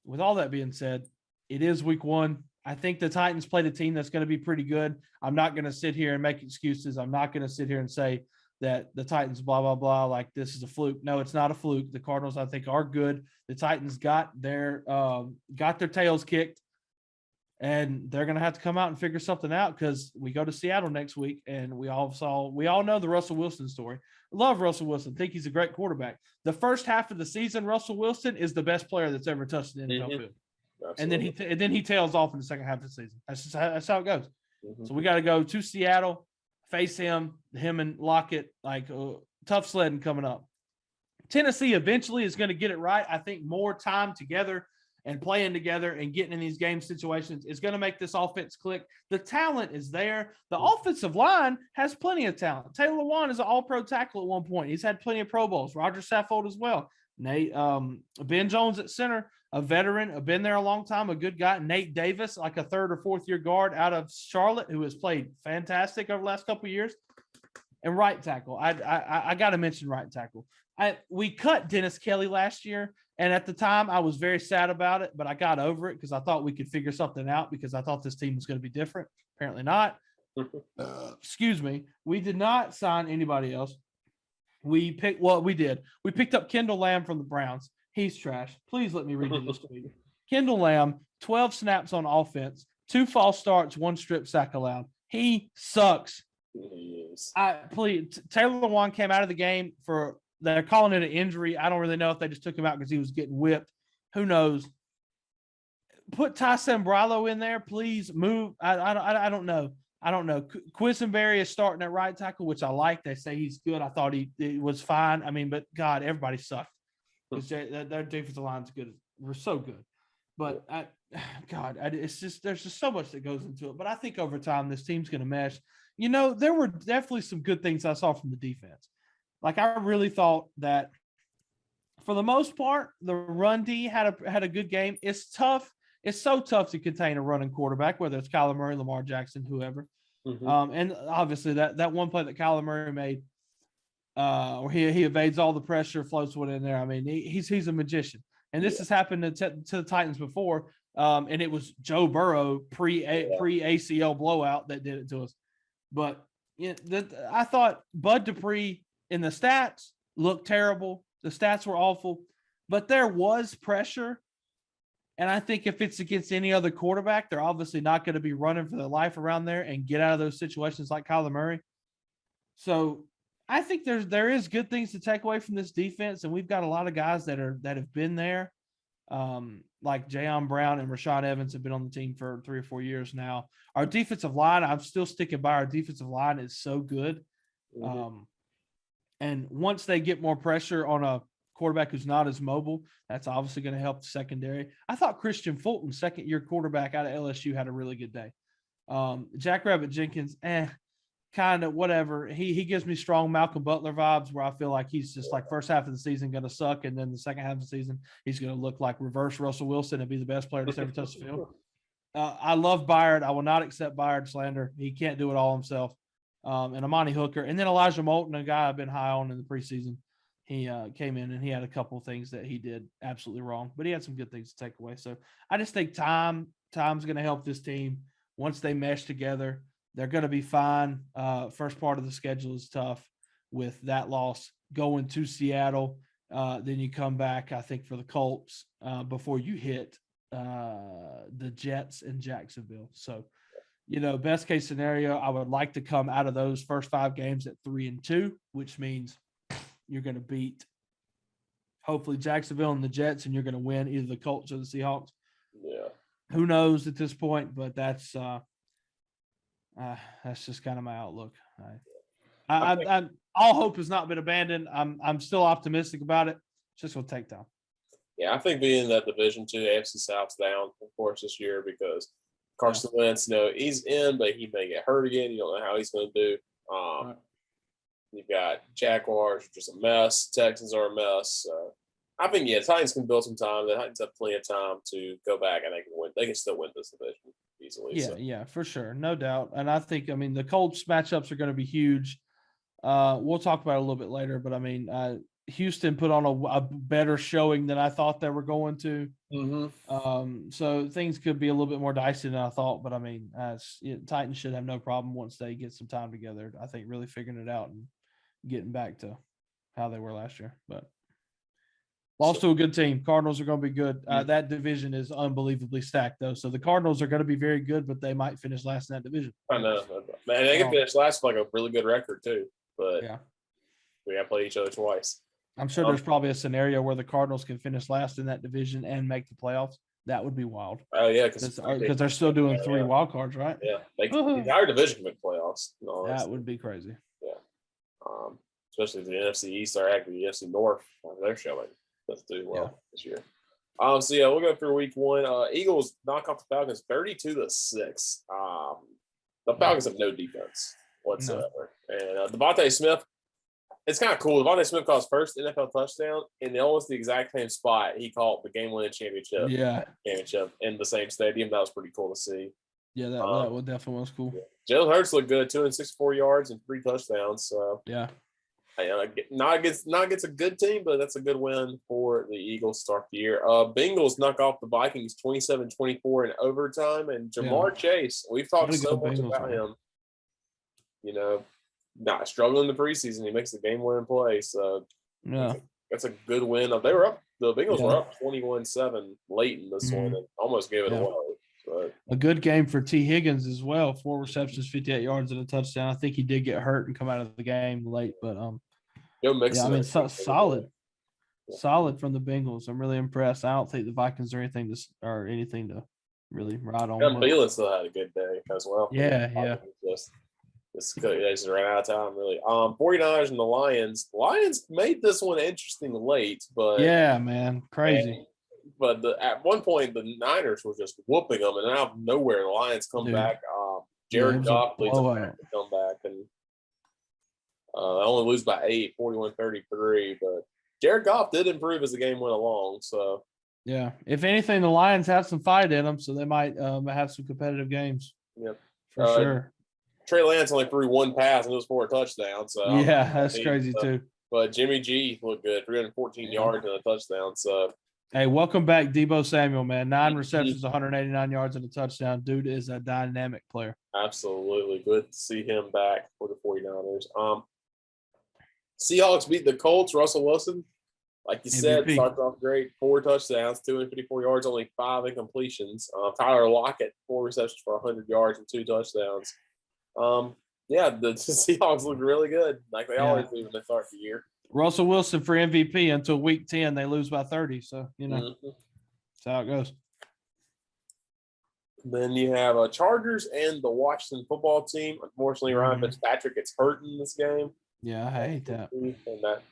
With all that being said, it is week 1. I think the Titans played a team that's going to be pretty good. I'm not going to sit here and make excuses. I'm not going to sit here and say that the Titans, blah, blah, blah, like this is a fluke. No, it's not a fluke. The Cardinals, I think, are good. The Titans got their tails kicked, and they're going to have to come out and figure something out because we go to Seattle next week, and we all know the Russell Wilson story. Love Russell Wilson. Think he's a great quarterback. The first half of the season, Russell Wilson is the best player that's ever touched the NFL field. And then he tails off in the second half of the season. That's how it goes. So we got to go to Seattle, face him and Lockett, like tough sledding coming up. Tennessee eventually is going to get it right. I think more time together and playing together and getting in these game situations is going to make this offense click. The talent is there. The offensive line has plenty of talent. Taylor Lewan is an all-pro tackle at one point. He's had plenty of Pro Bowls. Roger Saffold as well. Ben Jones at center, a veteran, been there a long time, a good guy. Nate Davis, like a third or fourth year guard out of Charlotte, who has played fantastic over the last couple of years. And right tackle. I got to mention right tackle. We cut Dennis Kelly last year, and at the time I was very sad about it, but I got over it because I thought we could figure something out because I thought this team was going to be different. Apparently not. Excuse me. We did not sign anybody else. We picked up Kendall Lamb from the Browns. He's trash. Please let me read you this tweet. Kendall Lamb, 12 snaps on offense, 2 false starts, 1 strip sack allowed. He sucks. Yes. Taylor Lewan came out of the game they're calling it an injury. I don't really know if they just took him out because he was getting whipped. Who knows? Put Ty Sambralo in there, please. Move. I don't know. Quisenberry is starting at right tackle, which I like. They say he's good. I thought he was fine. I mean, but God, everybody sucked. Their defensive line's good. We're so good. But it's just there's just so much that goes into it. But I think over time this team's going to mesh. You know, there were definitely some good things I saw from the defense. Like I really thought that for the most part, the run D had a good game. It's tough. It's so tough to contain a running quarterback, whether it's Kyler Murray, Lamar Jackson, whoever. And obviously that one play that Kyler Murray made, where he evades all the pressure, floats one in there. I mean, he's a magician. And this has happened to the Titans before. And it was Joe Burrow pre ACL blowout that did it to us. But I thought Bud Dupree in the stats looked terrible. The stats were awful, but there was pressure. And I think if it's against any other quarterback, they're obviously not going to be running for their life around there and get out of those situations like Kyler Murray. So I think there is good things to take away from this defense. And we've got a lot of guys that have been there. Like Jayon Brown and Rashaan Evans have been on the team for 3 or 4 years now. Our defensive line, I'm still sticking by our defensive line is so good. And once they get more pressure on a quarterback who's not as mobile, that's obviously going to help the secondary. I thought Christian Fulton, second-year quarterback out of LSU, had a really good day. Jackrabbit Jenkins, kind of whatever. He gives me strong Malcolm Butler vibes where I feel like he's just like first half of the season going to suck, and then the second half of the season he's going to look like reverse Russell Wilson and be the best player that's ever touched the field. I love Byard. I will not accept Byard slander. He can't do it all himself. And Amani Hooker. And then Elijah Moulton, a guy I've been high on in the preseason. He came in and he had a couple of things that he did absolutely wrong, but he had some good things to take away. So I just think time's going to help this team. Once they mesh together, they're going to be fine. First part of the schedule is tough with that loss going to Seattle. Then you come back, I think, for the Colts before you hit the Jets and Jacksonville. So, best case scenario, I would like to come out of those first 5 games at 3-2, which means you're going to beat hopefully Jacksonville and the Jets, and you're going to win either the Colts or the Seahawks. Yeah. Who knows at this point, but that's just kind of my outlook. All hope has not been abandoned. I'm still optimistic about it. It's just going to take time. Yeah, I think being in that Division II, AFC South's down, of course, this year because Carson Wentz, he's in, but he may get hurt again. You don't know how he's going to do. Right. You've got Jaguars, which is a mess. Texans are a mess. I think, Titans can build some time. The Titans have plenty of time to go back, and they can win. They can still win this division easily. Yeah, for sure. No doubt. And I think, the Colts matchups are going to be huge. We'll talk about it a little bit later, but, Houston put on a better showing than I thought they were going to. So things could be a little bit more dicey than I thought, but Titans should have no problem once they get some time together. I think really figuring it out and getting back to how they were last year. But lost to a good team. Cardinals are going to be good. That division is unbelievably stacked, though. So the Cardinals are going to be very good, but they might finish last in that division. I know, man. They can finish last with like a really good record too, but yeah, we got to play each other twice. I'm sure there's probably a scenario where the Cardinals can finish last in that division and make the playoffs. That would be wild. Oh yeah, because they're still doing 3 wild cards, right? Yeah, our division can make playoffs. That would be crazy. Yeah, especially if the NFC East are actually the NFC North. They're showing let's do well this year. So yeah, we'll go through week 1. Eagles knock off the Falcons 32-6. The Falcons have no defense whatsoever, and Devontae Smith. It's kind of cool. Dante Smith caught his first NFL touchdown in almost the exact same spot he caught the game-winning championship. Championship in the same stadium. That was pretty cool to see. Yeah, that definitely was cool. Yeah. Jalen Hurts looked good, 264 yards and 3 touchdowns. So yeah, not against a good team, but that's a good win for the Eagles to start the year. Bengals knock off the Vikings 27-24 in overtime, and Jamar Chase. We've talked so much about him. You know. Not struggling in the preseason. He makes the game-winning play. So, that's a good win. They were up. The Bengals were up 21-7 late in this one and almost gave it away. But a good game for T. Higgins as well. 4 receptions, 58 yards, and a touchdown. I think he did get hurt and come out of the game late, but solid from the Bengals. I'm really impressed. I don't think the Vikings are anything to really ride on. Thielen still had a good day as well. Yeah. They just ran out of time, really. 49ers and the Lions. Lions made this one interesting late, but yeah, man, crazy. But at one point, the Niners were just whooping them, and out of nowhere, the Lions come back. Jared Goff leads them back to come back, and only lose by 8, 41-33. But Jared Goff did improve as the game went along. So yeah, if anything, the Lions have some fight in them, so they might have some competitive games. Yep, for sure. Trey Lance only threw 1 pass and it was 4 touchdowns. So yeah, that's crazy too. But Jimmy G looked good, 314 yards and a touchdown. So hey, welcome back, Deebo Samuel, man. 9 receptions, 189 yards and a touchdown. Dude is a dynamic player. Absolutely. Good to see him back for the 49ers. Seahawks beat the Colts. Russell Wilson, like you said, starts off great. 4 touchdowns, 254 yards, only 5 incompletions. Tyler Lockett, 4 receptions for 100 yards and 2 touchdowns. The Seahawks look really good, like they always do when they start the year. Russell Wilson for MVP until week 10, they lose by 30. So that's how it goes. Then you have Chargers and the Washington football team. Unfortunately, Ryan Fitzpatrick gets hurt in this game. Yeah, I hate that.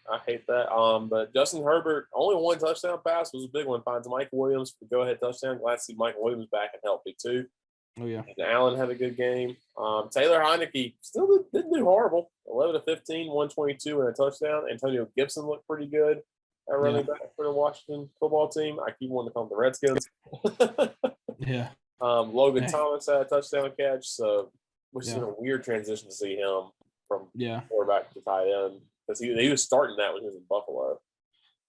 I hate that. But Justin Herbert, only 1 touchdown pass was a big one. Finds Mike Williams for the go-ahead touchdown. Glad to see Mike Williams back and healthy too. Oh, yeah. And Allen had a good game. Taylor Heineke still didn't do horrible. 11-15, 122 and a touchdown. Antonio Gibson looked pretty good at running back for the Washington football team. I keep wanting to call them the Redskins. Yeah. Logan Thomas had a touchdown catch. So, which is a weird transition to see him from quarterback to tight end. Because he was starting that when he was in Buffalo.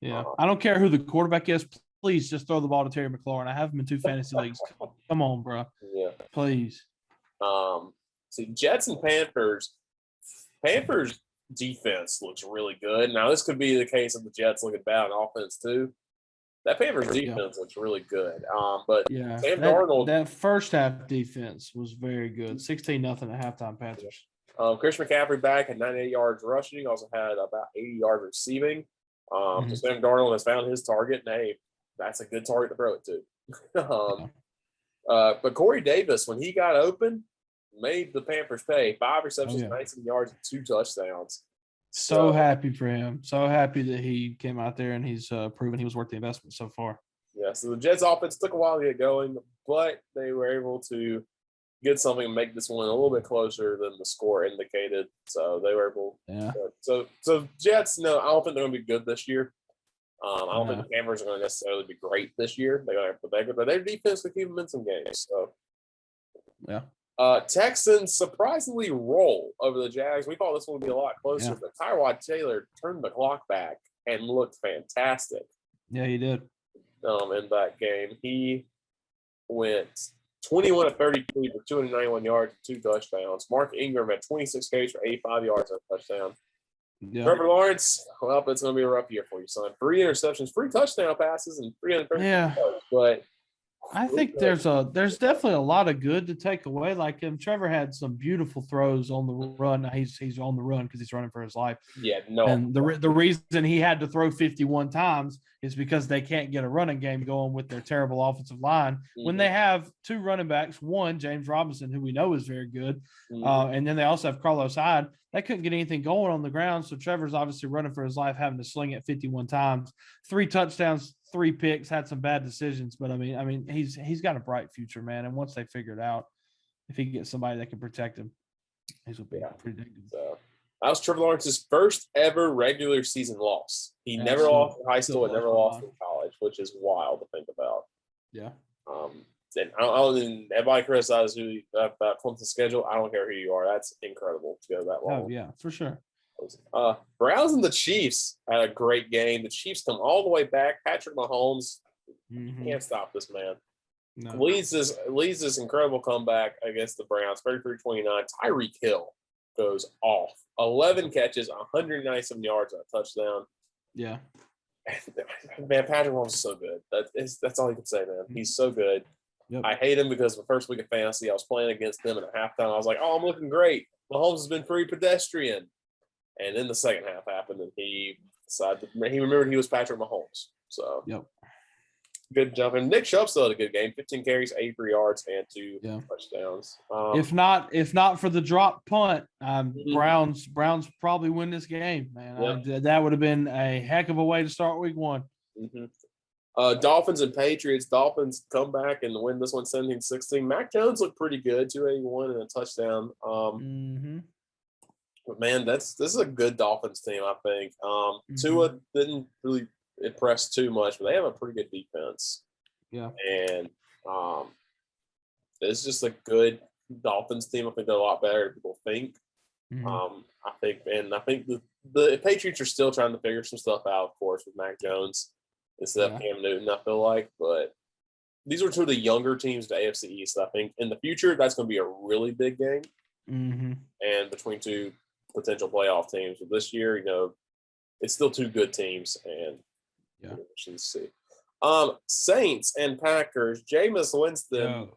Yeah. I don't care who the quarterback is. Please just throw the ball to Terry McLaurin. I have him in 2 fantasy leagues. Come on, bro. Yeah. Please. See, Jets and Panthers. Panthers defense looks really good. Now, this could be the case of the Jets looking bad on offense, too. That Panthers defense looks really good. But Sam Darnold. That first half defense was very good. 16-0 at halftime, Panthers. Chris McCaffrey back at 98 yards rushing. Also had about 80 yards receiving. So Sam Darnold has found his target, and hey, that's a good target to throw it to. But Corey Davis, when he got open, made the Panthers pay. 5 receptions, 19 yards, and 2 touchdowns. So happy for him. So happy that he came out there and he's proven he was worth the investment so far. Yeah, so the Jets offense took a while to get going, but they were able to get something and make this one a little bit closer than the score indicated. So they were able. Yeah. So Jets, no, I don't think they're going to be good this year. I don't think the Panthers are going to necessarily be great this year. They're going to have to beg, but their defense will keep them in some games. So yeah. Texans surprisingly roll over the Jags. We thought this one would be a lot closer, but Tyrod Taylor turned the clock back and looked fantastic. Yeah, he did. In that game, he went 21 of 33 for 291 yards and 2 touchdowns. Mark Ingram had 26 carries for 85 yards and a touchdown. Yeah. Trevor Lawrence, well, it's going to be a rough year for you, son. 3 interceptions, 3 touchdown passes, and 330 Yeah. yards. But I think there's definitely a lot of good to take away. Like Trevor had some beautiful throws on the run. He's on the run because he's running for his life. Yeah, no. And the reason he had to throw 51 times is because they can't get a running game going with their terrible offensive line. Mm-hmm. When they have 2 running backs, one James Robinson, who we know is very good, and then they also have Carlos Hyde. They couldn't get anything going on the ground, so Trevor's obviously running for his life, having to sling it 51 times, 3 touchdowns, 3 picks, had some bad decisions, but I mean, he's got a bright future, man. And once they figure it out, if he gets somebody that can protect him, he's gonna be pretty good. So that was Trevor Lawrence's first ever regular season loss. He never lost in high school and never lost in college, which is wild to think about. Yeah. And everybody criticizes about Clemson's schedule. I don't care who you are. That's incredible to go that long. Oh yeah, for sure. Browns and the Chiefs had a great game. The Chiefs come all the way back. Patrick Mahomes can't stop this man. No. Leads this incredible comeback against the Browns, 33-29. Tyreek Hill goes off. 11 catches, 197 yards, and a touchdown. Yeah. Man, Patrick Mahomes is so good. That's all you can say, man. He's so good. Yep. I hate him because the first week of fantasy, I was playing against him, and at halftime, I was like, oh, I'm looking great. Mahomes has been pretty pedestrian. And then the second half happened, and he remembered he was Patrick Mahomes. So, good job. And Nick Chubb still had a good game. 15 carries, 83 yards, and 2 touchdowns. If not for the drop punt, Browns probably win this game, man. Yep. That would have been a heck of a way to start week 1. Dolphins and Patriots. Dolphins come back and win this one 17-16. Mac Jones looked pretty good, 281 and a touchdown. But man, this is a good Dolphins team, I think. Tua didn't really impress too much, but they have a pretty good defense. Yeah. And it's just a good Dolphins team. I think they're a lot better than people think. I think the Patriots are still trying to figure some stuff out, of course, with Mac Jones instead of Cam Newton, I feel like. But these are 2 of the younger teams to AFC East. I think in the future, that's going to be a really big game. And between 2 potential playoff teams. But this year, it's still 2 good teams, and we should see. Saints and Packers. Jameis Winston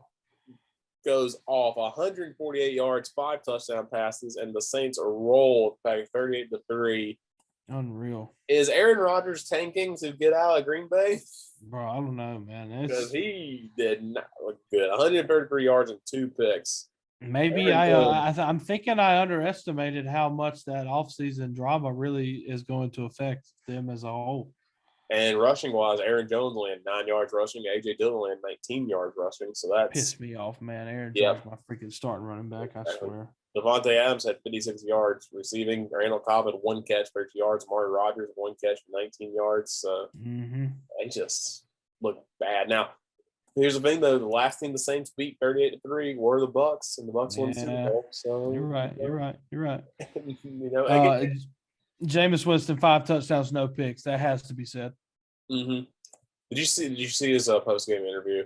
goes off 148 yards, 5 touchdown passes, and the Saints are rolled back 38-3. Unreal. Is Aaron Rodgers tanking to get out of Green Bay? Bro, I don't know, man. Because he did not look good. 133 yards and 2 picks. Maybe I'm thinking I underestimated how much that offseason drama really is going to affect them as a whole. And rushing-wise, Aaron Jones landed 9 yards rushing. A.J. Dillon landed 19 yards rushing. So that's pissed me off, man. Aaron Jones, my freaking starting running back, I swear. Devontae Adams had 56 yards receiving. Randall Cobb had 1 catch, 30 yards. Amari Rodgers, 1 catch for 19 yards. So they just look bad. Now, here's the thing, though. The last team the Saints beat 38-3 were the Bucs, and the Bucs won the Super Bowl. So You're right. Jameis Winston, 5 touchdowns, no picks. That has to be said. Did you see his post-game interview?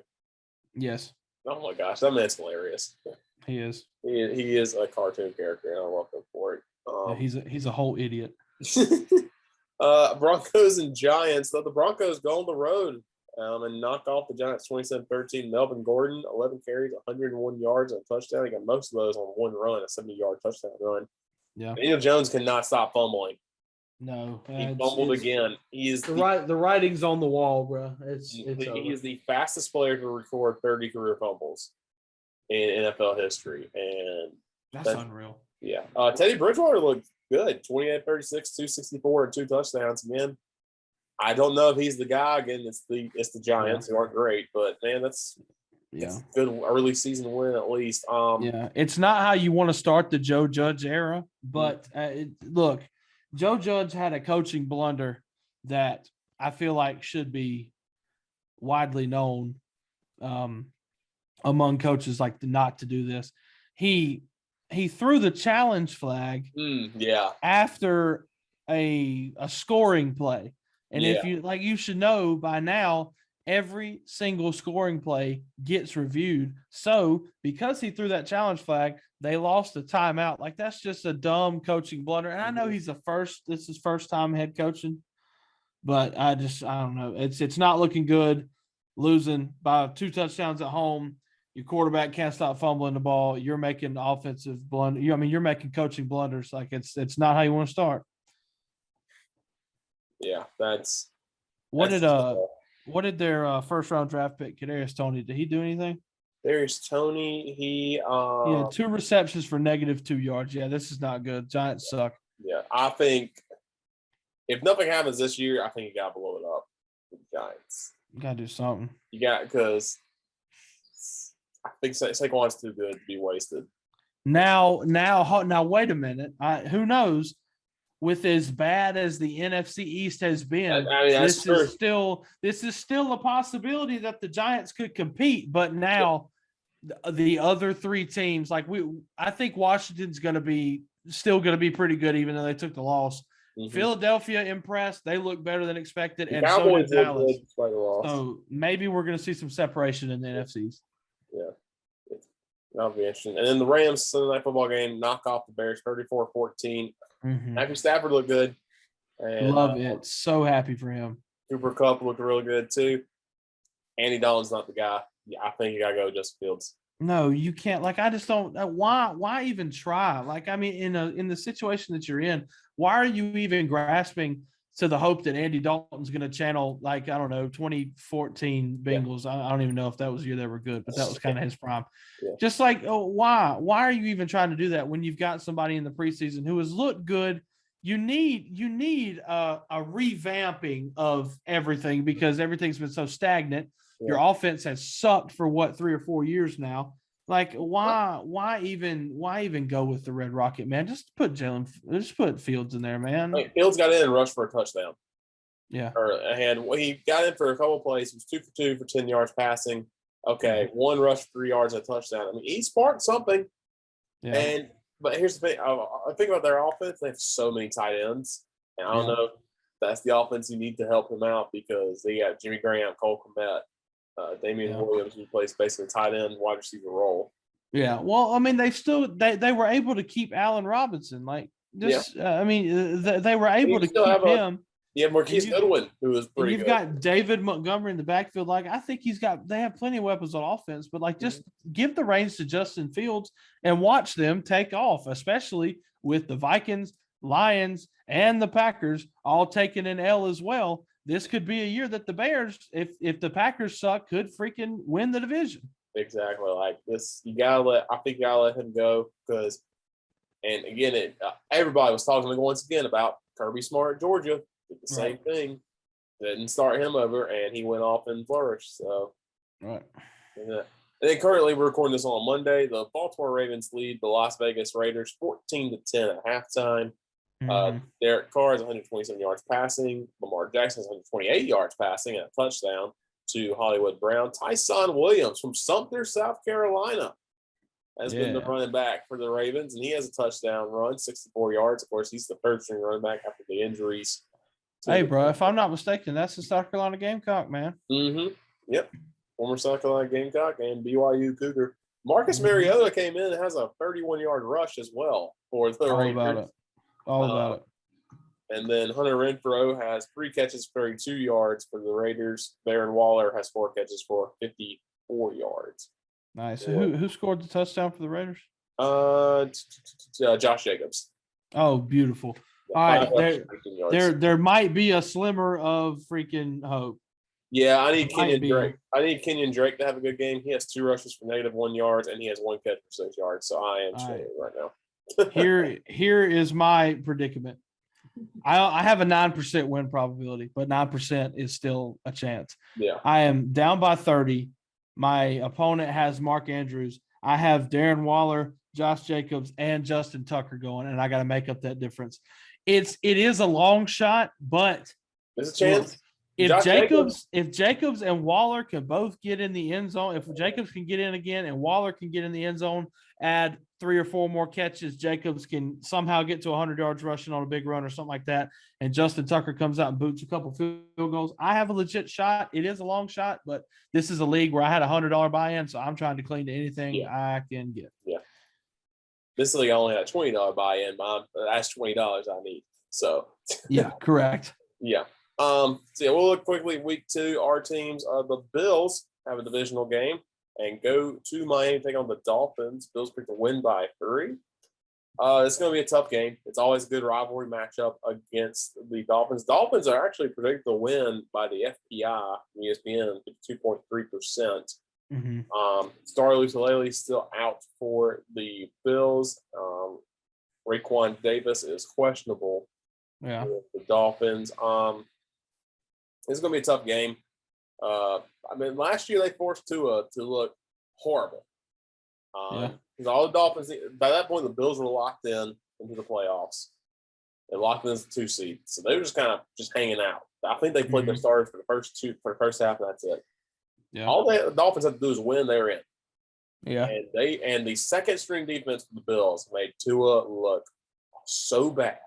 Yes. Oh my gosh, that man's hilarious. He is. He is a cartoon character, and I love him for it. He's a whole idiot. Broncos and Giants. The Broncos go on the road and knock off the Giants 27-13. Melvin Gordon, 11 carries, 101 yards, and a touchdown. He got most of those on 1 run, a 70-yard touchdown run. Yeah. Daniel Jones cannot stop fumbling. No, he fumbled again. He is the writing's on the wall, bro. He is the fastest player to record 30 career fumbles in NFL history, and that's unreal. Yeah, Teddy Bridgewater looked good. 28-36, 264, and 2 touchdowns. Man, I don't know if he's the guy. Again, it's the Giants who aren't great, but man, that's a good early season win at least. It's not how you want to start the Joe Judge era, but look. Joe Judge had a coaching blunder that I feel like should be widely known among coaches, like not to do this. He threw the challenge flag after a scoring play. And if you should know by now, every single scoring play gets reviewed. So because he threw that challenge flag, they lost a timeout. Like, that's just a dumb coaching blunder. And I know this is his first time head coaching, but I don't know. It's not looking good. Losing by 2 touchdowns at home. Your quarterback can't stop fumbling the ball. You're making offensive blunder. You're making coaching blunders. Like, it's not how you want to start. Yeah, that's what did their first round draft pick, Kadarius Toney, did he do anything? There's Toney. He had 2 receptions for -2 yards. Yeah, this is not good. Giants suck. Yeah, I think if nothing happens this year, I think you got to blow it up with the Giants. You got to do something. You got, because I think Saquon's too good to be wasted. Now, wait a minute. Who knows? With as bad as the NFC East has been, this is still a possibility that the Giants could compete. But now, the other 3 teams, I think Washington's still going to be pretty good, even though they took the loss. Mm-hmm. Philadelphia impressed. They look better than expected, and so did Dallas. So maybe we're going to see some separation in the NFCs. Yeah, that'll be interesting. And then the Rams Sunday Night Football game knock off the Bears 34-14. Mm-hmm. Matthew Stafford looked good. And, love it. So happy for him. Cooper Kupp looked really good too. Andy Dalton's not the guy. Yeah, I think you got to go Justin Fields. No, you can't. I just don't. Why even try? In the situation that you're in, why are you even grasping to the hope that Andy Dalton's going to channel, 2014 Bengals? Yeah. I don't even know if that was the year they were good, but that was kind of his prime. Yeah. Just why are you even trying to do that when you've got somebody in the preseason who has looked good? You need a revamping of everything, because everything's been so stagnant. Yeah. Your offense has sucked for 3 or 4 years now. Why even go with the Red Rocket, man? Just put Fields in there, man. Fields got in and rushed for a touchdown. Yeah. He got in for a couple of plays. He was 2 for 2 for 10 yards passing. Okay, 1 rush for 3 yards and a touchdown. I mean, he sparked something. Yeah. But here's the thing. I think about their offense. They have so many tight ends, and I don't know if that's the offense you need to help him out, because they got Jimmy Graham, Cole Kmet, Damian Williams, who plays basically tight end, wide receiver role. Yeah, well, I mean, they were able to keep Allen Robinson. I mean, they were able to keep him. Yeah, Marquise Goodwin, who was pretty good. You've got David Montgomery in the backfield. I think they have plenty of weapons on offense, but just give the reins to Justin Fields and watch them take off, especially with the Vikings, Lions, and the Packers all taking an L as well. This could be a year that the Bears, if the Packers suck, could freaking win the division. Exactly. Like this, I think you gotta let him go, because, and again, everybody was talking once again about Kirby Smart at Georgia. Did the same thing. Didn't start him over, and he went off and flourished. So, right. And then currently we're recording this on Monday. The Baltimore Ravens lead the Las Vegas Raiders 14-10 at halftime. Mm-hmm. Derek Carr has 127 yards passing. Lamar Jackson has 128 yards passing and a touchdown to Hollywood Brown. Tyson Williams from Sumter, South Carolina, has been the running back for the Ravens, and he has a touchdown run, 64 yards. Of course, he's the third-string running back after the injuries. Hey, bro, if I'm not mistaken, that's the South Carolina Gamecock, man. Mm-hmm. Yep. Former South Carolina Gamecock and BYU Cougar. Marcus Mariota came in and has a 31-yard rush as well for the Raiders. All about it. And then Hunter Renfrow has 3 catches for 32 yards for the Raiders. Darren Waller has 4 catches for 54 yards. Nice. So who scored the touchdown for the Raiders? Josh Jacobs. Oh, beautiful. All right, there might be a slimmer of freaking hope. Yeah, I need Kenyon Drake. I need Kenyon Drake to have a good game. He has 2 rushes for -1 yards, and he has 1 catch for 6 yards. So I am struggling right now. Here is my predicament. I have a 9% win probability, but 9% is still a chance. Yeah. I am down by 30. My opponent has Mark Andrews. I have Darren Waller, Josh Jacobs, and Justin Tucker going, and I got to make up that difference. It is a long shot, but there's a chance. If Jacobs and Waller can both get in the end zone, if Jacobs can get in again and Waller can get in the end zone, add 3 or 4 more catches, Jacobs can somehow get to 100 yards rushing on a big run or something like that, and Justin Tucker comes out and boots a couple field goals, I have a legit shot. It is a long shot, but this is a league where I had $100 buy-in, so I'm trying to cling to anything I can get. Yeah. This league I only had a $20 buy-in. That's $20 I need. So yeah, correct. Yeah. So yeah, we'll look quickly. Week 2, our teams, the Bills have a divisional game and go to Miami, take on the Dolphins. Bills pick to win by 3. It's going to be a tough game. It's always a good rivalry matchup against the Dolphins. Dolphins are actually predicted to win by the FPI, ESPN, 2.3%. Star Lusalele still out for the Bills. Raekwon Davis is questionable. Yeah. With the Dolphins. It's going to be a tough game. Last year they forced Tua to look horrible. Because all the Dolphins, by that point, the Bills were locked into the playoffs. They locked in as the 2 seed. So they were just kind of hanging out. I think they played their starters for the first half, and that's it. Yeah. All the Dolphins had to do is win, they were in. Yeah. And the second string defense for the Bills made Tua look so bad.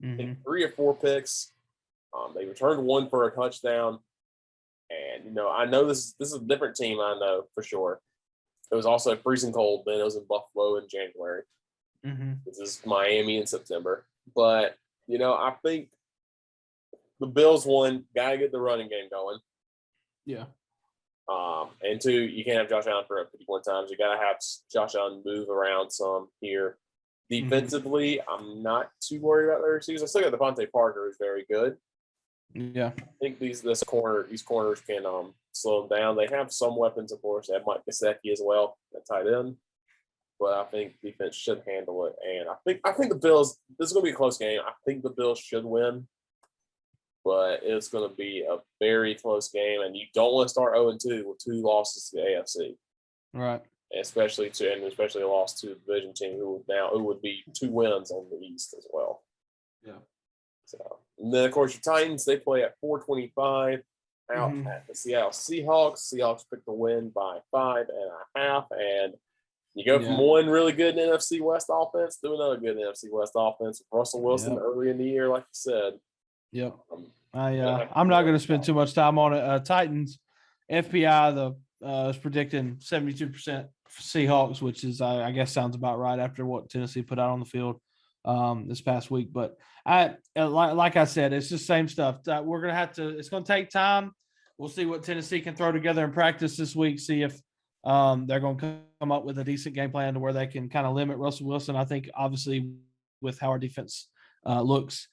I think 3 or 4 picks. They returned 1 for a touchdown. And, I know this is a different team, I know for sure. It was also freezing cold. Then it was in Buffalo in January. This is Miami in September. But, I think the Bills, 1, got to get the running game going. Yeah. And 2, you can't have Josh Allen for 51 times. You got to have Josh Allen move around some here. Defensively, I'm not too worried about their receivers. I still got Devontae Parker, who's very good. Yeah. I think these corners can slow them down. They have some weapons, of course. They have Mike Gesicki as well at tight end. But I think defense should handle it. And I think the Bills, this is going to be a close game. I think the Bills should win. But it's going to be a very close game. And you don't want to start 0-2 with 2 losses to the AFC. Right. Especially a loss to the division team who would be 2 wins on the East as well. Yeah. So, and then of course your Titans, they play at 4:25 out at the Seattle Seahawks. Seahawks pick the win by 5.5, and you go from one really good NFC West offense to another good NFC West offense with Russell Wilson early in the year, like you said. Yep. I'm not going to spend too much time on it. Titans FPI is predicting 72% Seahawks, which is I guess sounds about right after what Tennessee put out on the field this past week. But like I said, it's just same stuff. We're gonna have to. It's gonna take time. We'll see what Tennessee can throw together in practice this week. See if they're going to come up with a decent game plan to where they can kind of limit Russell Wilson. I think obviously with how our defense looks,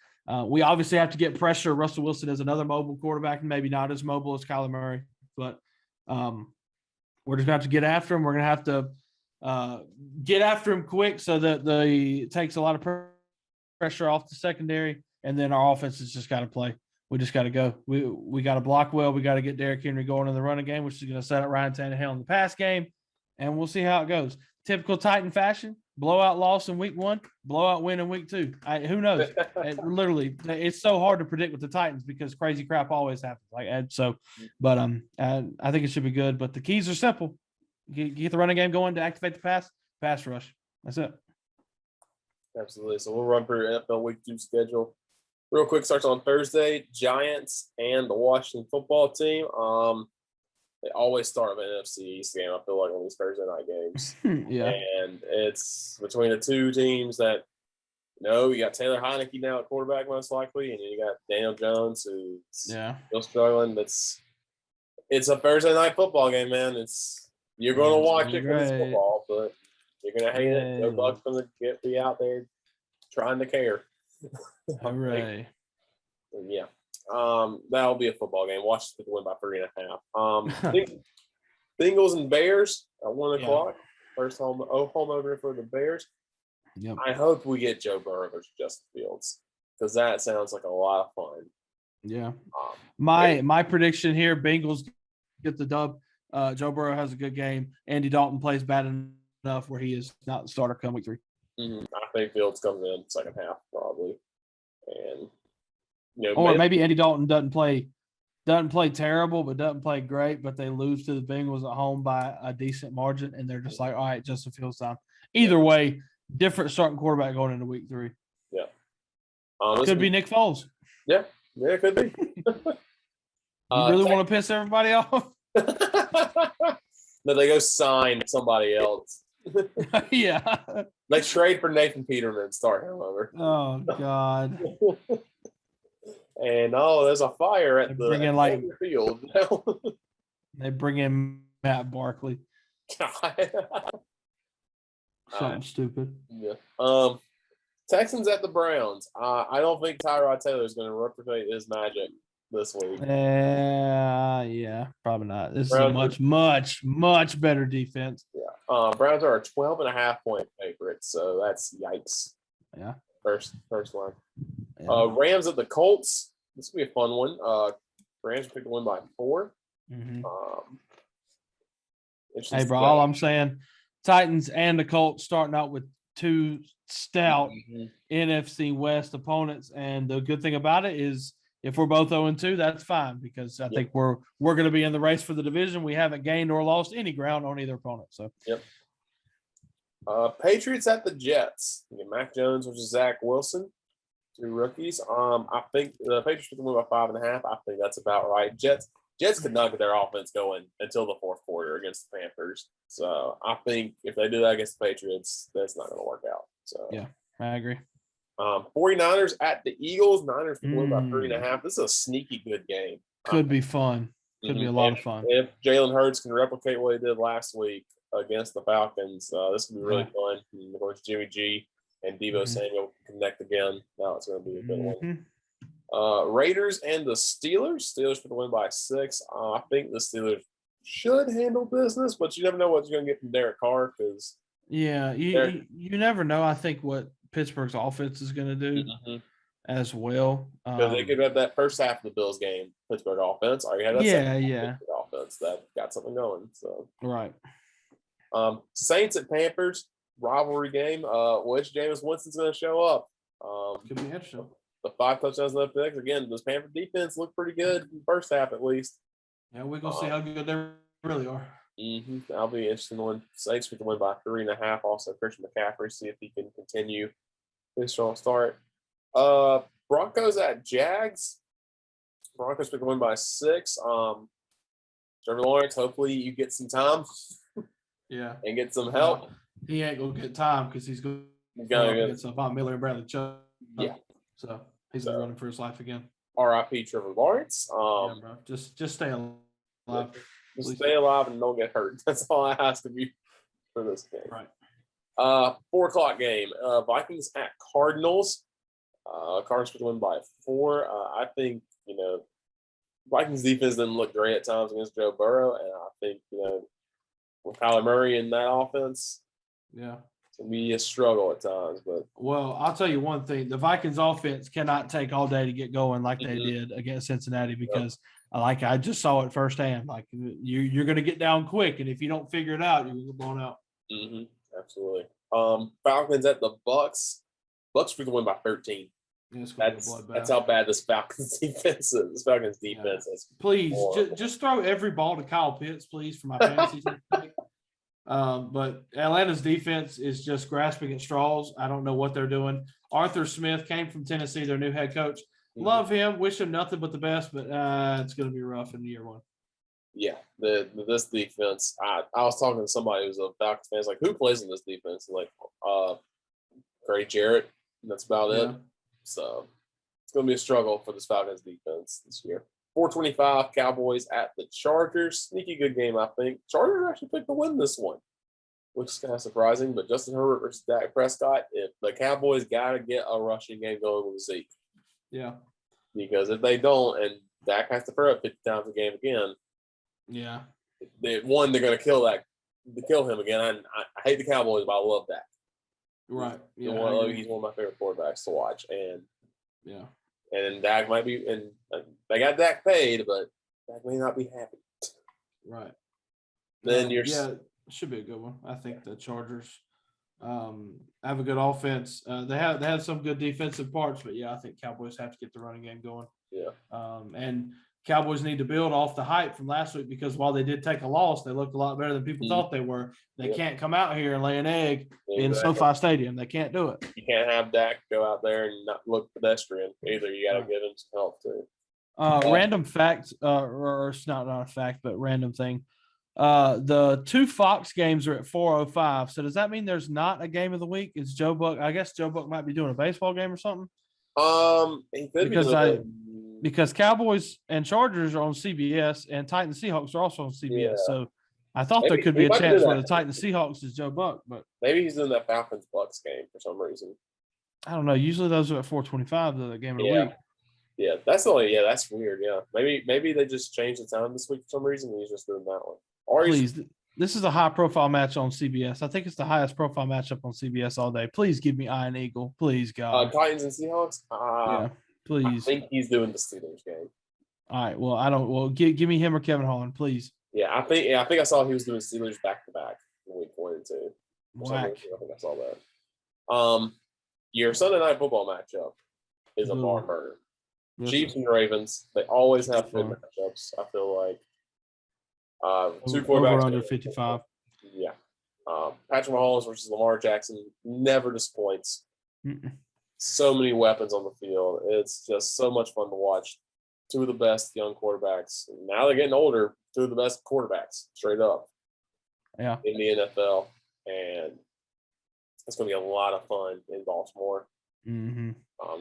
we obviously have to get pressure. Russell Wilson is another mobile quarterback, maybe not as mobile as Kyler Murray, but we're just going to have to get after him. We're going to have to get after him quick so that it takes a lot of pressure off the secondary, and then our offense has just got to play. We just got to go. We got to block well. We got to get Derrick Henry going in the running game, which is going to set up Ryan Tannehill in the pass game, and we'll see how it goes. Typical Titan fashion: blowout loss in week 1, blowout win in week 2. Who knows? It's so hard to predict with the Titans because crazy crap always happens. But I think it should be good. But the keys are simple: get the running game going to activate the pass rush. That's it. Absolutely. So we'll run through NFL Week 2 schedule. Real quick, starts on Thursday. Giants and the Washington football team. They always start with an NFC East game, I feel like, on these Thursday night games. Yeah. And it's between the two teams that, you got Taylor Heineke now at quarterback most likely, and then you got Daniel Jones who's still struggling. It's a Thursday night football game, man. You're going to watch it because it's football, but you're going to hate it. No Bucks going to be out there trying to care. Hooray. Yeah. That'll be a football game. Washington to win by 3.5. Bengals and Bears at 1 o'clock. First home opener for the Bears. Yep. I hope we get Joe Burrow versus Justin Fields because that sounds like a lot of fun. Yeah. My prediction here: Bengals get the dub. Joe Burrow has a good game. Andy Dalton plays bad enough where he is not the starter come week 3. I think Fields comes in second half probably, and maybe Andy Dalton doesn't play terrible, but doesn't play great. But they lose to the Bengals at home by a decent margin, and they're just like, all right, Justin Fields time. either way, different starting quarterback going into week 3. Yeah. Could be Nick Foles. Yeah, it could be. You really want to piss everybody off? No, they go sign somebody else. Yeah. They trade for Nathan Peterman, start him over. Oh God. And there's a fire at the field. They bring in Matt Barkley. Something stupid. Yeah. Texans at the Browns. I don't think Tyrod Taylor is going to replicate his magic this week. Yeah, probably not. This Browns is a much better defense. Yeah. Browns are a 12.5-point favorite, so that's yikes. Yeah. First one. Yeah. Rams at the Colts. This will be a fun one. Rams picked to win by 4. Mm-hmm. Hey, bro, all I'm saying, Titans and the Colts starting out with 2 stout NFC West opponents, and the good thing about it is if we're both 0-2, that's fine because I think we're going to be in the race for the division. We haven't gained or lost any ground on either opponent. So, Patriots at the Jets. Mac Jones versus Zach Wilson, 2 rookies. I think the Patriots can win by 5.5. I think that's about right. Jets could not get their offense going until the 4th quarter against the Panthers. So I think if they do that against the Patriots, that's not going to work out. So yeah, I agree. 49ers at the Eagles. Niners can win by 3.5. This is a sneaky good game. Could be fun. Could be a lot of fun. If Jalen Hurts can replicate what he did last week against the Falcons, this could be really fun. And of course, Jimmy G and Deebo Samuel connect again. Now it's going to be a good one. Raiders and the Steelers. Steelers for the win by 6. I think the Steelers should handle business, but you never know what you're going to get from Derek Carr because you never know. I think what Pittsburgh's offense is going to do as well. Because they could have that first half of the Bills game, Pittsburgh offense, or you have that second offense that got something going. So right. Saints at Panthers rivalry game. Which Jameis Winston's going to show up? Could be interesting. The 5 touchdowns and picks. Again, this Panther defense looked pretty good in the first half at least. Yeah, we're going to see how good they really are. That'll be an interesting one. Saints with the win by 3.5. Also, Christian McCaffrey, see if he can continue his strong start. Broncos at Jags. Broncos with the win by 6. Trevor Lawrence, hopefully you get some time. And get some help. He ain't going to get time because he's going to get some Von Miller and Bradley Chubb. Yeah. So he's running for his life again. R.I.P. Trevor Lawrence. Bro. Just stay alive. Just stay alive and don't get hurt. That's all I ask of you for this game. Right. 4:00 game. Vikings at Cardinals. Cardinals would win by 4. I think, Vikings defense didn't look great at times against Joe Burrow, and I think, with Kyler Murray in that offense, it's going to be a struggle at times. But I'll tell you one thing. The Vikings offense cannot take all day to get going like they did against Cincinnati because I just saw it firsthand. Like you're going to get down quick, and if you don't figure it out, you're going to get blown out. Absolutely. Falcons at the Bucks. Bucks for the win by 13. That's how bad this Falcons defense is. This Falcons defense is. Please, just throw every ball to Kyle Pitts, please, for my fantasy team. But Atlanta's defense is just grasping at straws. I don't know what they're doing. Arthur Smith came from Tennessee, their new head coach. Love him. Wish him nothing but the best, but it's going to be rough in year 1. Yeah, this defense. I was talking to somebody who's a Falcons fan. Like, who plays in this defense? Like, Grady Jarrett. And that's about it. So it's going to be a struggle for this Falcons defense this year. 4:25 Cowboys at the Chargers. Sneaky good game, I think. Chargers actually picked to win this one, which is kind of surprising. But Justin Herbert versus Dak Prescott, if the Cowboys got to get a rushing game going with Zeke. Yeah. Because if they don't, and Dak has to throw it 50 times a game again. Yeah. They're going to kill him again. I hate the Cowboys, but I love Dak. Right. Yeah. He's one of my favorite quarterbacks to watch. And yeah. And Dak might be, and they got Dak paid, but Dak may not be happy. Right. Then it should be a good one. I think the Chargers have a good offense. They have some good defensive parts, but I think Cowboys have to get the running game going. Yeah. And Cowboys need to build off the hype from last week because while they did take a loss, they looked a lot better than people thought they were. They can't come out here and lay an egg in SoFi Stadium. They can't do it. You can't have Dak go out there and not look pedestrian either. You got to give him some help too. Random fact, or it's not a fact, but random thing. The 2 Fox games are at 4:05. So does that mean there's not a game of the week? Is Joe Buck? I guess Joe Buck might be doing a baseball game or something. He could because Cowboys and Chargers are on CBS and Titans Seahawks are also on CBS. Yeah. So I thought there could be a chance where the Titans Seahawks is Joe Buck, but maybe he's doing that Falcons Bucks game for some reason. I don't know. Usually those are at 4:25, the game of the week. Yeah, that's weird. Yeah. Maybe they just changed the time this week for some reason and he's just doing that one. Or please, this is a high profile match on CBS. I think it's the highest profile matchup on CBS all day. Please give me Iron Eagle. Please, God. Titans and Seahawks? Yeah, please. I think he's doing the Steelers game. All right. Well, I don't. Well, give me him or Kevin Holland, please. Yeah, I think I saw he was doing Steelers back to back in week 1 and 2. Whack. I think I saw that. Your Sunday night football matchup is a barn burner. Chiefs and Ravens. They always have good matchups. I feel like 2 quarterbacks over under 55. Yeah. Patrick Mahomes versus Lamar Jackson never disappoints. So many weapons on the field. It's just so much fun to watch. 2 of the best young quarterbacks. Now they're getting older. 2 of the best quarterbacks, straight up. Yeah. In the NFL. And it's going to be a lot of fun in Baltimore. Mm-hmm.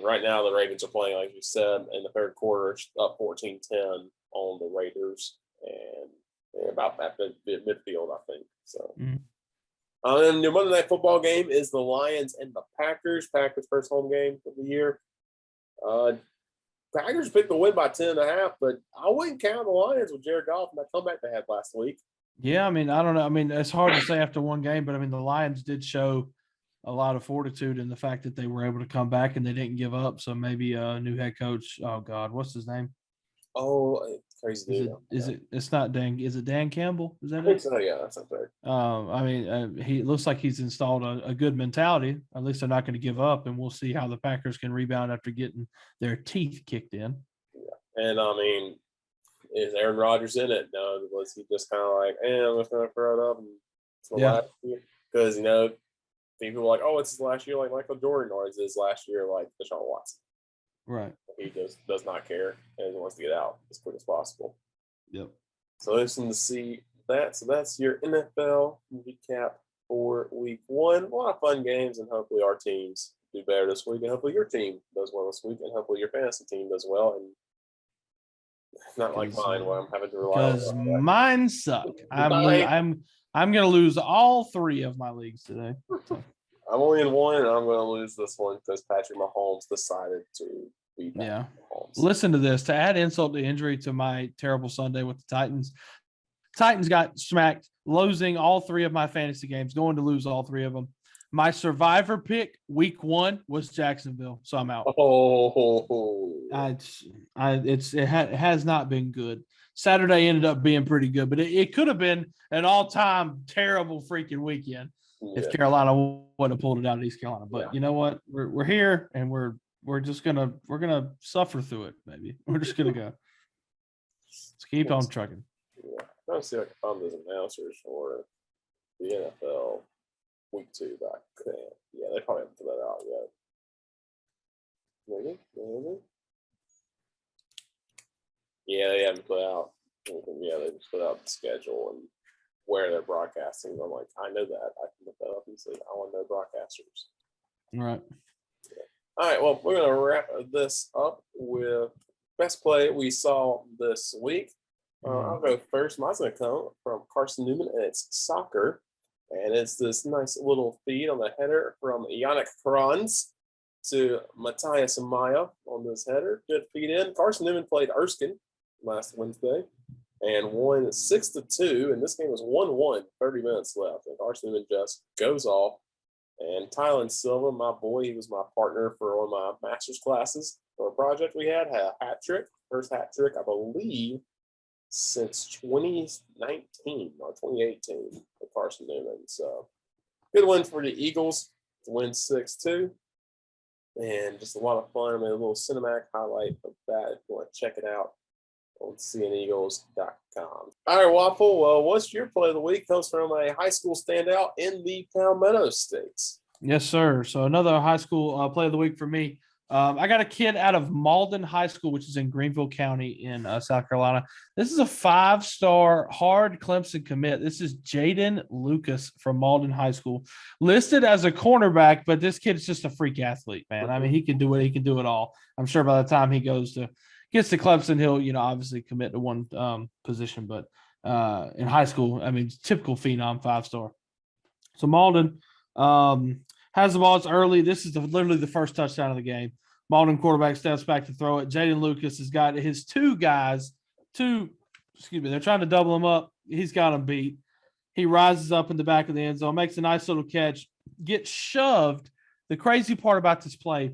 Right now, the Ravens are playing, like you said, in the third quarter, up 14-10 on the Raiders. And about that midfield, I think. So. And the Monday Night Football game is the Lions and the Packers. Packers' first home game of the year. Packers picked the win by 10.5, but I wouldn't count the Lions with Jared Goff and that comeback they had last week. Yeah, I mean, I don't know. I mean, it's hard to say after one game, but I mean, the Lions did show a lot of fortitude in the fact that they were able to come back and they didn't give up. So maybe a new head coach. Oh God, what's his name? Oh, crazy dude. It's not Dan. Is it Dan Campbell? Is that I think so, yeah, that's not fair. I mean, he looks like he's installed a good mentality. At least they're not going to give up, and we'll see how the Packers can rebound after getting their teeth kicked in. Yeah, and I mean, is Aaron Rodgers in it? No, was he just kind of like, I'm just going to throw it up and it's my last year? Because people are like, oh, it's his last year like Michael Jordan, or is his last year like Deshaun Watson? Right. He just does not care and he wants to get out as quick as possible. Yep. So interesting to see that. So that's your NFL recap for week 1. A lot of fun games, and hopefully our teams do better this week, and hopefully your team does well this week, and hopefully your fantasy team does well. And not like mine, where I'm having to rely on. Because mine suck. I'm going to lose all 3 of my leagues today. I'm only in 1, and I'm going to lose this one because Patrick Mahomes decided to beat Mahomes. Listen to this. To add insult to injury to my terrible Sunday with the Titans got smacked, losing all 3 of my fantasy games, going to lose all 3 of them. My survivor pick week 1 was Jacksonville, so I'm out. It has not been good. Saturday ended up being pretty good, but it could have been an all-time terrible freaking weekend if Carolina would have pulled it out of East Carolina. But you know what? We're here, and we're just gonna suffer through it. Maybe we're just gonna go. Let's keep on trucking. Yeah, I'm trying to see if I can find those announcers for the NFL week 2, but I can't. Yeah, they probably haven't put that out yet. Maybe. Yeah, they haven't put out. Yeah, they just put out the schedule and where they're broadcasting. I'm like, I know that. I can look that up and say, I want to know broadcasters. All right. Yeah. All right. Well, we're going to wrap this up with best play we saw this week. I'll go first. Mine's going to come from Carson Newman, and it's soccer. And it's this nice little feed on the header from Yannick Franz to Matthias Amaya on this header. Good feed in. Carson Newman played Erskine last Wednesday and won 6-2. And this game was 1-1, 30 minutes left. And Carson Newman just goes off. And Tylen Silva, my boy, he was my partner for one of my master's classes for a project we had a hat trick. First hat trick, I believe, since 2019 or 2018 for Carson Newman. So good win for the Eagles to win 6-2. And just a lot of fun. I made a little cinematic highlight of that if you want to check it out. on CNEagles.com. All right, Waffle. Well, what's your play of the week? Comes from a high school standout in the Palmetto States. Yes, sir. So another high school play of the week for me. I got a kid out of Mauldin High School, which is in Greenville County in South Carolina. This is a 5-star hard Clemson commit. This is Jaden Lucas from Mauldin High School, listed as a cornerback, but this kid's just a freak athlete, man. I mean, he can do it. He can do it all. I'm sure by the time he gets to Clemson, he'll obviously commit to one position, but in high school, I mean, typical phenom 5-star. So Mauldin has the ball. It's early. This is literally the first touchdown of the game. Mauldin quarterback steps back to throw it. Jaden Lucas has got his they're trying to double him up. He's got him beat. He rises up in the back of the end zone, makes a nice little catch, gets shoved. The crazy part about this play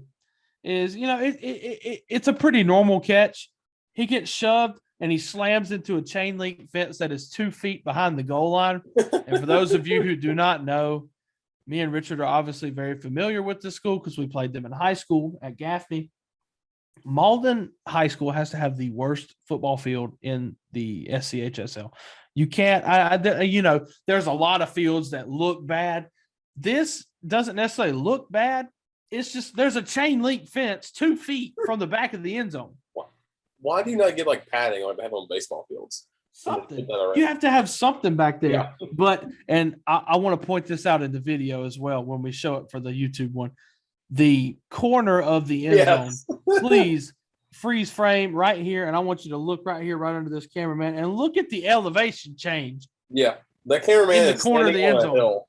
is, it's a pretty normal catch. He gets shoved and he slams into a chain link fence that is 2 feet behind the goal line. And for those of you who do not know, me and Richard are obviously very familiar with this school because we played them in high school at Gaffney. Mauldin High School has to have the worst football field in the SCHSL. You can't, there's a lot of fields that look bad. This doesn't necessarily look bad. It's just there's a chain link fence 2 feet from the back of the end zone. Why do you not get like padding like they have on baseball fields? Something. You have to have something back there. Yeah. But, and I want to point this out in the video as well when we show it for the YouTube one. The corner of the end zone, please freeze frame right here. And I want you to look right here, right under this cameraman, and look at the elevation change. Yeah. That cameraman in the is corner of the end zone. Hill.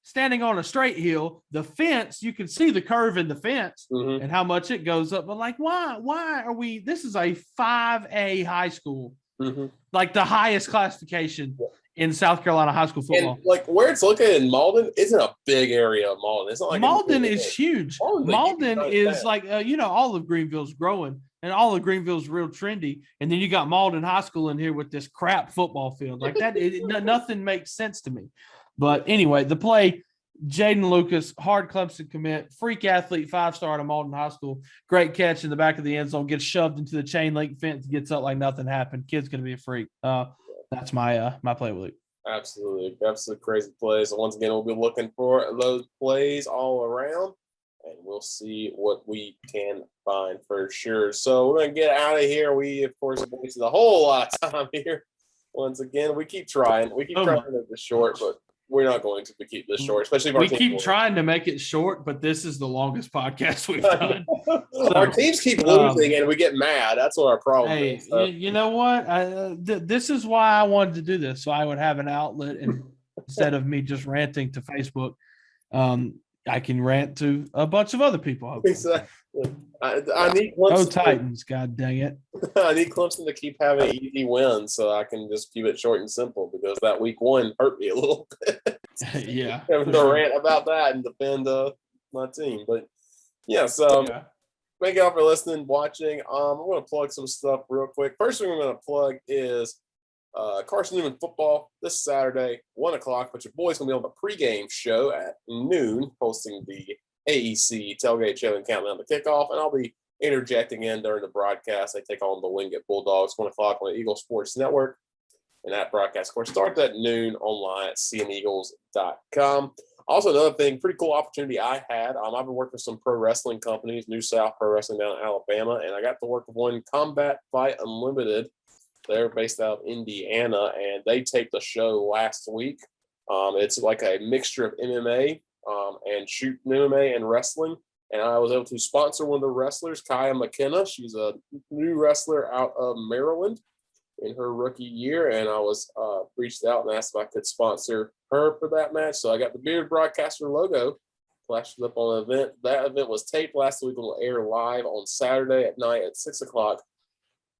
Standing on a straight hill, the fence, you can see the curve in the fence and how much it goes up. But like, why are we, this is a 5A high school. Like the highest classification in South Carolina high school football. And like where it's located in Mauldin isn't a big area of Mauldin. It's not like Mauldin is huge. Mauldin is like, all of Greenville's growing and all of Greenville's real trendy. And then you got Mauldin High School in here with this crap football field. Like that, nothing makes sense to me. But anyway, the play, Jaden Lucas, hard Clemson commit, freak athlete, 5-star at Mauldin High School. Great catch in the back of the end zone, gets shoved into the chain link fence, gets up like nothing happened. Kid's going to be a freak. That's my play of the week. Absolutely. Absolutely crazy plays. So once again, we'll be looking for those plays all around, and we'll see what we can find for sure. So we're going to get out of here. We, of course, have wasted a whole lot of time here. Once again, we keep trying. We keep trying to make this short, but we're not going to keep this short, especially if our we keep trying to make it short, but this is the longest podcast we've done. Our teams keep losing and we get mad. That's what our problem is. So. You know what? This is why I wanted to do this, so I would have an outlet, and instead of me just ranting to Facebook, I can rant to a bunch of other people. Exactly. I need Clemson. Titans, God dang it. I need Clemson to keep having easy wins so I can just keep it short and simple, because that week one hurt me a little bit. Yeah. Having to rant about that and defend my team. But yeah, so thank y'all for listening, watching. I'm going to plug some stuff real quick. First thing I'm going to plug is Carson Newman football this Saturday, 1 o'clock. But your boy's going to be on the pregame show at noon, hosting the AEC tailgate show and counting down the kickoff. And I'll be interjecting in during the broadcast. They take on the Wingate Bulldogs, 1 o'clock on the Eagle Sports Network. And that broadcast, of course, starts at noon online at cneagles.com. Also, another thing, pretty cool opportunity I had. I've been working with some pro wrestling companies, New South Pro Wrestling down in Alabama, and I got to work with one, Combat Fight Unlimited. They're based out of Indiana, and they taped the show last week. It's like a mixture of MMA and shooting MMA and wrestling. And I was able to sponsor one of the wrestlers, Kaya McKenna. She's a new wrestler out of Maryland in her rookie year. And I was reached out and asked if I could sponsor her for that match. So I got the Beard Broadcaster logo flashed up on the event. That event was taped last week and will air live on Saturday at night at 6 o'clock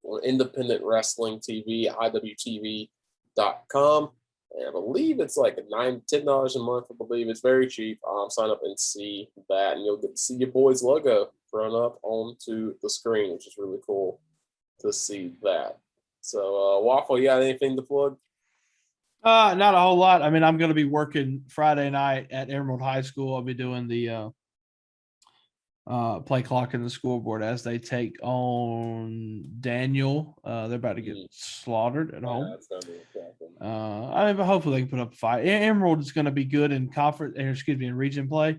on Independent Wrestling TV, IWTV.com. And I believe it's like $10 a month. I believe it's very cheap. Sign up and see that, and you'll get to see your boy's logo thrown up onto the screen, which is really cool to see that. So, Waffle, you got anything to plug? Not a whole lot. I mean, I'm going to be working Friday night at Emerald High School. I'll be doing the play clock in the scoreboard as they take on Daniel. They're about to get slaughtered at home. That's gonna be exciting. But hopefully they can put up a fight. Emerald is going to be good in in region play.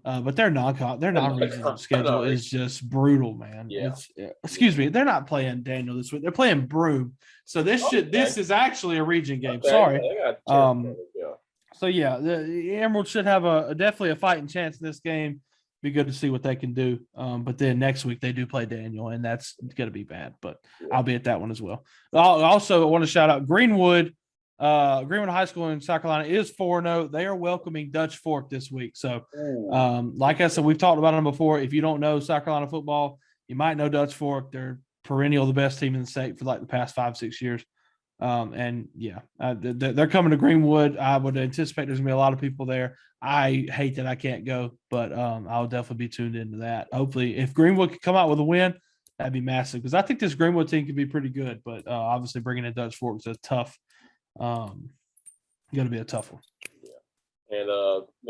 But their non-region schedule is just brutal, man. Yeah. They're not playing Daniel this week. They're playing Broome. So this is actually a region game. Okay, Sorry. yeah. So yeah, the Emerald should have definitely a fighting chance in this game. Be good to see what they can do. But then next week they do play Daniel, and that's going to be bad. But I'll be at that one as well. Also, I want to shout out Greenwood. Greenwood High School in South Carolina is 4-0. They are welcoming Dutch Fork this week. So, like I said, we've talked about them before. If you don't know South Carolina football, you might know Dutch Fork. They're perennial the best team in the state for like the past 5-6 years. They're coming to Greenwood. I would anticipate there's going to be a lot of people there. I hate that I can't go, but I'll definitely be tuned into that. Hopefully, if Greenwood could come out with a win, that'd be massive because I think this Greenwood team could be pretty good. But obviously, bringing in Dutch Fork is a tough. Going to be a tough one. Yeah, and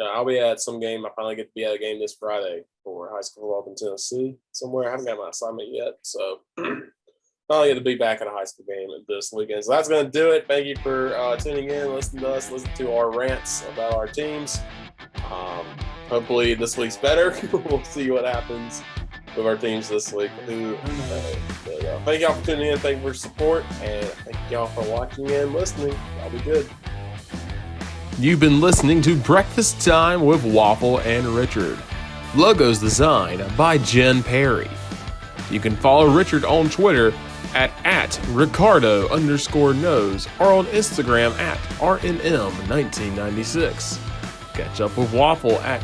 I'll be at some game. I finally get to be at a game this Friday for high school football in Tennessee somewhere. I haven't got my assignment yet, so finally get to be back at a high school game this weekend. So that's going to do it. Thank you for tuning in, listening to us, listen to our rants about our teams. Hopefully this week's better. We'll see what happens with our teams this week. Thank y'all for tuning in. Thank you for your support. And thank y'all for watching and listening. Y'all be good. You've been listening to Breakfast Time with Waffle and Richard. Logos designed by Jen Perry. You can follow Richard on Twitter at Ricardo_knows or on Instagram at RNM1996. Catch up with Waffle at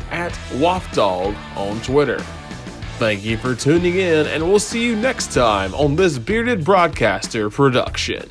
WaffDog on Twitter. Thank you for tuning in, and we'll see you next time on this Bearded Broadcaster production.